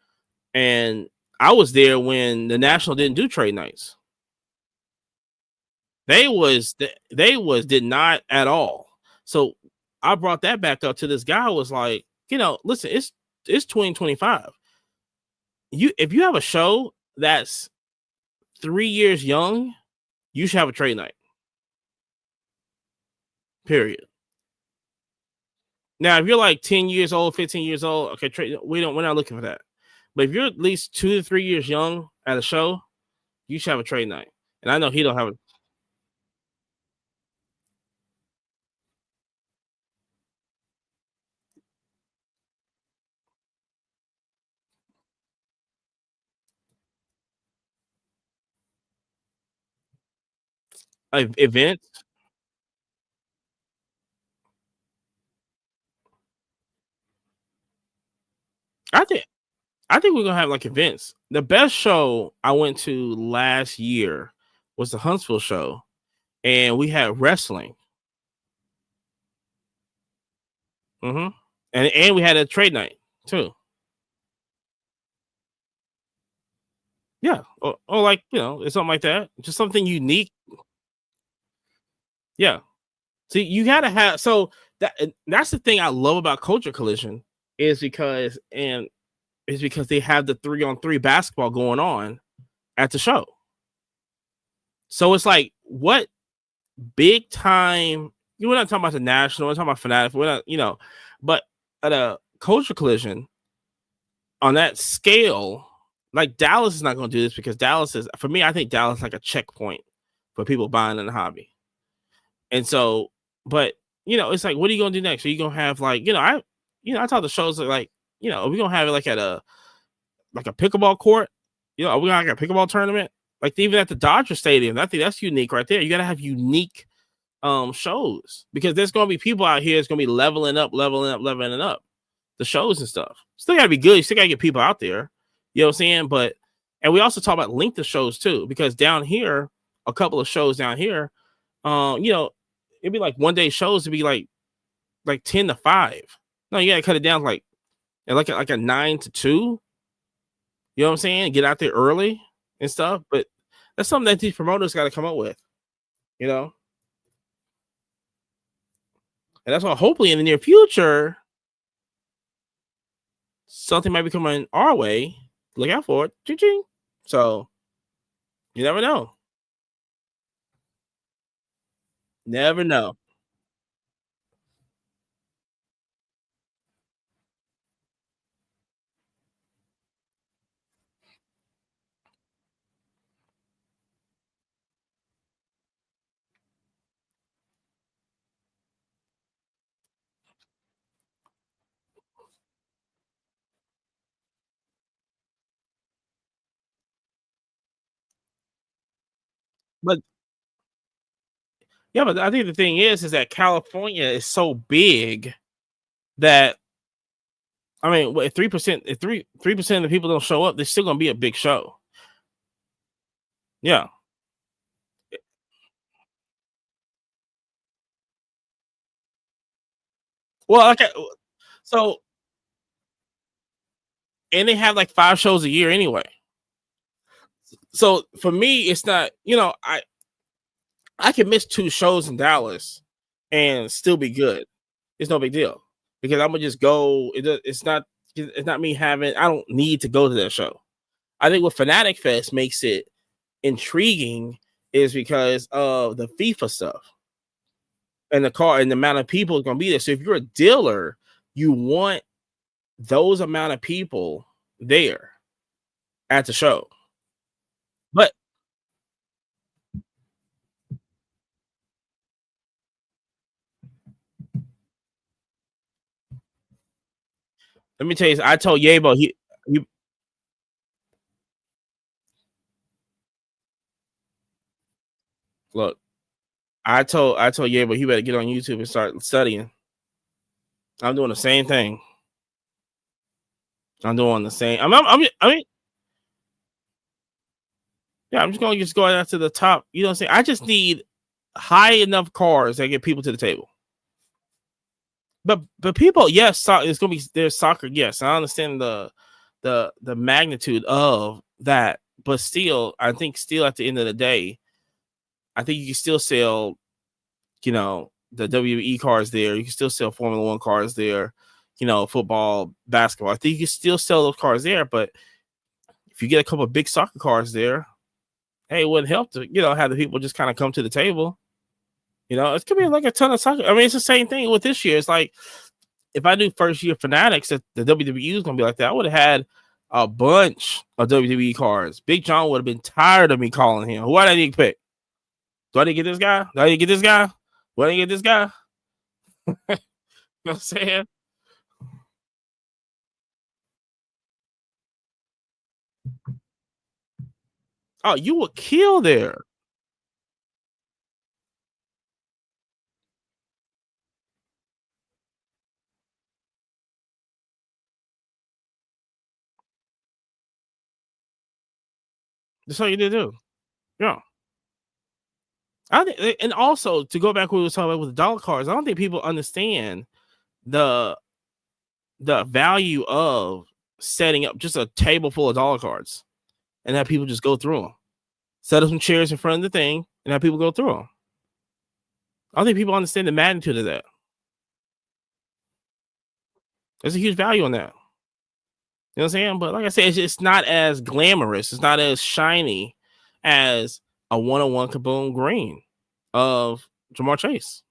And I was there when the national didn't do trade nights. They did not at all. So I brought that back up to this guy who was like, listen, it's 2025. If you have a show that's 3 years young, you should have a trade night. Period. Now, if you're like 10 years old, 15 years old, okay, we're not looking for that. But if you're at least 2 to 3 years young at a show, you should have a trade night. And I know he don't have an event. I think we're gonna have like events. The best show I went to last year was the Huntsville show, and we had wrestling. Mm-hmm. And we had a trade night too. Yeah, or like it's something like that, just something unique. Yeah. See, you gotta have that's the thing I love about Culture Collision is because they have the 3-on-3 basketball going on at the show. So it's like, what big time? We're not talking about the national. We're talking about Fanatic. We're not, but at a Culture Collision on that scale, like Dallas is not going to do this because Dallas is, for me, I think Dallas is like a checkpoint for people buying in the hobby. And so, but it's like, what are you going to do next? Are you going to have like, I thought the shows are like, are we going to have it like at a pickleball court? Are we going to have like a pickleball tournament? Like even at the Dodger Stadium, I think that's unique right there. You got to have unique shows because there's going to be people out here that's going to be leveling up the shows and stuff. Still got to be good. You still got to get people out there. You know what I'm saying? And we also talk about length of shows too, because down here, a couple of shows down here, it'd be like 1 day shows to be like 10 to 5. No, you got to cut it down like a 9 to 2. You know what I'm saying? Get out there early and stuff. But that's something that these promoters got to come up with, And that's why hopefully in the near future, something might be coming our way. Look out for it. Ching-ching. So you never know. Never know. But yeah, but I think the thing is that California is so big that if 3% of the people don't show up, there's still gonna be a big show. Yeah. Well, okay, so and they have like 5 shows a year anyway. So for me, it's not, I can miss 2 shows in Dallas and still be good. It's no big deal because I'm gonna just go. It's not me having. I don't need to go to that show. I think what Fanatic Fest makes it intriguing is because of the FIFA stuff and the car and the amount of people is gonna be there. So if you're a dealer, you want those amount of people there at the show. But let me tell you, I told Yabo he look. I told Yabo he better get on YouTube and start studying. I'm doing the same thing. I'm doing the same. I mean, yeah, I'm just gonna just go out to the top. You know what I'm saying? I just need high enough cars that get people to the table. But people, yes, it's gonna be there's soccer. Yes, I understand the magnitude of that, but still, I think still at the end of the day, I think you can still sell, the WWE cars there. You can still sell Formula One cars there. Football, basketball. I think you can still sell those cars there, but if you get a couple of big soccer cars there, hey, it wouldn't help to have the people just kind of come to the table. It's gonna be like a ton of soccer. I mean, it's the same thing with this year. It's like if I knew first year Fanatics that the WWE was gonna be like that, I would have had a bunch of WWE cards. Big John would have been tired of me calling him. Who I need to pick? Do I need to get this guy? Do I need to get this guy? Do I need to get this guy? You know what I'm saying? Oh, you will kill there. That's all you need to do. Yeah. I think, and also to go back what we were talking about with the dollar cards, I don't think people understand the the value of setting up just a table full of dollar cards and have people just go through them. Set up some chairs in front of the thing and have people go through them. I don't think people understand the magnitude of that. There's a huge value on that. You know what I'm saying? But like I said, it's not as glamorous. It's not as shiny as a one-on-one Kaboom Green of Jamar Chase.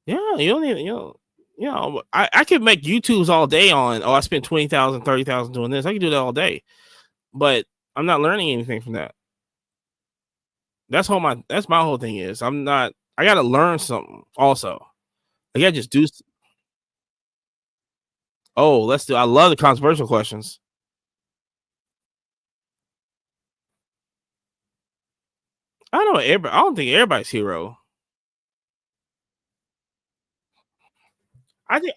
Yeah, you don't need, I could make YouTubes all day on, I spent 20,000, 30,000 doing this. I can do that all day. But I'm not learning anything from that. That's my whole thing is I gotta learn something also. I gotta just do. Oh, let's do. I love the controversial questions. I don't know everybody. I don't think everybody's hero. I think.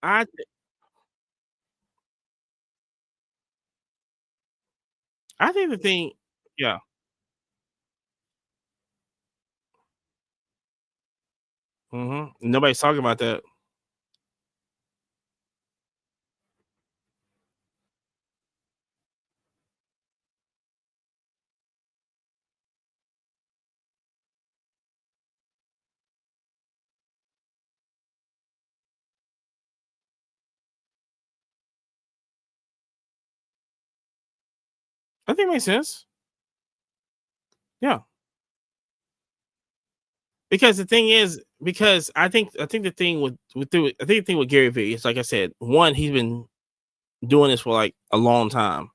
I. I think the thing. Yeah. Nobody's talking about that. I think it makes sense. Yeah. Because the thing is, because I think the thing I think the thing with Gary Vee is like I said, one, he's been doing this for like a long time,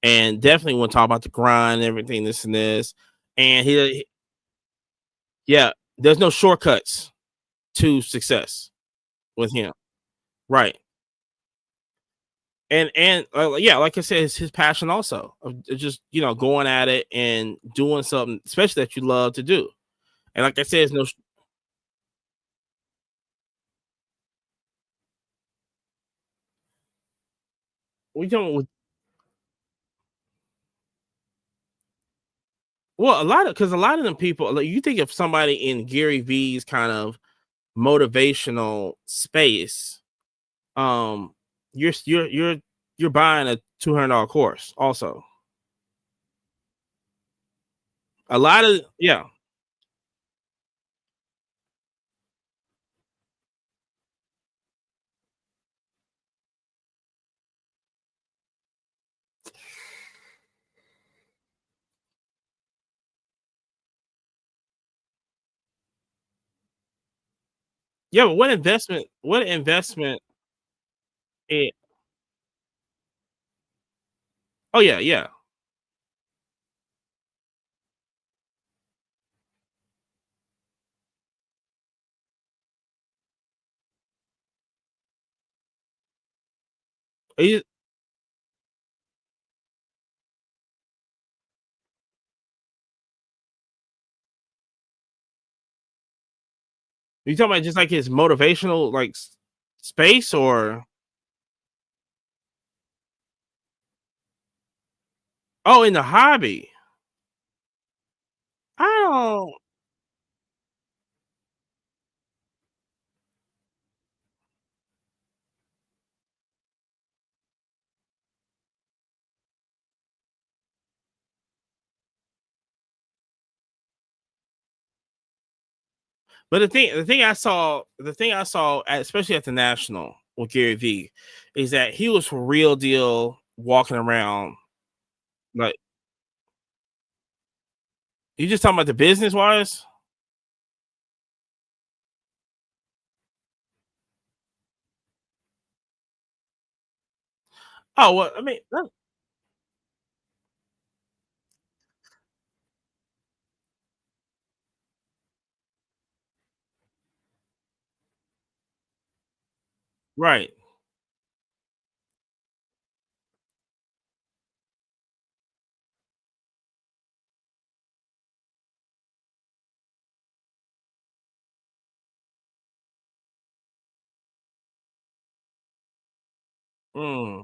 and definitely want to talk about the grind, and everything, this and this, and yeah, there's no shortcuts to success with him, right? And yeah, like I said, it's his passion also of just going at it and doing something, especially that you love to do. And like I said, it's no we don't. Well, a lot of them people, like, you think of somebody in Gary V's kind of motivational space, um, you're buying a $200 course also. A lot of yeah. Yeah, but what investment it oh yeah, yeah. You you talking about just like his motivational like space or oh in the hobby. I don't but the thing I saw, especially at the national with Gary V, is that he was for real deal walking around like you just talking about the business wise. Oh well, I mean, right. Mm.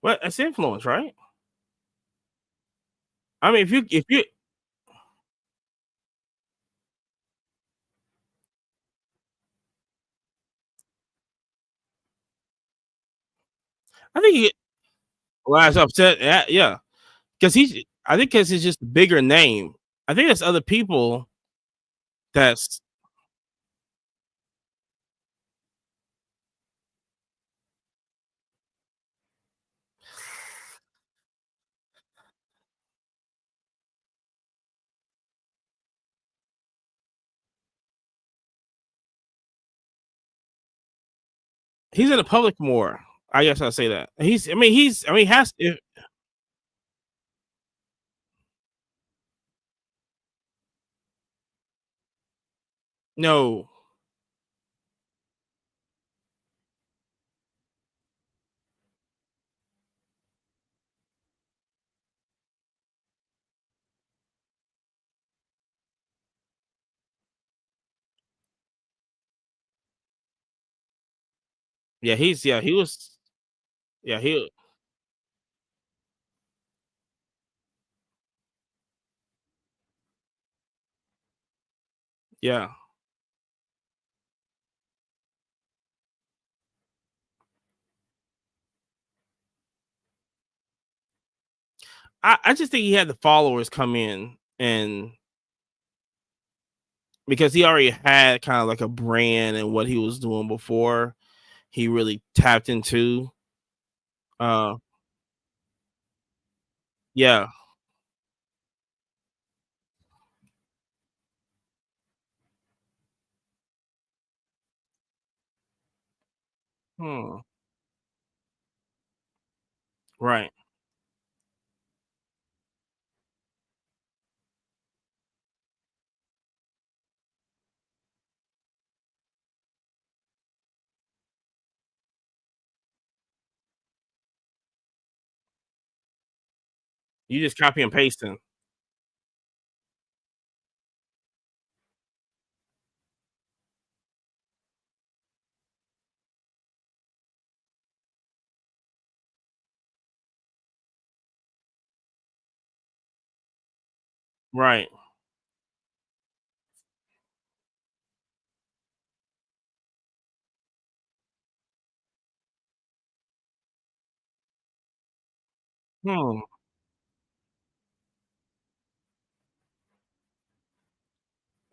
Well, it's influence, right? I mean, if you, I think he well, I was upset. Yeah, yeah, because I think because he's just a bigger name. I think there's other people that's he's in the public more. I guess I'll say that. He has no. He was yeah he yeah. I just think he had the followers come in and because he already had kind of like a brand and what he was doing before he really tapped into. Uh, yeah. Hmm. Right. You just copy and pasting. Right. Hmm.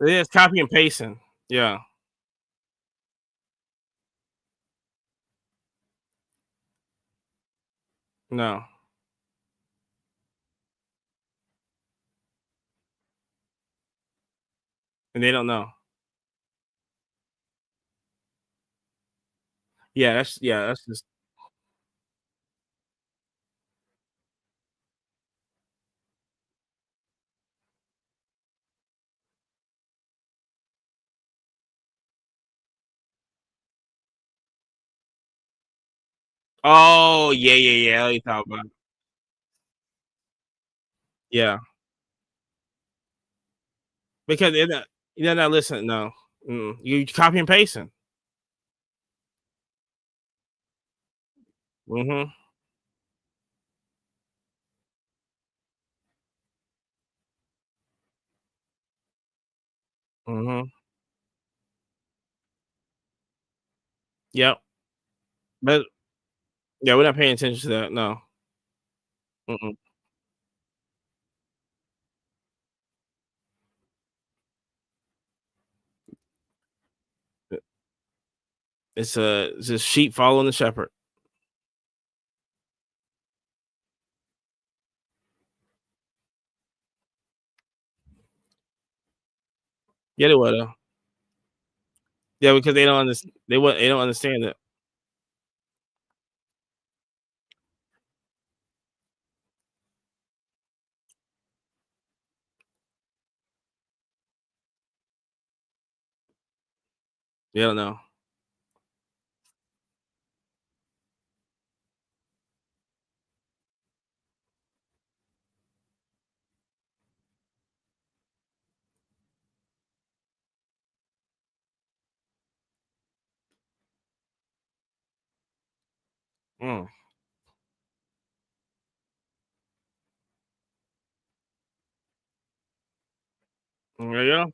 It is copy and pasting. Yeah. No. And they don't know. Yeah, that's just oh yeah. You talk about yeah. Because they're not listening. No. You copy and pasting. Mm-hmm. Mm-hmm. Yep. But yeah, we're not paying attention to that. No. Mm-mm. It's just sheep following the shepherd. Yeah, they would. Yeah, because they don't understand. They don't understand it. They don't know. Mm. Yeah, yeah.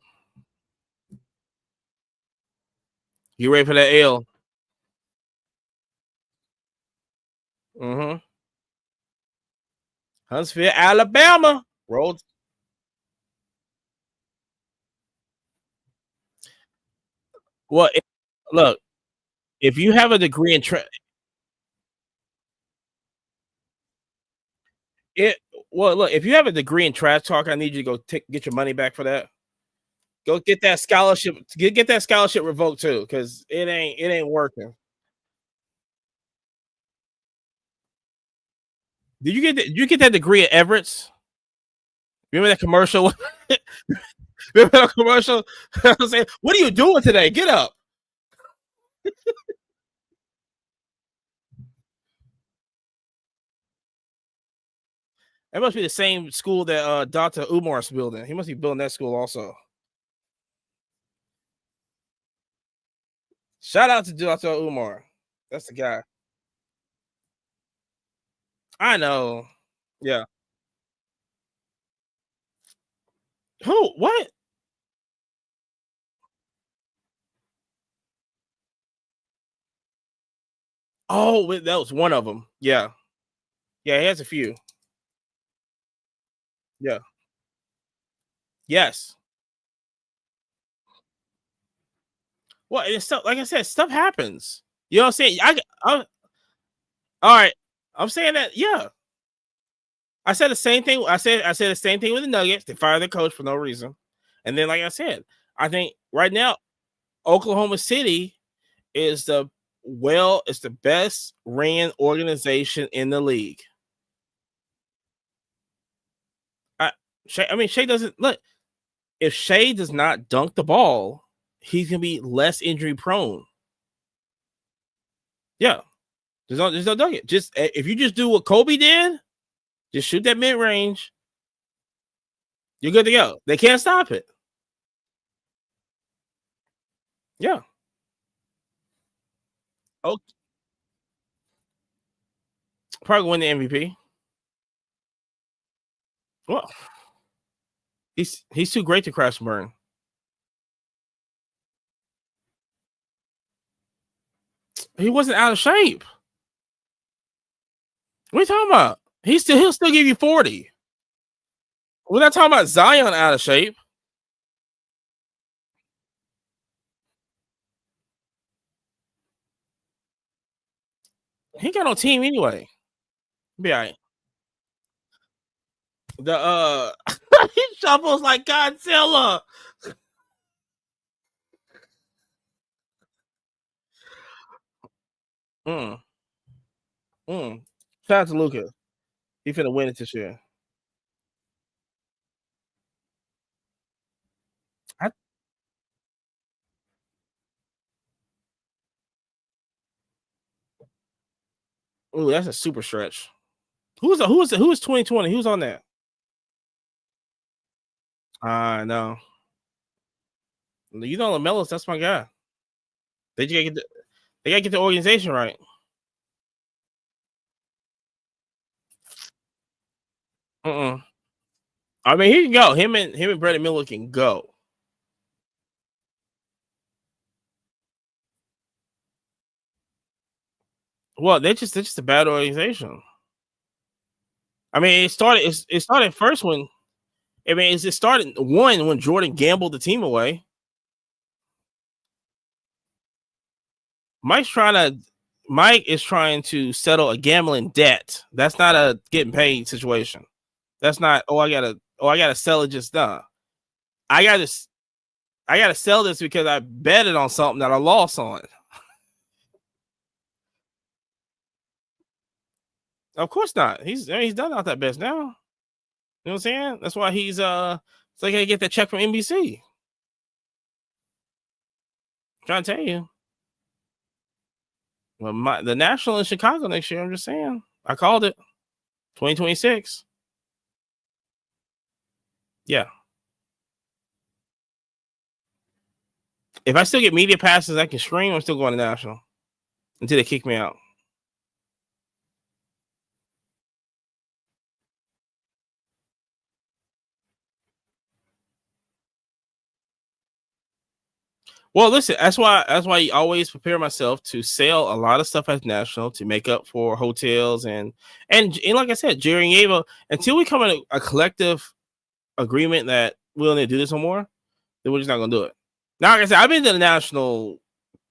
You ready for that L? Mm-hmm. Huntsville, Alabama. Roll. Well, look, if you have a degree in it, well, look, if you have a degree in trash talk, I need you to go get your money back for that. Go get that scholarship. Get that scholarship revoked too, because it ain't working. Did you get that degree at Everett's? Remember that commercial? Remember that commercial? I was saying, what are you doing today? Get up. It must be the same school that Dr. Umar's building. He must be building that school also. Shout out to Dr. Umar. That's the guy. I know. Yeah. Who? What? Oh, that was one of them. Yeah. Yeah, he has a few. Yeah. Yes. Well, it's stuff like I said, stuff happens. You know what I'm saying? All right. I'm saying that, yeah. I said the same thing. I said the same thing with the Nuggets. They fired their coach for no reason. And then, like I said, I think right now, Oklahoma City is it's the best ran organization in the league. Shea doesn't look. If Shea does not dunk the ball, he's gonna be less injury prone. Yeah, there's no dunk it. Just if you just do what Kobe did, just shoot that mid range, you're good to go. They can't stop it. Yeah. Oh, probably win the MVP. Well, He's too great to crash and burn. He wasn't out of shape. What are you talking about? He'll still give you 40. We're not talking about Zion out of shape. He got no team anyway. Be all right. The he shuffles like Godzilla. Mm. Shout out to Luka. He finna win it this year. Ooh, that's a super stretch. Who's 2020? Who's on that? I know. You know LaMelo's, that's my guy. They gotta get the organization right. I mean, he can go. Him and Brandon Miller can go. Well, they're just a bad organization. I mean, it started first when. I mean, it started when Jordan gambled the team away. Mike is trying to settle a gambling debt. That's not a getting paid situation. That's not. I gotta sell it. Just done. I gotta sell this because I betted on something that I lost on. Of course not. He's done out that best now. You know what I'm saying? That's why he's so he can get that check from NBC. I'm trying to tell you. Well, the National in Chicago next year. I'm just saying. I called it. 2026. Yeah. If I still get media passes, I can stream. I'm still going to National until they kick me out. Well, listen, that's why I always prepare myself to sell a lot of stuff at National to make up for hotels and like I said, Jerry and Ava, until we come to a collective agreement that we don't need to do this no more, then we're just not gonna do it. Now, like I said, I've been to the National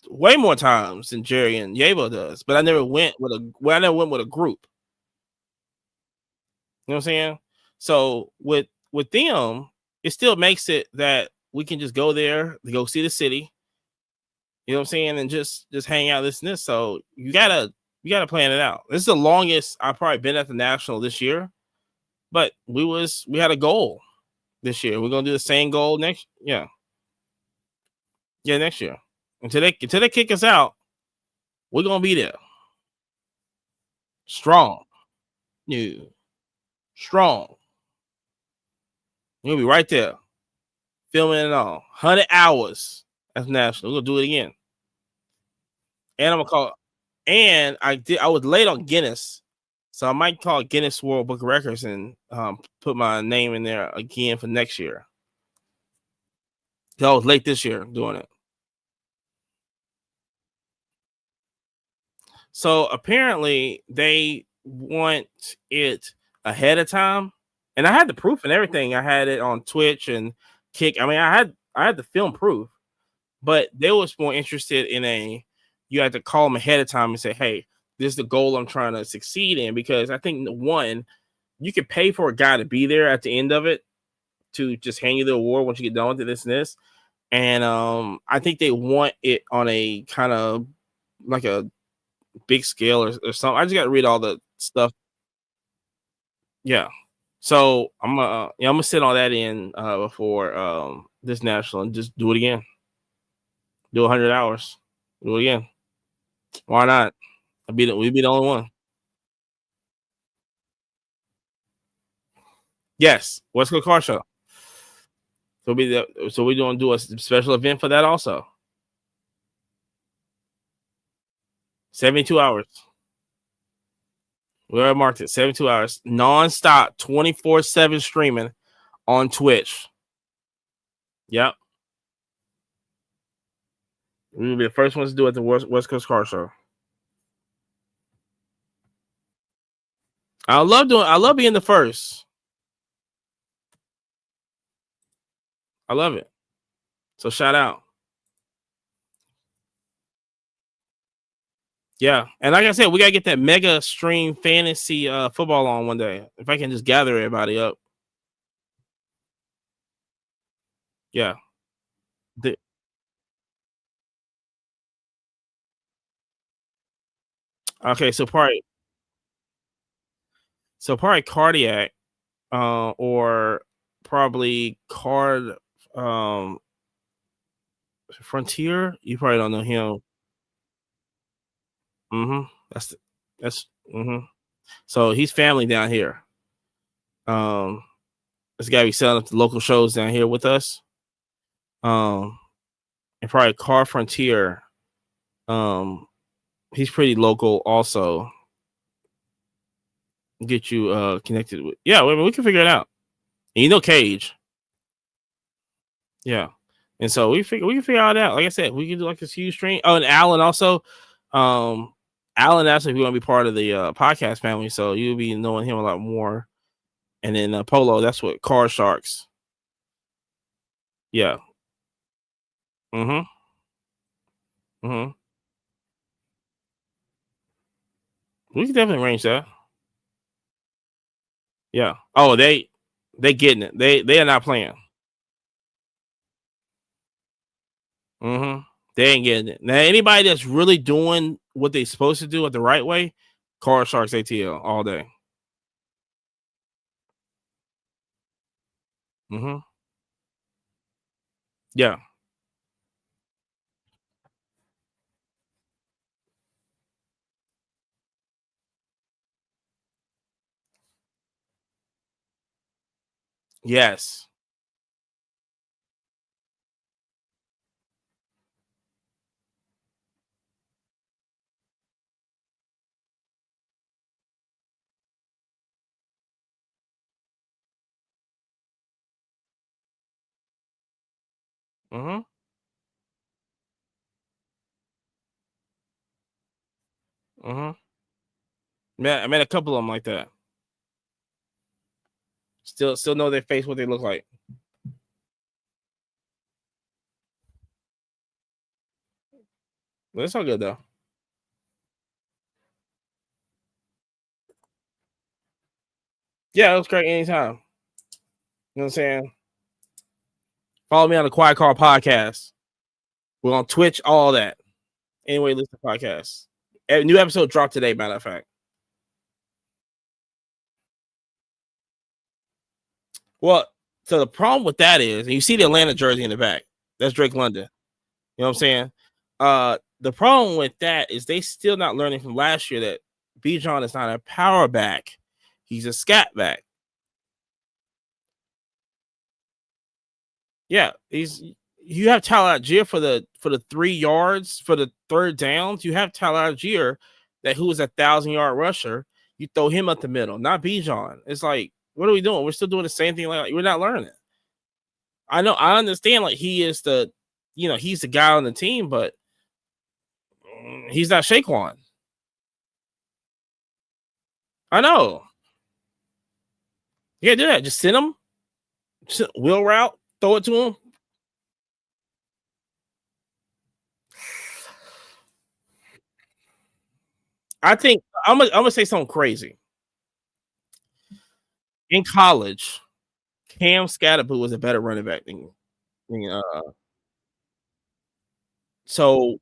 way more times than Jerry and Yabo does, but I never went with a group. You know what I'm saying? So with them, it still makes it that we can just go there to go see the city. You know what I'm saying? And just hang out, this and this. So you gotta plan it out. This is the longest I've probably been at the National this year. But we had a goal this year. We're gonna do the same goal next next year. Until they kick us out, we're gonna be there. Strong. New. Strong. We'll be right there. Filming it all. 100 hours as National. We're gonna do it again. And I'm gonna call. And I was late on Guinness, so I might call Guinness World Book of Records and put my name in there again for next year. I was late this year doing it. So apparently they want it ahead of time, and I had the proof and everything. I had it on Twitch and Kick. I mean, I had the film proof, but they was more interested in you had to call them ahead of time and say, hey, this is the goal I'm trying to succeed in. Because I think, one, you could pay for a guy to be there at the end of it to just hand you the award once you get done with this and this. And I think they want it on a kind of like a big scale or something. I just got to read all the stuff. Yeah. So I'm gonna sit on that in before this National and just do it again. Do 100 hours. Do it again. Why not? We'd be the only one. Yes, West Coast Car Show. So we're gonna do a special event for that also. 72 hours. We already marked it. 72 hours, non-stop, 24/7 streaming on Twitch. Yep. We will be the first ones to do it at the West Coast Car Show. I love being the first. I love it. So shout out. Yeah. And like I said, we gotta get that mega stream fantasy football on one day. If I can just gather everybody up. Yeah. Okay, so probably cardiac, or probably card Frontier. You probably don't know him. Mm-hmm. That's mm-hmm. So he's family down here. This guy be selling up the local shows down here with us. And probably Car Frontier. He's pretty local also. Get you connected with. Yeah, we can figure it out. And you know Cage. Yeah. And so we can figure all that out. Like I said, we can do like this huge stream. Oh, and Alan also. Alan actually going to be part of the podcast family, so you'll be knowing him a lot more. And then Polo, that's what Car Sharks. Yeah. Mm-hmm. Mm-hmm. We can definitely arrange that. Yeah. Oh, they getting it. They are not playing. Mm-hmm. They ain't getting it. Now, anybody that's really doing what they're supposed to do it the right way, Car Sharks ATL all day. Mm-hmm. Yeah. Yes. Mm-hmm. Mm-hmm. Man, I met a couple of them like that. Still know their face, what they look like. But it's all good though. Yeah, it was great anytime. You know what I'm saying? Follow me on the Quiet Car Podcast. We're on Twitch, all that. Anyway, listen to podcasts. A new episode dropped today, matter of fact. Well, so the problem with that is, and you see the Atlanta jersey in the back. That's Drake London. You know what I'm saying? The problem with that is they still not learning from last year that Bijan is not a power back. He's a scat back. Yeah, you have Tyler Algier for the 3 yards for the third downs. You have Tyler Algier that who is a 1,000-yard rusher. You throw him up the middle, not Bijan. It's like, what are we doing? We're still doing the same thing. Like we're not learning. I know, I understand. Like he is he's the guy on the team, but he's not Shaquan. I know. You gotta do that. Just send him, wheel route, throw it to him. I think I'm gonna say something crazy. In college, Cam Scatterboo was a better running back than so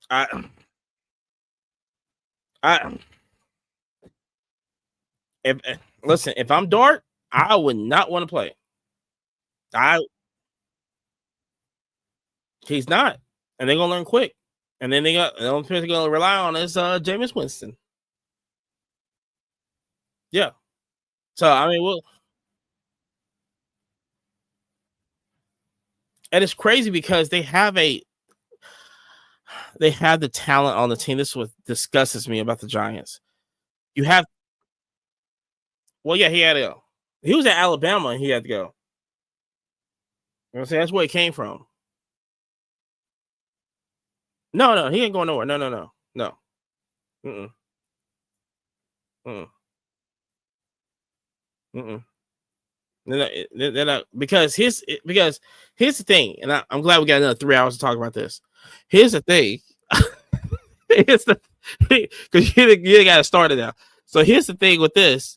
I if listen, if I'm Dart, I would not want to play. He's not, and they're gonna learn quick. And then the only person they're gonna rely on is Jameis Winston. Yeah. So I mean, and it's crazy because they have the talent on the team. This is what disgusts me about the Giants. You have, well, yeah, he He was at Alabama and he had to go. You know what I'm saying? That's where he came from. No, he ain't going nowhere. No. Mm-mm. Mm-mm. Mm-mm. They're not, because here's the thing, and I'm glad we got another 3 hours to talk about this. Here's the thing. It's the because you got to start it now. So here's the thing with this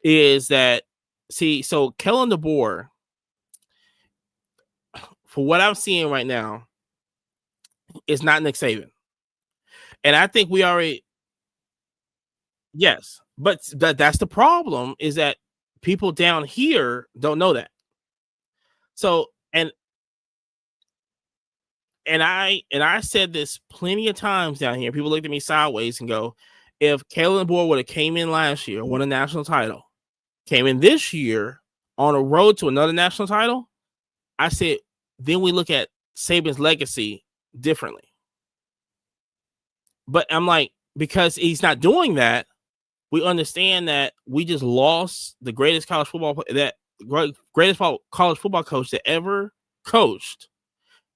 is that so Kellen DeBoer, for what I'm seeing right now, is not Nick Saban, and I think we already yes, but that's the problem is that people down here don't know that. So and I said this plenty of times down here. People looked at me sideways and go, if Kellen DeBoer would have came in last year, won a national title, came in this year on a road to another national title, I said, then we look at Saban's legacy differently. But I'm like, because he's not doing that, we understand that we just lost the greatest college football coach that ever coached.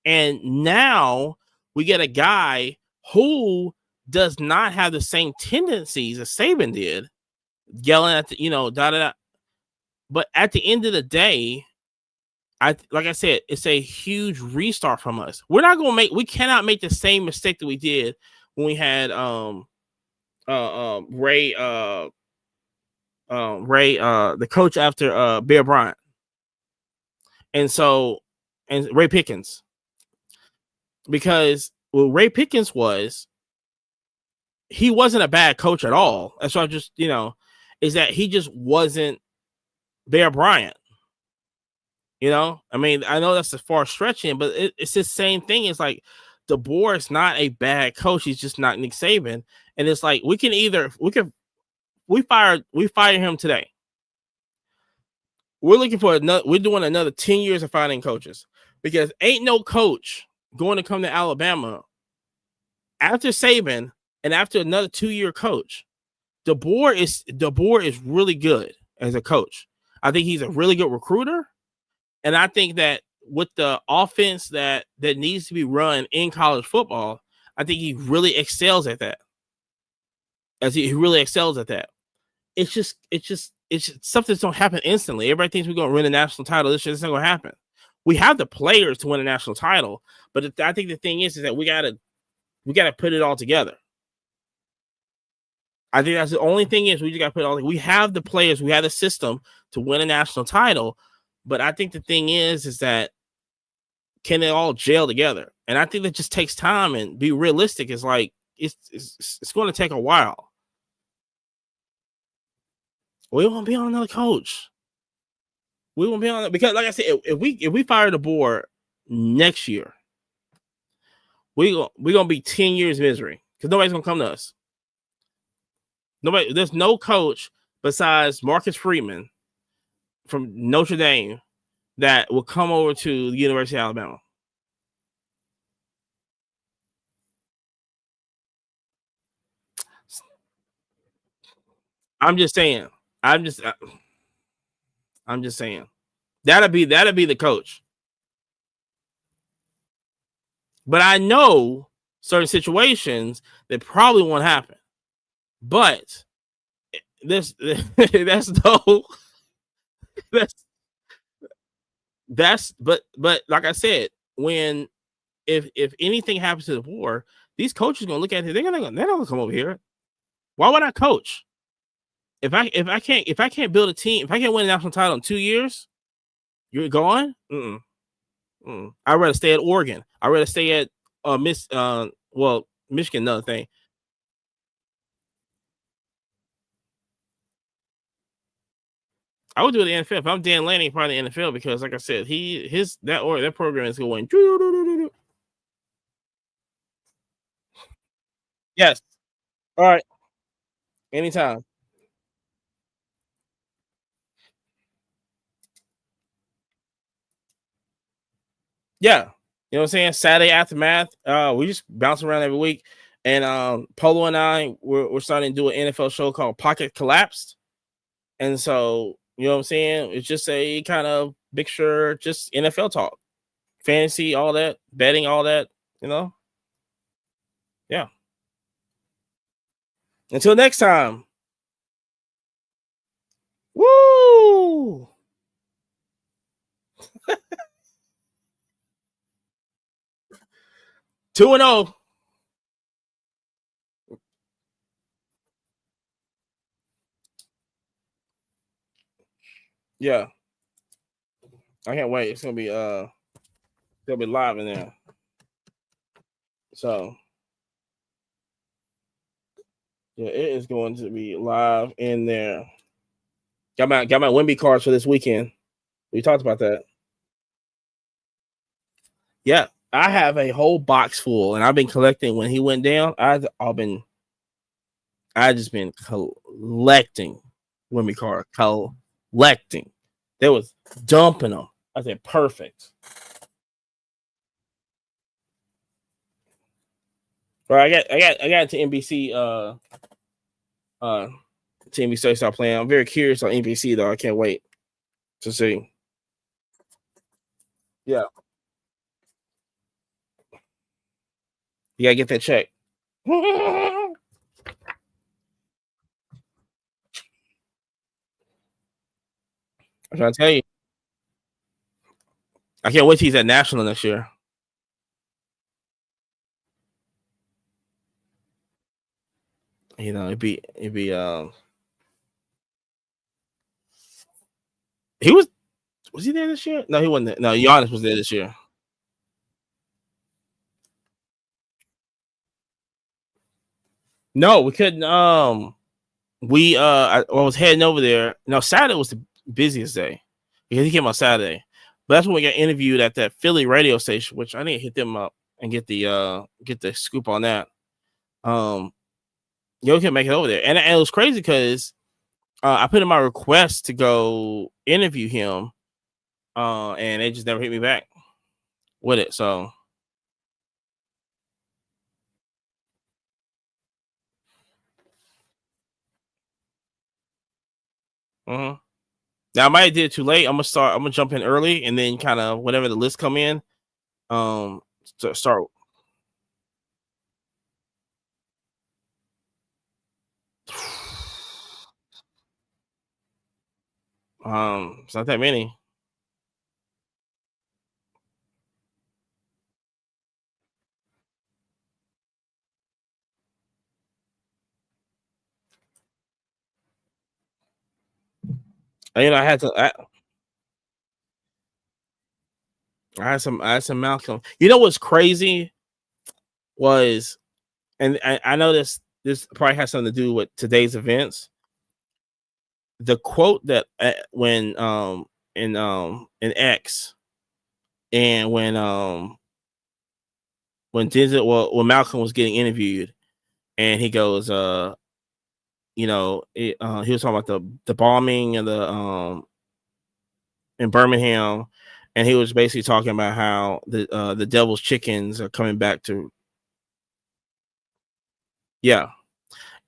And now we get a guy who does not have the same tendencies as Saban did, yelling at the, But at the end of the day, like I said, it's a huge restart from us. We cannot make the same mistake that we did when we had Ray the coach after Bear Bryant, and Ray Pickens. Because Ray Pickens he wasn't a bad coach at all. That's why is that he just wasn't Bear Bryant. I mean, I know that's a far stretching, but it's the same thing. It's like DeBoer is not a bad coach. He's just not Nick Saban. And it's like we fire him today. We're doing another 10 years of fighting coaches because ain't no coach going to come to Alabama after Saban and after another 2-year coach. DeBoer is really good as a coach. I think he's a really good recruiter, and I think that with the offense that needs to be run in college football, I think he really excels at that. He really excels at that. It's just something that's don't happen instantly. Everybody thinks we're going to win a national title. This shit's not going to happen. We have the players to win a national title, but I think the thing is that we gotta put it all together. I think that's the only thing is we just gotta put it all. We have the players, we have the system to win a national title, but I think the thing is that can they all gel together? And I think that just takes time and be realistic. It's like it's going to take a while. We won't be on another coach. We won't be on it because, like I said, if we fire DeBoer next year, we're gonna be 10 years misery because nobody's gonna come to us. There's no coach besides Marcus Freeman from Notre Dame that will come over to the University of Alabama. I'm just saying. That'll be the coach. But I know certain situations that probably won't happen. But that's like I said, if anything happens to the war, these coaches are gonna look at it, they're not gonna come over here. Why would I coach? If I can't build a team, if I can't win a national title in 2 years, you're gone. I'd rather stay at Oregon. I'd rather stay at Michigan. Another thing. I would do the NFL. If I'm Dan Lanning, probably the NFL because, like I said, that program is going. Yes. All right. Anytime. Yeah. You know what I'm saying? Saturday Aftermath. We just bounce around every week. And Polo and I, we're starting to do an NFL show called Pocket Collapsed. And so You know what I'm saying? It's just a kind of mixture, just NFL talk, fantasy, all that, betting, all that. You know, yeah. Until next time. Woo! 2-0. Yeah. I can't wait. It's gonna be they'll be live in there. So yeah, it is going to be live in there. Got my Wemby cards for this weekend. We talked about that. Yeah, I have a whole box full, and I've been collecting. When he went down, I just been collecting Wemby cards, collecting. They was dumping them. I said, perfect. All right, I got to NBC to NBC start playing. I'm very curious on NBC though. I can't wait to see. Yeah. You gotta get that check. I'm trying to tell you. I can't wait till he's at National next year. You know, it'd be he was he there this year? No, he wasn't there. No, Giannis was there this year. No, we couldn't I was heading over there. No, Saturday was the busiest day because he came on Saturday. But that's when we got interviewed at that Philly radio station, which I need to hit them up and get the scoop on that. Yo can make it over there, and it was crazy because I put in my request to go interview him, and they just never hit me back with it. So, now I might have did it too late. I'm gonna jump in early, and then kind of whenever the list come in, start. It's not that many. You know, I had some Malcolm. You know what's crazy was, and I know this probably has something to do with today's events. The quote that when in X and when when Malcolm was getting interviewed and he goes he was talking about the bombing and the in Birmingham, and he was basically talking about how the devil's chickens are coming back to. Yeah.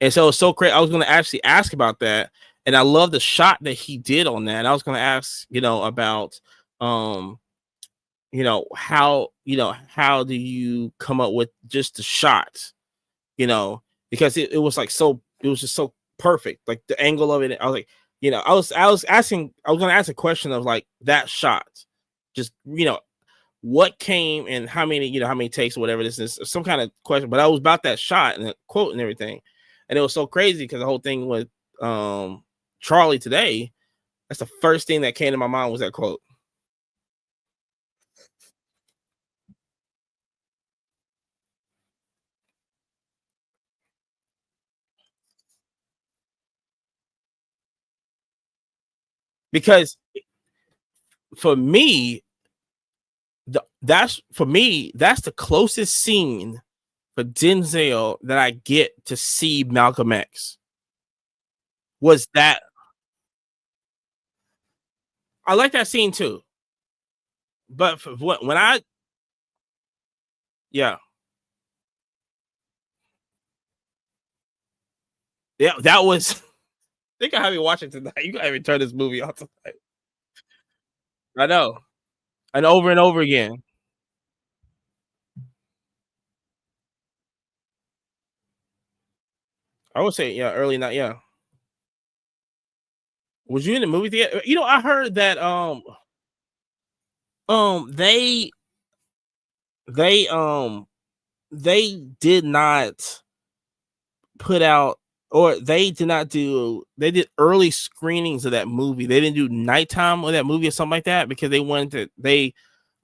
And so it's so great. I was going to actually ask about that, and I love the shot that he did on that. And I was going to ask, about, how do you come up with just the shots, because it was like it was just so perfect, like the angle of it. I was like, I was going to ask a question of like that shot, just what came and how many takes or whatever this is, some kind of question. But I was about that shot and the quote and everything. And it was so crazy because the whole thing with Charlie today, that's the first thing that came to my mind was that quote. Because for me, that's the closest scene for Denzel that I get to see Malcolm X. Was that I like that scene too, but when yeah, that was They can have me watch it tonight. You gotta even turn this movie off tonight. I know. And over again. I would say, yeah, early night, yeah. Was you in the movie theater? You know, I heard that um they they um they did not put out or they did not do they did early screenings of that movie. They didn't do nighttime of that movie or something like that because they wanted to they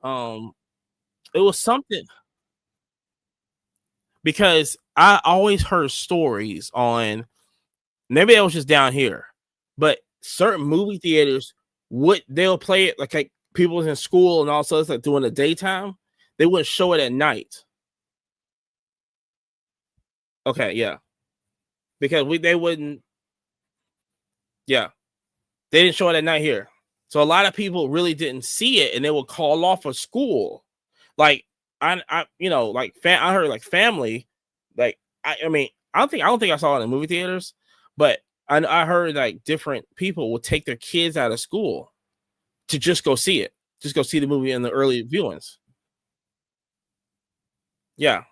um it was something because I always heard stories on maybe that was just down here, but certain movie theaters they'll play it like people was in school and also it's like during the daytime. They wouldn't show it at night. Okay, yeah, because they wouldn't. Yeah, they didn't show it at night here, so a lot of people really didn't see it, and they would call off of school. Like like I heard like family, like I mean, I don't think I saw it in movie theaters, but I heard like different people would take their kids out of school to just go see it, just go see the movie in the early viewings. Yeah,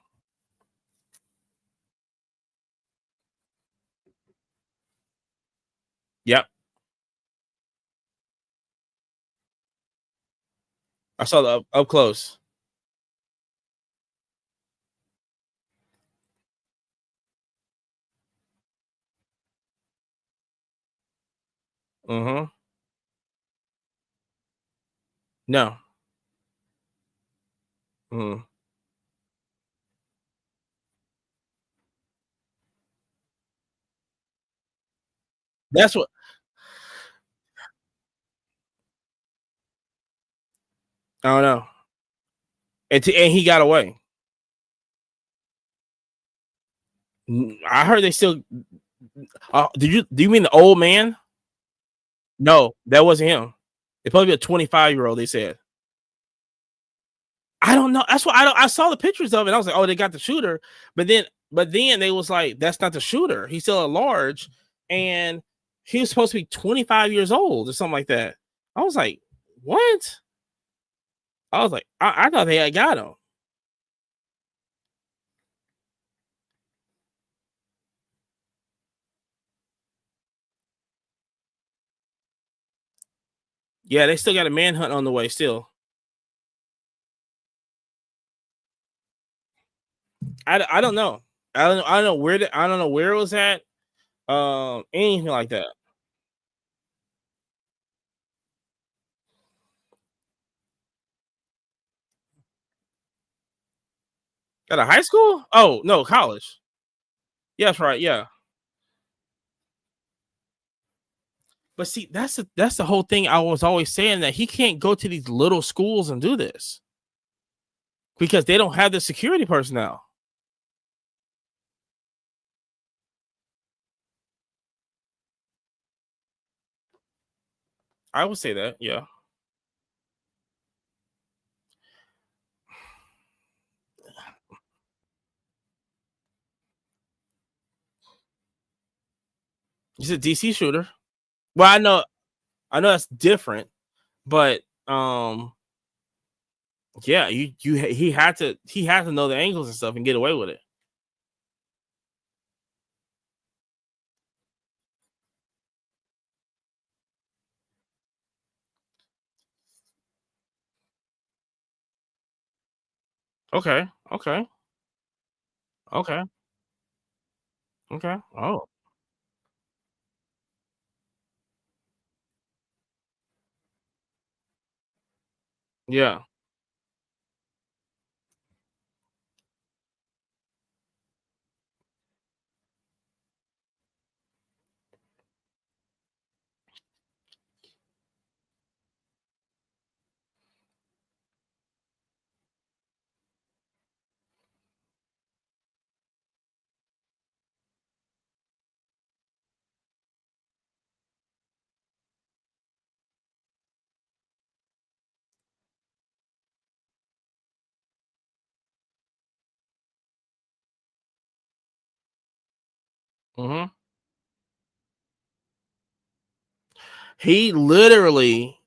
yep, I saw the up close. Mm-hmm. No. Mm-hmm. That's what I don't know. And he got away. I heard they still. Do you mean the old man? No, that wasn't him. It probably be a 25-year-old. They said. I don't know. That's why I don't. I saw the pictures of it. I was like, oh, they got the shooter. But then they was like, that's not the shooter. He's still at large, and he was supposed to be 25 years old or something like that. I was like, what? I was like, I thought they had got him. Yeah, they still got a manhunt on the way. Still, I don't know. I don't know where I don't know where it was at. Anything like that. At a high school? Oh no, college. Yeah, that's right. Yeah, but see, that's the whole thing. I was always saying that he can't go to these little schools and do this because they don't have the security personnel. I would say that. Yeah, he's a DC shooter. Well, I know that's different, but yeah, he had to know the angles and stuff and get away with it. Okay, okay, okay, okay. Oh, yeah. Mm-hmm. He literally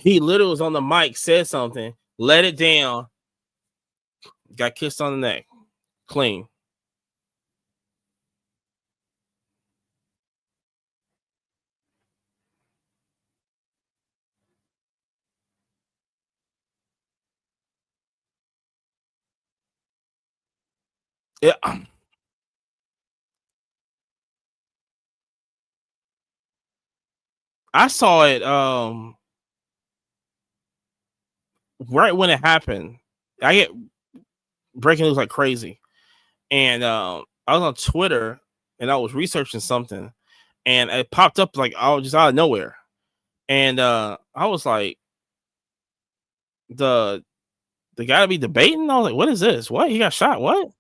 was on the mic, said something, let it down, got kissed on the neck, clean. Yeah. I saw it right when it happened. I get breaking news like crazy. And I was on Twitter and I was researching something and it popped up like I was just out of nowhere. And I was like, the guy to be debating? I was like, what is this? What? He got shot? What?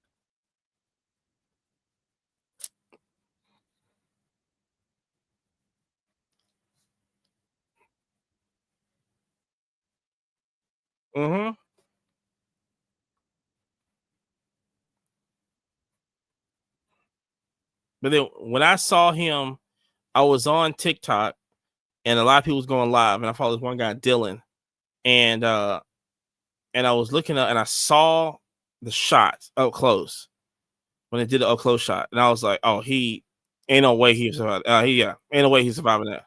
Mm-hmm. But then when I saw him, I was on TikTok and a lot of people was going live, and I followed this one guy, Dylan, and I was looking up and I saw the shot up close when they did the up close shot, and I was like, oh, he ain't no way he survived. Ain't no way he's surviving that.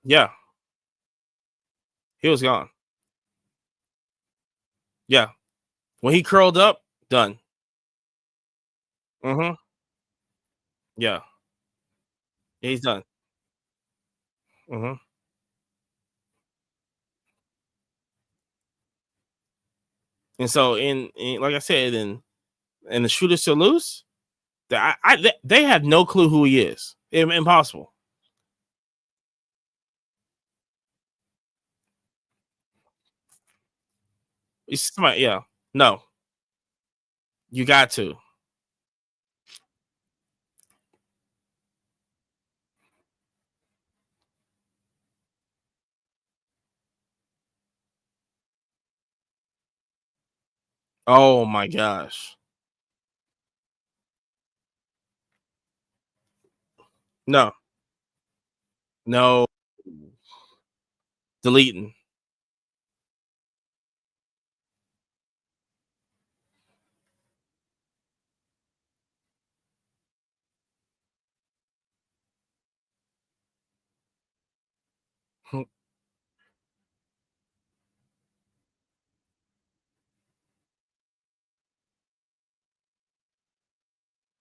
Yeah, he was gone. Yeah, when he curled up, done. Mm-hmm. Yeah, he's done. Mm-hmm. And so, in like I said, and the shooter still loose. They have no clue who he is. Impossible. It's somebody, yeah. No, you got to. Oh my gosh. No, no. Deleting.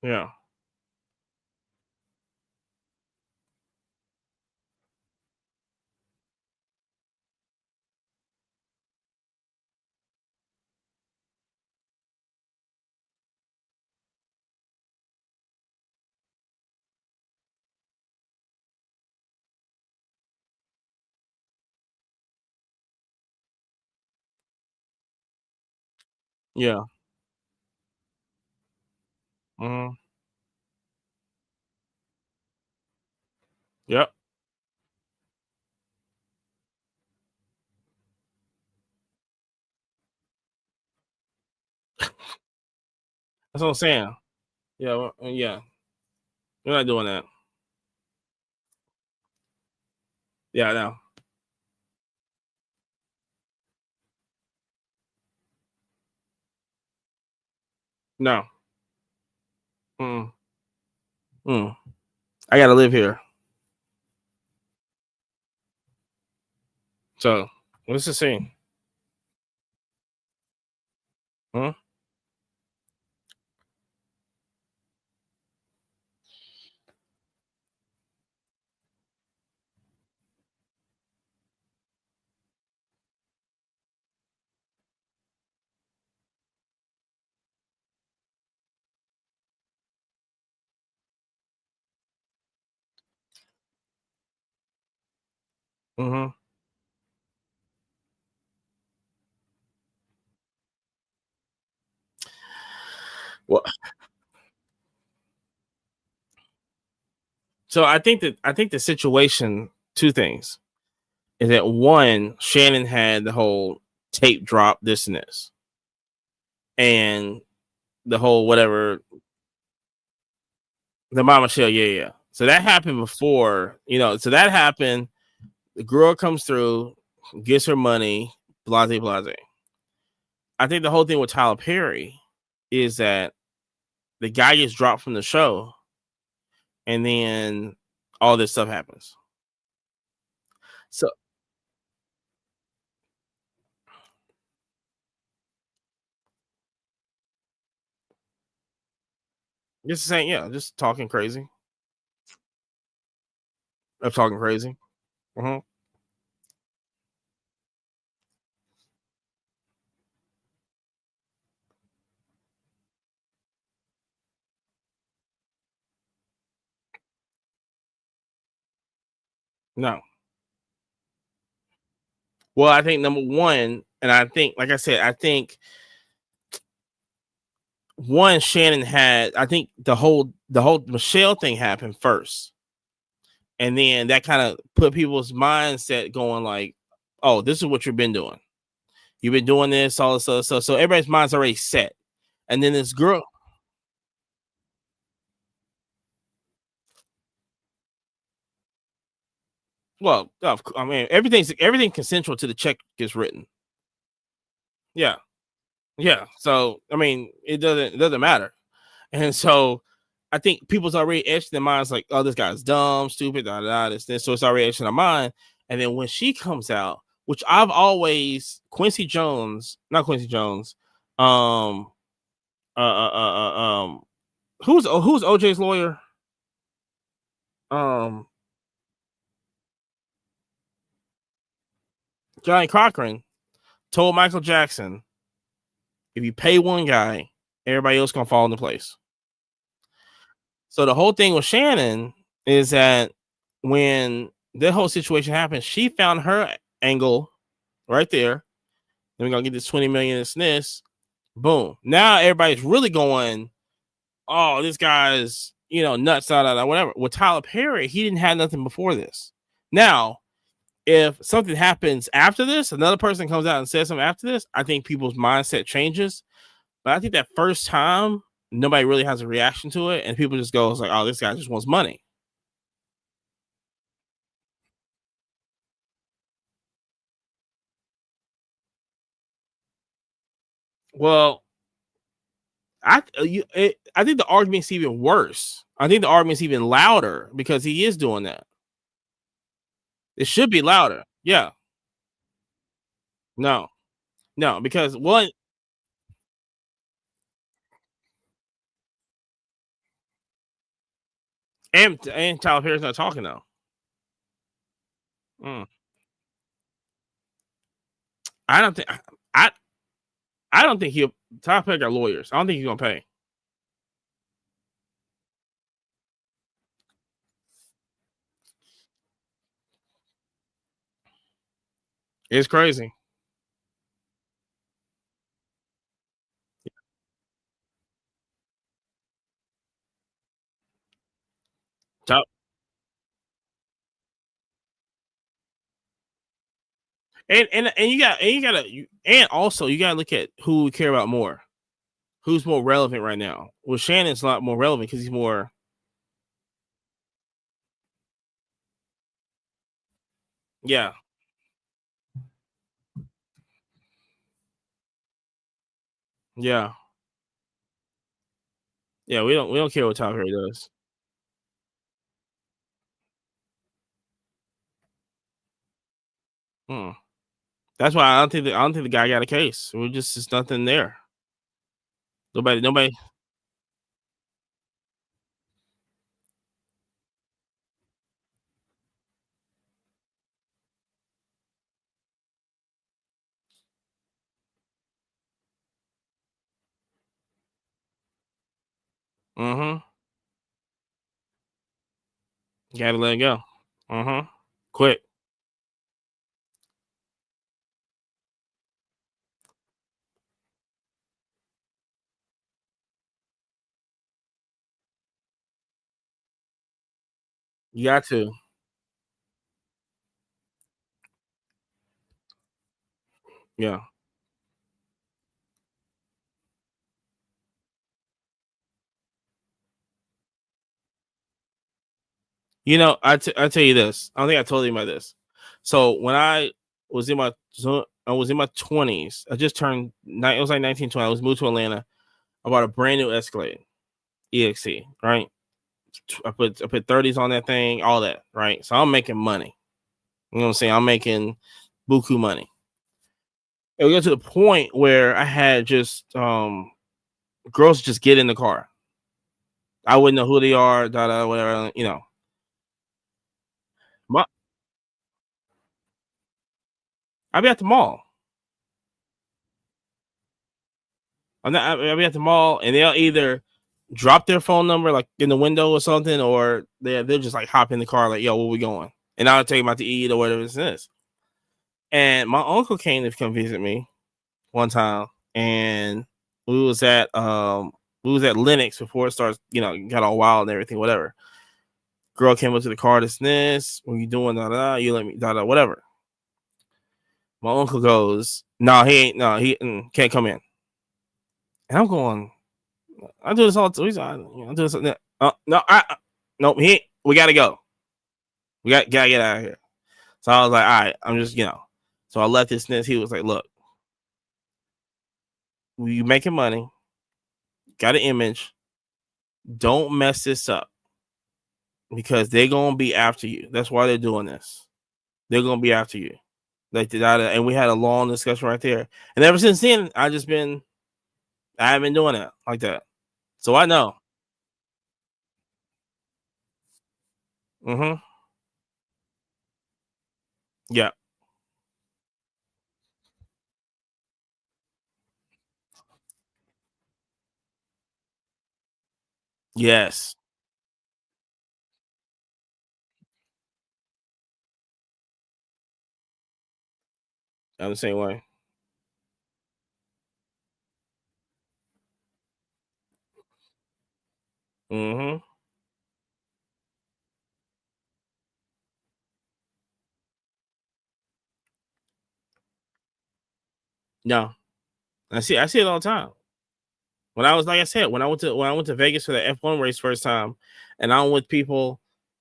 Yeah. Yeah. Mm-hmm. Yep. That's what I'm saying. Yeah. Yeah. We're not doing that. Yeah. No. No. Mm. Mm. I gotta live here. So let's just see. Hmm? Mm-hmm. Well, so I think the situation, two things, is that one, Shannon had the whole tape drop, this and this. And the whole whatever, the mama shell, yeah. So that happened before, so that happened. The girl comes through, gets her money, blase blase. I think the whole thing with Tyler Perry is that the guy gets dropped from the show, and then all this stuff happens. So just saying, yeah, just talking crazy. Of talking crazy. Uh-huh. No. Well, I think number one, and I think, like I said, I think one, Shannon had, I think the whole Michelle thing happened first, and then that kind of put people's mindset going like, oh, this is what you've been doing. You've been doing this, all this other stuff. So everybody's mind's already set. And then this girl, well, I mean, everything consensual to the check gets written. Yeah, yeah. So I mean, it doesn't matter. And so I think people's already etched their minds like, oh, this guy's dumb, stupid, this. So it's already etched in their mind. And then when she comes out, which I've always not Quincy Jones, um, who's OJ's lawyer? Um, Johnny Cochran told Michael Jackson, if you pay one guy, everybody else gonna fall into place. So the whole thing with Shannon is that when the whole situation happened, she found her angle right there. Then we're gonna get this 20 million in SNIS. Boom. Now everybody's really going, oh, this guy's nuts, whatever. With Tyler Perry, he didn't have nothing before this. Now, if something happens after this, another person comes out and says something after this, I think people's mindset changes. But I think that first time, nobody really has a reaction to it, and people just go, it's like, oh, this guy just wants money. Well, I think the argument's even worse. I think the argument's even louder because he is doing that. It should be louder. Yeah. No. No, because one, and Tyler Perry's not talking now. Mm. I don't think I I don't think he'll Tyler Perry got lawyers. I don't think he's gonna pay. It's crazy. Top and and also you gotta look at who we care about more. Who's more relevant right now? Well, Shannon's a lot more relevant because he's more. Yeah, yeah, yeah. We don't care what Tyler Perry does. Hmm. That's why I don't think the guy got a case. We're just nothing there. Nobody. Mm-hmm. Got to let it go. Mm-hmm. Quick. You got to. Yeah. I tell you this. I don't think I told you about this. So when I was in my 20s, I just turned it was like 1920. I was moved to Atlanta. I bought a brand new Escalade EXC, right? I put 30s on that thing, all that, right? So I'm making money. You know what I'm saying? I'm making buku money. And we got to the point where I had just girls just get in the car. I wouldn't know who they are, whatever, I'll be at the mall. I'll be at the mall, and they'll either drop their phone number like in the window or something, or they'll just like hop in the car like, "Yo, where we going?" And I'll take them out to eat or whatever it is. And my uncle came to come visit me one time, and we was at Lennox before it starts, got all wild and everything, whatever. Girl came up to the car, this, what you doing, you let me, whatever. My uncle goes, no, he can't come in. And I'm going, I do this all the time. I do this. No, we got to go. We got to get out of here. So I was like, all right, I'm just, So I left this. He was like, look, you making money, got an image. Don't mess this up because they're going to be after you. That's why they're doing this. They're going to be after you. Like and we had a long discussion right there. And ever since then, I haven't been doing it like that. So I know. Mm-hmm. Yeah. Yes. I'm the same way. Mm-hmm. No. I see it all the time. When I was, like I said, when I went to Vegas for the F1 race first time, and I'm with people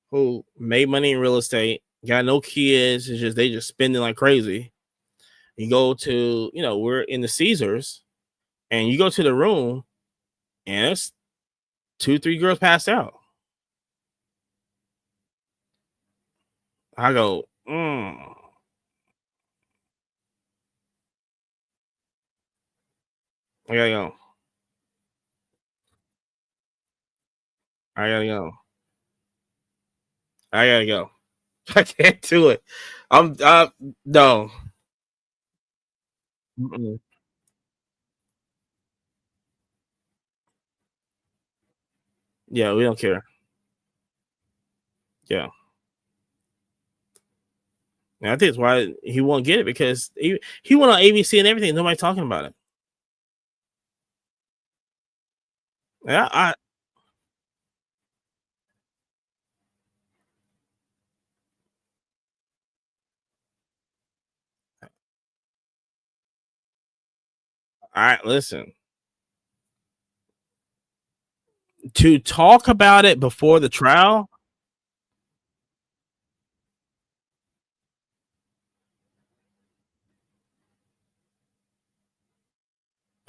who made money in real estate, got no kids, they just spending like crazy. You go to, we're in the Caesars, and you go to the room, and it's 2-3 girls passed out. I go, I gotta go. I gotta go. I gotta go. I can't do it. No. Mm-mm. Yeah, we don't care. Yeah. And I think it's why he won't get it because he went on ABC and everything. Nobody talking about it. Yeah, listen. To talk about it before the trial.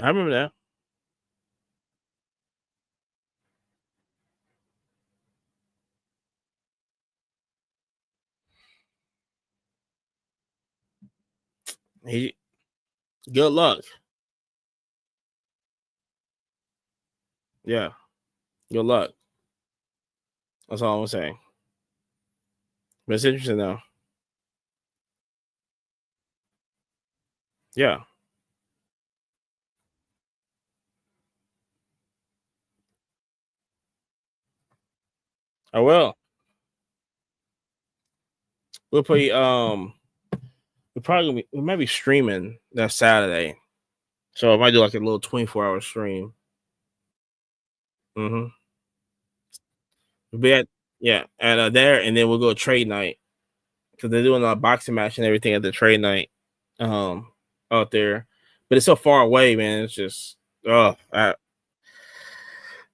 I remember that. Good luck. Yeah. Good luck. That's all I'm saying. But it's interesting though. Yeah. I will. We'll play we might be streaming that Saturday. So I might do like a little 24-hour stream. Mm-hmm. We'll be at there, and then we'll go trade night because they're doing a boxing match and everything at the trade night, out there. But it's so far away, man. It's just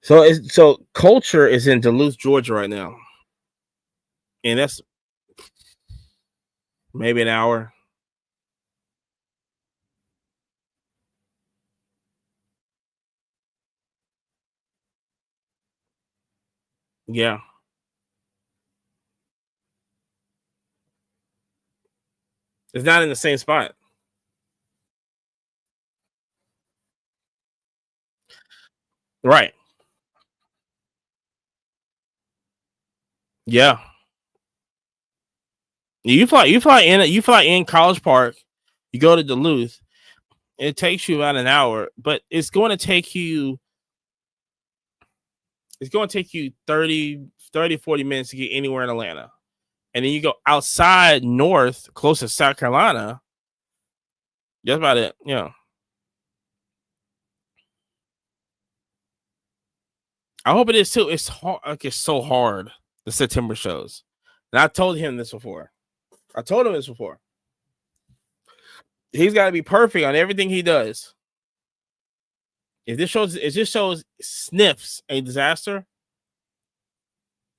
so culture is in Duluth, Georgia, right now. And that's maybe an hour. Yeah. It's not in the same spot. Right. Yeah. You fly in College Park, you go to Duluth, it takes you about an hour, but it's going to take you 30, 40 minutes to get anywhere in Atlanta. And then you go outside north, close to South Carolina. That's about it. Yeah. I hope it is too. It's hard. Like, it's so hard. The September shows. And I told him this before. He's got to be perfect on everything he does. If this shows sniffs a disaster,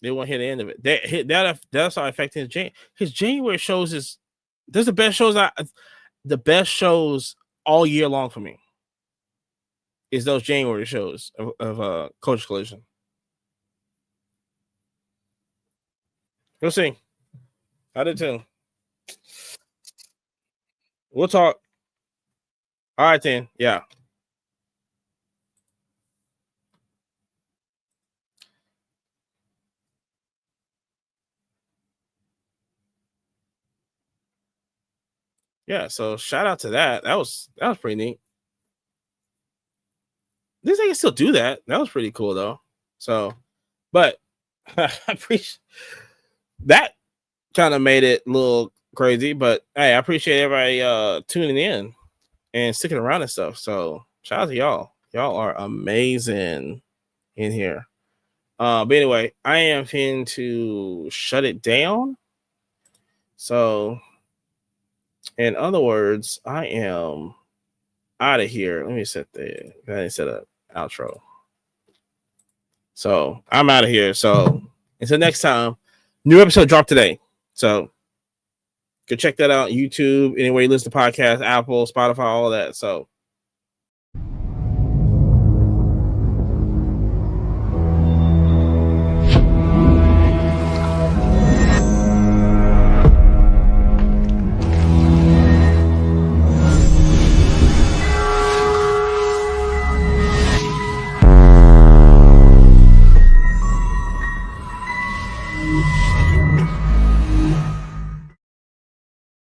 they won't hit the end of it. That's not affecting his January shows is there's the best shows all year long for me. Is those January shows of Coach Collision. We'll see. I did too. We'll talk. All right, then. Yeah. Yeah, so shout out to that. That was pretty neat. This I can still do that. That was pretty cool though. So, but I appreciate that. Kind of made it a little crazy, but hey, I appreciate everybody tuning in and sticking around and stuff. So shout out to y'all. Y'all are amazing in here. But anyway, I am finna to shut it down. So, in other words, I am out of here. Let me set up outro. So I'm out of here. So until next time, new episode dropped today. So go check that out. YouTube, anywhere you listen to podcasts, Apple, Spotify, all that. So